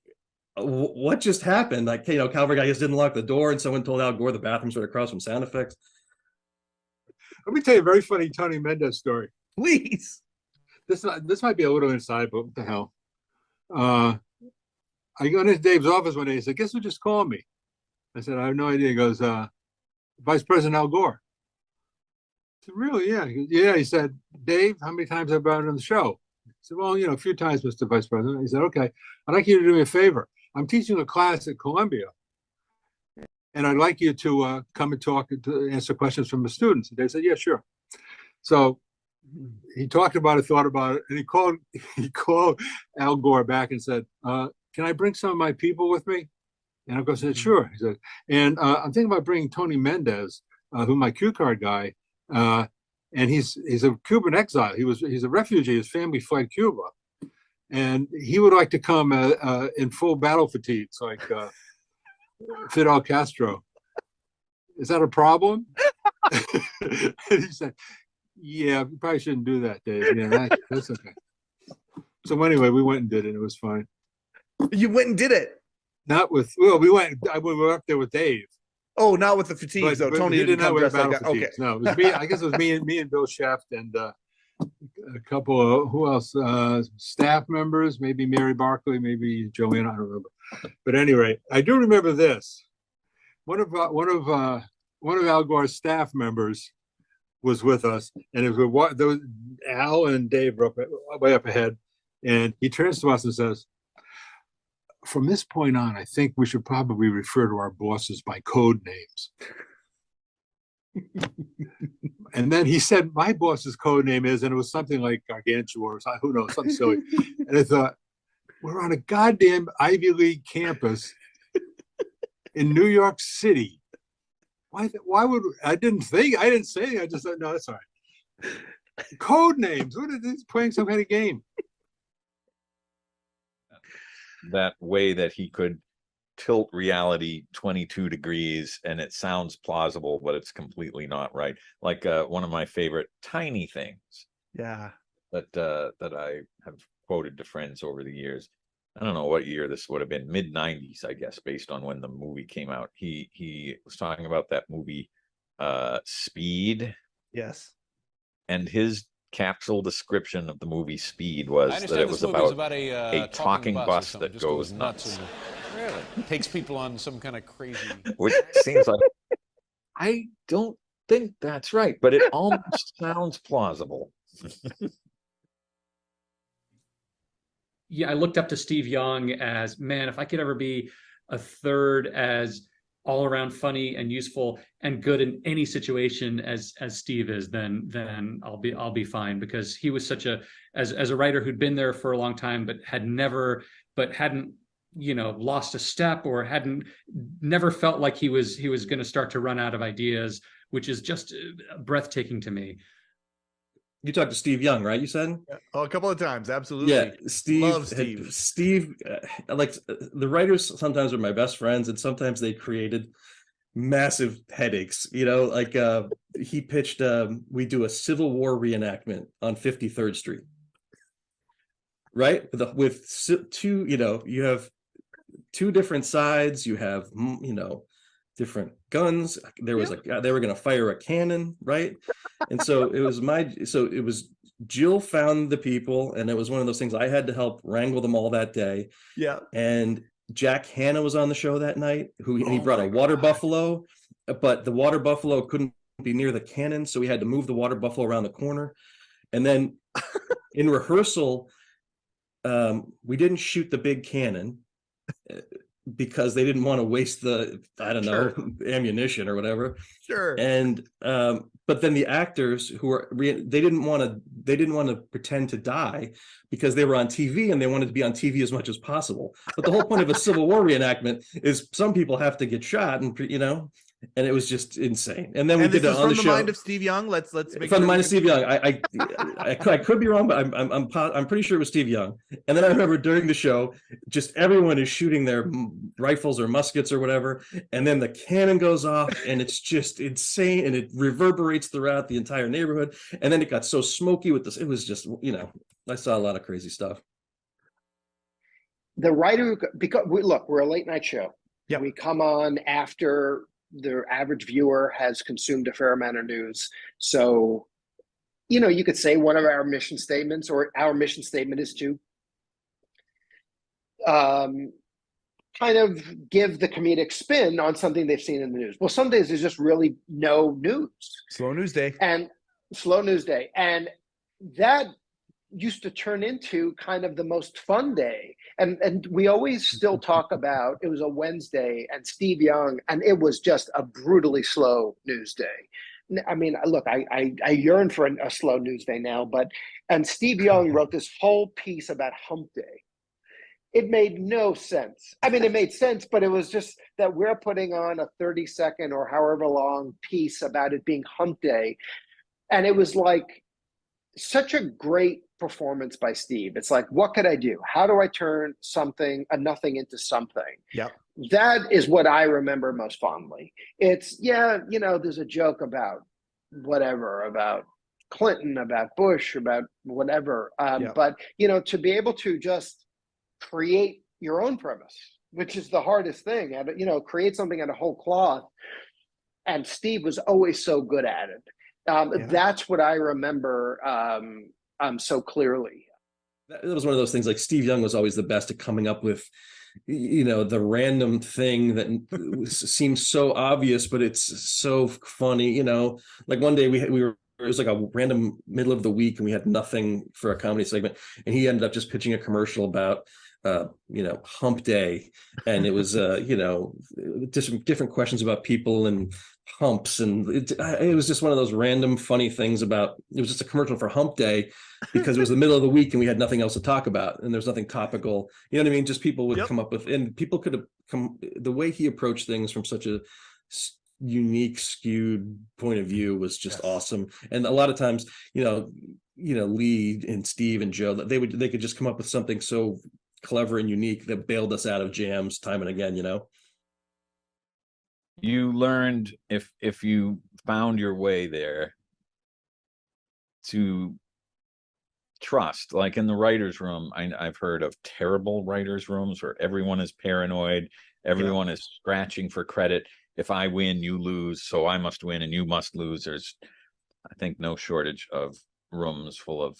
what just happened? Like, Calvert guy just didn't lock the door, and someone told Al Gore the bathroom's right across from sound effects. Let me tell you a very funny Tony Mendez story. Please. This might be a little inside, but what the hell? I go into Dave's office one day. He said, guess who just called me? I said, I have no idea. He goes, Vice President Al Gore. I said, really? Yeah. He goes, yeah. He said, Dave, how many times have I been on the show? I said, well, a few times, Mr. Vice President. He said, okay, I'd like you to do me a favor. I'm teaching a class at Columbia, and I'd like you to come and talk to answer questions from the students. And they said, yeah, sure. So he talked about it, thought about it, and he called Al Gore back and said, can I bring some of my people with me? And Al Gore said, sure. He said, and I'm thinking about bringing Tony Mendez, who's my Q card guy, and he's a Cuban exile. He's a refugee. His family fled Cuba. And he would like to come in full battle fatigues, like Fidel Castro. Is that a problem? And he said, yeah, you probably shouldn't do that, Dave. Yeah, that's okay. So anyway, we went and did it. It was fine. You went and did it? Not with, well, we were up there with Dave. Oh, not with the fatigues, though. Tony he didn't come wear dressed like that. battle Okay. fatigues. No, it was me. I guess it was me and Bill Shaft and a couple of, who else? Staff members, maybe Mary Barkley, maybe Joanne, I don't remember. But anyway, I do remember this. One of Al Gore's staff members was with us, and it was Al and Dave were way up ahead, and he turns to us and says, "From this point on, I think we should probably refer to our bosses by code names." And then he said, "My boss's code name is," and it was something like Gargantua or something, who knows, something silly. And I thought, we're on a goddamn Ivy League campus in New York City. Why would I didn't say anything. I just thought, no, that's all right. Code names. What is this, playing some kind of game? That way that he could tilt reality 22 degrees and it sounds plausible, but it's completely not right. Like one of my favorite tiny things. Yeah. That I have quoted to friends over the years. I don't know what year this would have been, mid-90s, I guess, based on when the movie came out. He was talking about that movie Speed. Yes. And his capsule description of the movie Speed was that it was about a talking bus that goes nuts. Really? Takes people on some kind of crazy... Which seems like... I don't think that's right, but it almost sounds plausible. Yeah, I looked up to Steve Young as, man, if I could ever be a third as all around funny and useful and good in any situation as Steve is, then I'll be fine, because he was such as a writer who'd been there for a long time but hadn't lost a step or never felt like he was going to start to run out of ideas, which is just breathtaking to me. You talked to Steve Young, right? You said? Oh, a couple of times, absolutely. Yeah, Steve. Love Steve. Steve, like the writers sometimes are my best friends, and sometimes they created massive headaches. Like he pitched, we do a Civil War reenactment on 53rd Street, right? With two, you have two different sides. You have, different guns. There was they were going to fire a cannon, right? And so it was Jill found the people, and it was one of those things I had to help wrangle them all that day. Yeah. And Jack Hanna was on the show that night, he brought a water buffalo, but the water buffalo couldn't be near the cannon, so we had to move the water buffalo around the corner. And then in rehearsal, we didn't shoot the big cannon because they didn't want to waste the ammunition or whatever. Sure. And but then the actors they didn't want to pretend to die because they were on TV and they wanted to be on TV as much as possible. But the whole point of a Civil War reenactment is some people have to get shot, and it was just insane. And then we did it on the show. From the mind of Steve Young. Let's make from the mind of Steve Young. I could be wrong, but I'm pretty sure it was Steve Young. And then I remember during the show, just everyone is shooting their rifles or muskets or whatever, and then the cannon goes off, and it's just insane, and it reverberates throughout the entire neighborhood. And then it got so smoky with this. It was just, I saw a lot of crazy stuff. The writer, because we're a late night show. Yeah, we come on after the average viewer has consumed a fair amount of news. So, you could say one of our mission statements, or our mission statement, is to kind of give the comedic spin on something they've seen in the news. Well, some days there's just really no news. Slow news day. And that used to turn into kind of the most fun day. And we always still talk about, it was a Wednesday and Steve Young, and it was just a brutally slow news day. I mean, look, I yearn for a slow news day now, and Steve Young wrote this whole piece about hump day. It made no sense. I mean, it made sense, but it was just that we're putting on a 30-second or however long piece about it being hump day. And it was like such a great performance by Steve. It's like, what could I do? How do I turn a nothing into something? Yeah. That is what I remember most fondly. It's, there's a joke about whatever, about Clinton, about Bush, about whatever. But, to be able to just create your own premise which is the hardest thing. And, you know, create something out of whole cloth. And Steve was always so good at it. That's what I remember so clearly. That was one of those things, like Steve Young was always the best at coming up with, you know, the random thing that seems so obvious, but it's so funny, you know. Like one day we were, it was like a random middle of the week and we had nothing for a comedy segment, and he ended up just pitching a commercial about you know, hump day, and it was you know, different questions about people and humps, and it was just one of those random funny things about, it was just a commercial for hump day because it was the middle of the week and we had nothing else to talk about and there's nothing topical, you know what I mean? Just people would come up with, and people could have come, the way he approached things from such a unique, skewed point of view was just awesome. And a lot of times, you know, Lee and Steve and Joe, they could just come up with something so clever and unique that bailed us out of jams time and again, you know. You learned, if you found your way there, to trust. Like in the writer's room, I've heard of terrible writer's rooms where everyone is paranoid, everyone is scratching for credit. If I win, you lose, so I must win and you must lose. There's, I think, no shortage of rooms full of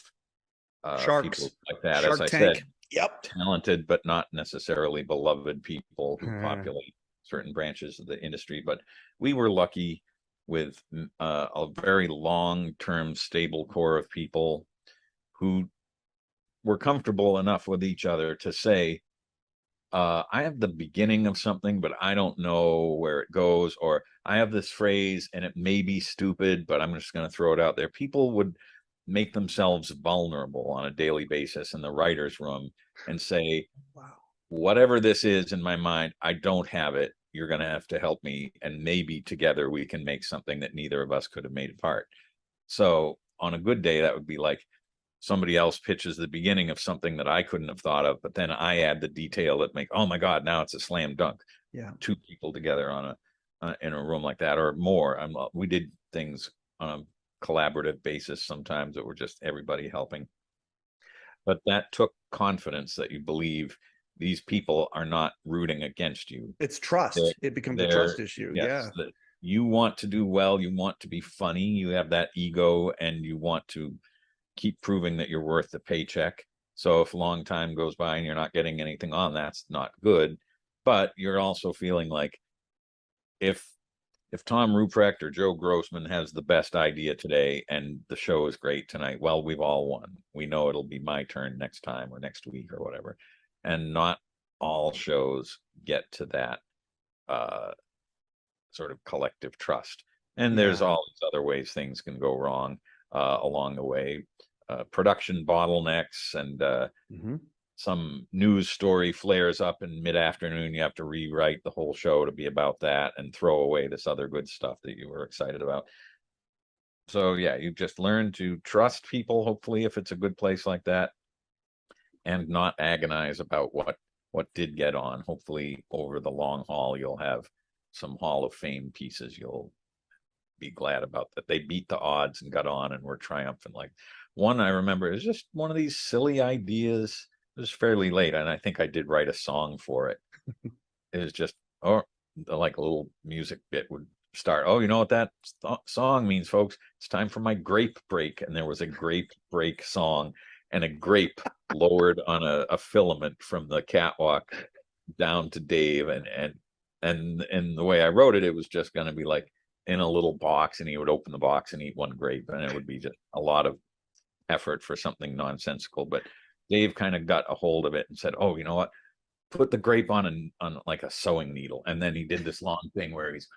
Sharks people like that. Shark As I Tank. said, talented but not necessarily beloved people who populate certain branches of the industry. But we were lucky with a very long-term stable core of people who were comfortable enough with each other to say, I have the beginning of something, but I don't know where it goes, or I have this phrase and it may be stupid, but I'm just going to throw it out there. People would make themselves vulnerable on a daily basis in the writer's room and say, whatever this is in my mind, I don't have it. You're going to have to help me. And maybe together we can make something that neither of us could have made apart. So on a good day, that would be like somebody else pitches the beginning of something that I couldn't have thought of, but then I add the detail that make, oh my God, now it's a slam dunk. Yeah. Two people together on in a room like that or more. We did things on a collaborative basis sometimes that were just everybody helping. But that took confidence that you believe these people are not rooting against you. It's trust. It becomes a trust issue. Yes, that you want to do well, you want to be funny, you have that ego, and you want to keep proving that you're worth the paycheck. So if a long time goes by and you're not getting anything on, that's not good. But you're also feeling like if Tom Ruprecht or Joe Grossman has the best idea today and the show is great tonight, well, we've all won. We know it'll be my turn next time or next week or whatever. And not all shows get to that sort of collective trust. And there's all these other ways things can go wrong along the way. Production bottlenecks and some news story flares up in mid-afternoon. You have to rewrite the whole show to be about that and throw away this other good stuff that you were excited about. So yeah, you just learn to trust people, hopefully, if it's a good place like that, and not agonize about what did get on. Hopefully over the long haul, you'll have some Hall of Fame pieces you'll be glad about, that they beat the odds and got on and were triumphant. Like one I remember is just one of these silly ideas. It was fairly late, and I think I did write a song for it. It was just, like a little music bit would start. Oh, you know what that song means, folks? It's time for my grape break. And there was a grape break song, and a grape lowered on a filament from the catwalk down to Dave. And the way I wrote it, it was just going to be like in a little box, and he would open the box and eat one grape, and it would be just a lot of effort for something nonsensical. But Dave kind of got a hold of it and said, oh, you know what? Put the grape on like a sewing needle. And then he did this long thing where he's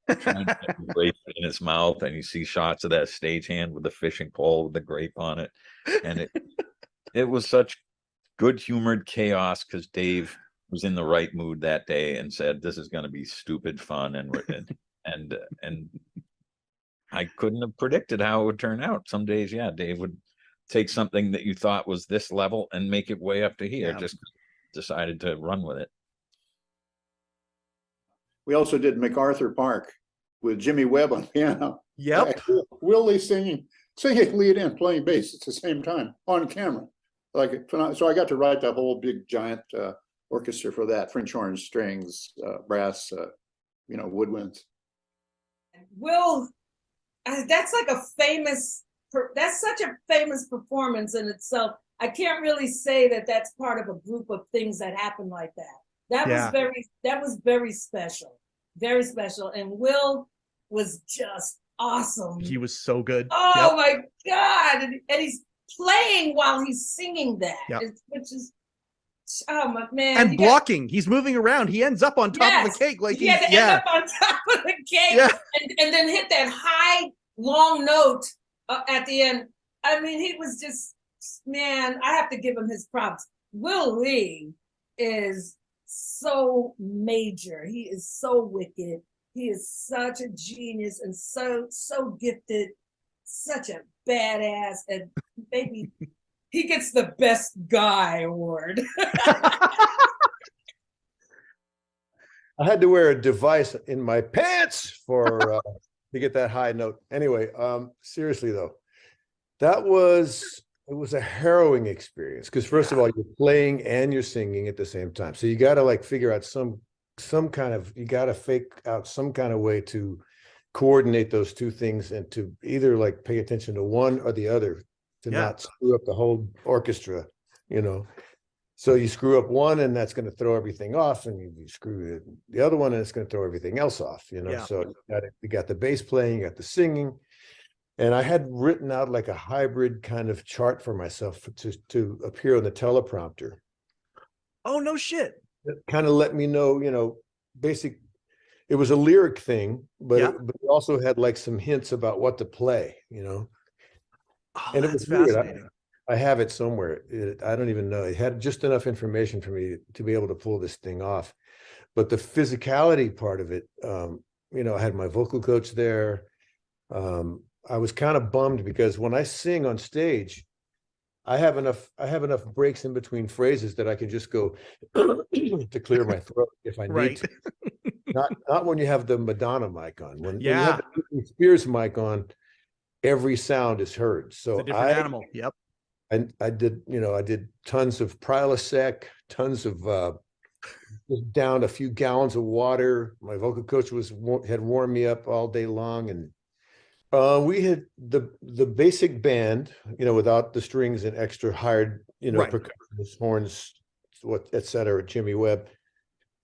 trying to get the grape in his mouth, and you see shots of that stagehand with the fishing pole with the grape on it. And it was such good humored chaos because Dave was in the right mood that day and said, this is going to be stupid fun. And I couldn't have predicted how it would turn out. Some days, yeah, Dave would take something that you thought was this level and make it way up to here. Just decided to run with it. We also did MacArthur Park with Jimmy Webb on piano. Yep. Willie singing lead and playing bass at the same time on camera. So I got to write that whole big giant orchestra for that, French horn, strings, brass, woodwinds. Will, that's like that's such a famous performance in itself. I can't really say that that's part of a group of things that happen like that. That was very special, and Will was just awesome. He was so good. Oh my God. And he's playing while he's singing that, which is, oh my man. And blocking. He's moving around. He ends up on top of the cake. Like he had to end up on top of the cake and then hit that high, long note at the end. I mean, he was just, man, I have to give him his props. Will Lee is so major. He is so wicked. He is such a genius and so gifted, such a badass, and maybe he gets the best guy award. I had to wear a device in my pants for to get that high note. Anyway, seriously though, it was a harrowing experience because first of all, you're playing and you're singing at the same time. So you got to like figure out you got to fake out some kind of way to coordinate those two things and to either like pay attention to one or the other to not screw up the whole orchestra, So you screw up one and that's going to throw everything off, and you screw the other one and it's going to throw everything else off, So you got the bass playing, you got the singing. And I had written out like a hybrid kind of chart for myself to appear on the teleprompter. Oh, no shit. It kind of let me know, it was a lyric thing, but it also had like some hints about what to play, Oh, and it that's was weird. fascinating. I have it somewhere. I don't even know. It had just enough information for me to be able to pull this thing off. But the physicality part of it, I had my vocal coach there. I was kind of bummed because when I sing on stage, I have enough breaks in between phrases that I can just go to clear my throat if I need to. Not when you have the Madonna mic on. When you have the Britney Spears mic on, every sound is heard. So it's a different animal. Yep. And I did tons of Prilosec, tons of just downed a few gallons of water. My vocal coach had warmed me up all day long, and we had the basic band, without the strings and extra hired, percussionists, horns, et cetera. Jimmy Webb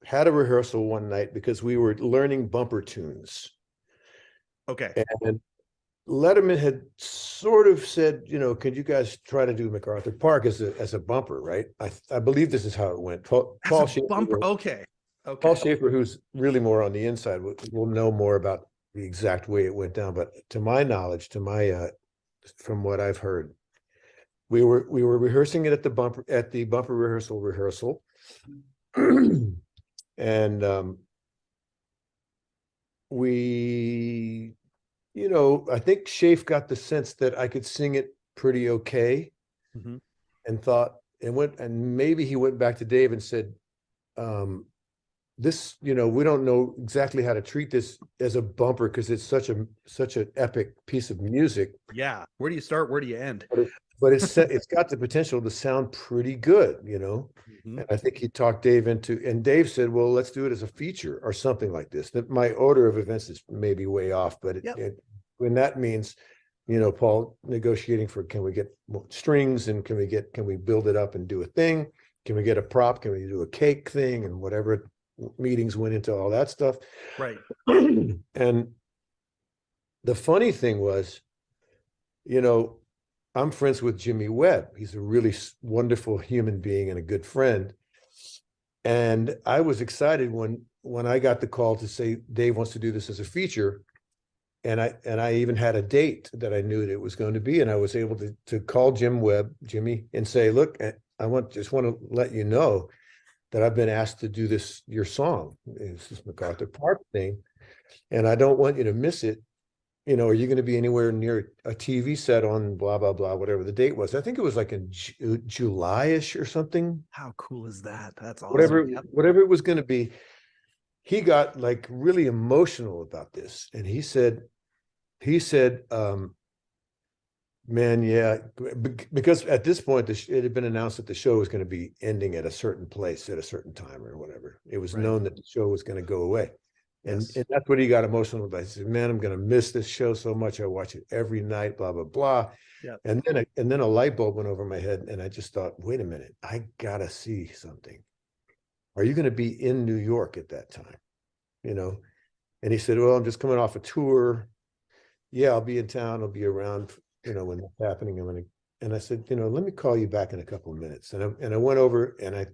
had a rehearsal one night because we were learning bumper tunes. Okay. And Letterman had sort of said, could you guys try to do MacArthur Park as a bumper, right? I believe this is how it went. Paul Schaefer, bumper. Okay. Paul Schaefer, who's really more on the inside, will know more about the exact way it went down. But to my knowledge, from what I've heard, we were rehearsing it at the bumper rehearsal, and we. I think Schaaf got the sense that I could sing it pretty okay, and thought and maybe he went back to Dave and said, this, we don't know exactly how to treat this as a bumper because it's such an epic piece of music. Yeah. Where do you start? Where do you end? But it's got the potential to sound pretty good, And I think he talked Dave and Dave said, well, let's do it as a feature or something like this. That my order of events is maybe way off, but when that means, Paul negotiating for, can we get strings and can we build it up and do a thing? Can we get a prop? Can we do a cake thing? And whatever meetings went into all that stuff. Right. And the funny thing was, I'm friends with Jimmy Webb. He's a really wonderful human being and a good friend. And I was excited when I got the call to say Dave wants to do this as a feature. And I even had a date that I knew that it was going to be. And I was able to call Jimmy, and say, look, just want to let you know that I've been asked to do your song. It's this MacArthur Park thing. And I don't want you to miss it. Are you going to be anywhere near a TV set on blah, blah, blah, whatever the date was? I think it was like in July-ish or something. How cool is that? That's awesome. Whatever it was going to be. He got like really emotional about this. And he said, man, yeah, because at this point, it had been announced that the show was going to be ending at a certain place at a certain time or whatever. It was known that the show was going to go away. And that's what he got emotional about. He said, man, I'm going to miss this show so much. I watch it every night, blah, blah, blah. Yeah. And then a light bulb went over my head, and I just thought, wait a minute, I got to see something. Are you going to be in New York at that time? You know? And he said, well, I'm just coming off a tour. Yeah, I'll be in town. I'll be around, you know, when that's happening. And I said, you know, let me call you back in a couple of minutes. And I went over, and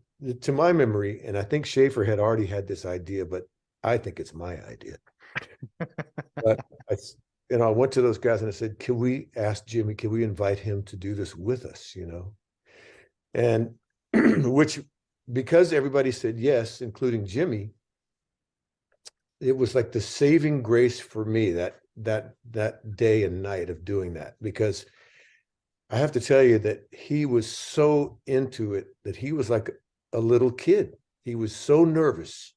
to my memory, and I think Schaefer had already had this idea, but I think it's my idea. But I went to those guys and I said, can we ask Jimmy, can we invite him to do this with us, you know? And which, because everybody said yes, including Jimmy, it was like the saving grace for me that day and night of doing that, because I have to tell you that he was so into it that he was like a little kid. He was so nervous.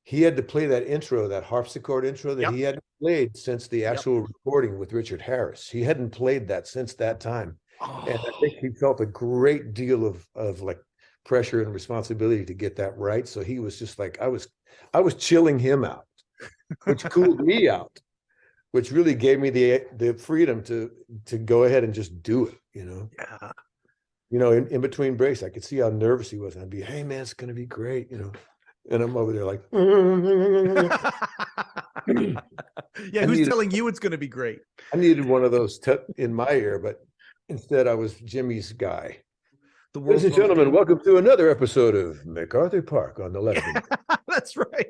He had to play that intro, that harpsichord intro that he hadn't played since the actual recording with Richard Harris. He hadn't played that since that time. And I think he felt a great deal of like pressure and responsibility to get that right. So he was just like, I was chilling him out, which cooled me out, which really gave me the freedom to go ahead and just do it, you know? Yeah. You know, in between breaks, I could see how nervous he was. And I'd be, hey man, it's going to be great, you know? And I'm over there like, yeah, who's telling you it's going to be great? I needed one of those in my ear, but instead I was Jimmy's guy. Ladies and gentlemen, welcome to another episode of MacArthur Park on the Letterman. That's right.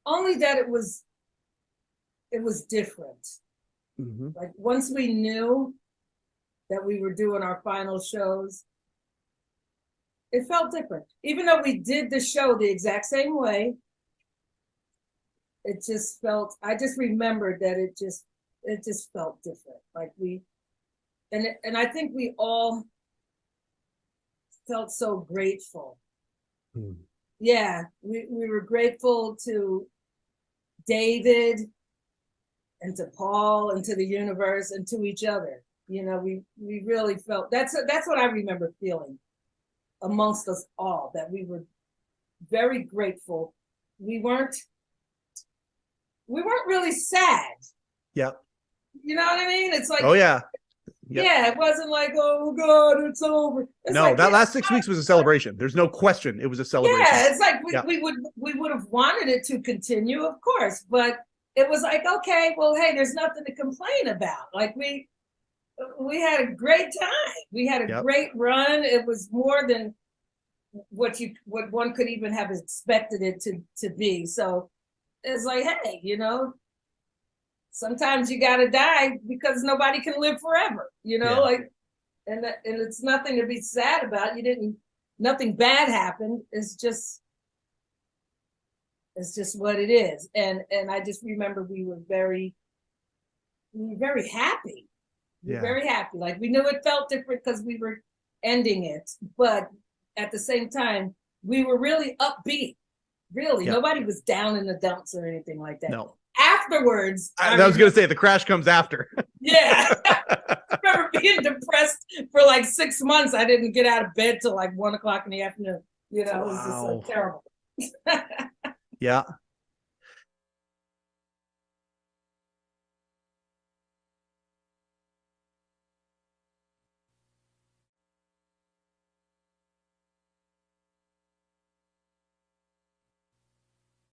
Only that it was different. Mm-hmm. Like once we knew that we were doing our final shows, it felt different. Even though we did the show the exact same way, it just felt, I just remembered that it just felt different. Like and I think we all felt so grateful. Yeah, we were grateful to David and to Paul and to the universe and to each other. You know, we really felt, that's what I remember feeling amongst us all, that we were very grateful. We weren't really sad. Yep. You know what I mean? It's like, oh yeah. Yep. Yeah, it wasn't like, oh God, it's over. It's no, like, that last 6 weeks was a celebration. There's no question. It was a celebration. Yeah, it's like we would have wanted it to continue, of course, but it was like, okay, well, hey, there's nothing to complain about. Like we had a great time. We had a great run. It was more than what one could even have expected it to be. So it's like, hey, you know, sometimes you gotta die because nobody can live forever, you know, like, and it's nothing to be sad about. Nothing bad happened. It's just what it is. And I just remember we were very happy. We were very happy. Like we knew it felt different because we were ending it, but at the same time, we were really upbeat. Really, nobody was down in the dumps or anything like that. No. Afterwards, I was going to say the crash comes after. Yeah. I remember being depressed for like 6 months. I didn't get out of bed till like 1 o'clock in the afternoon. You know, it was just like terrible. Yeah.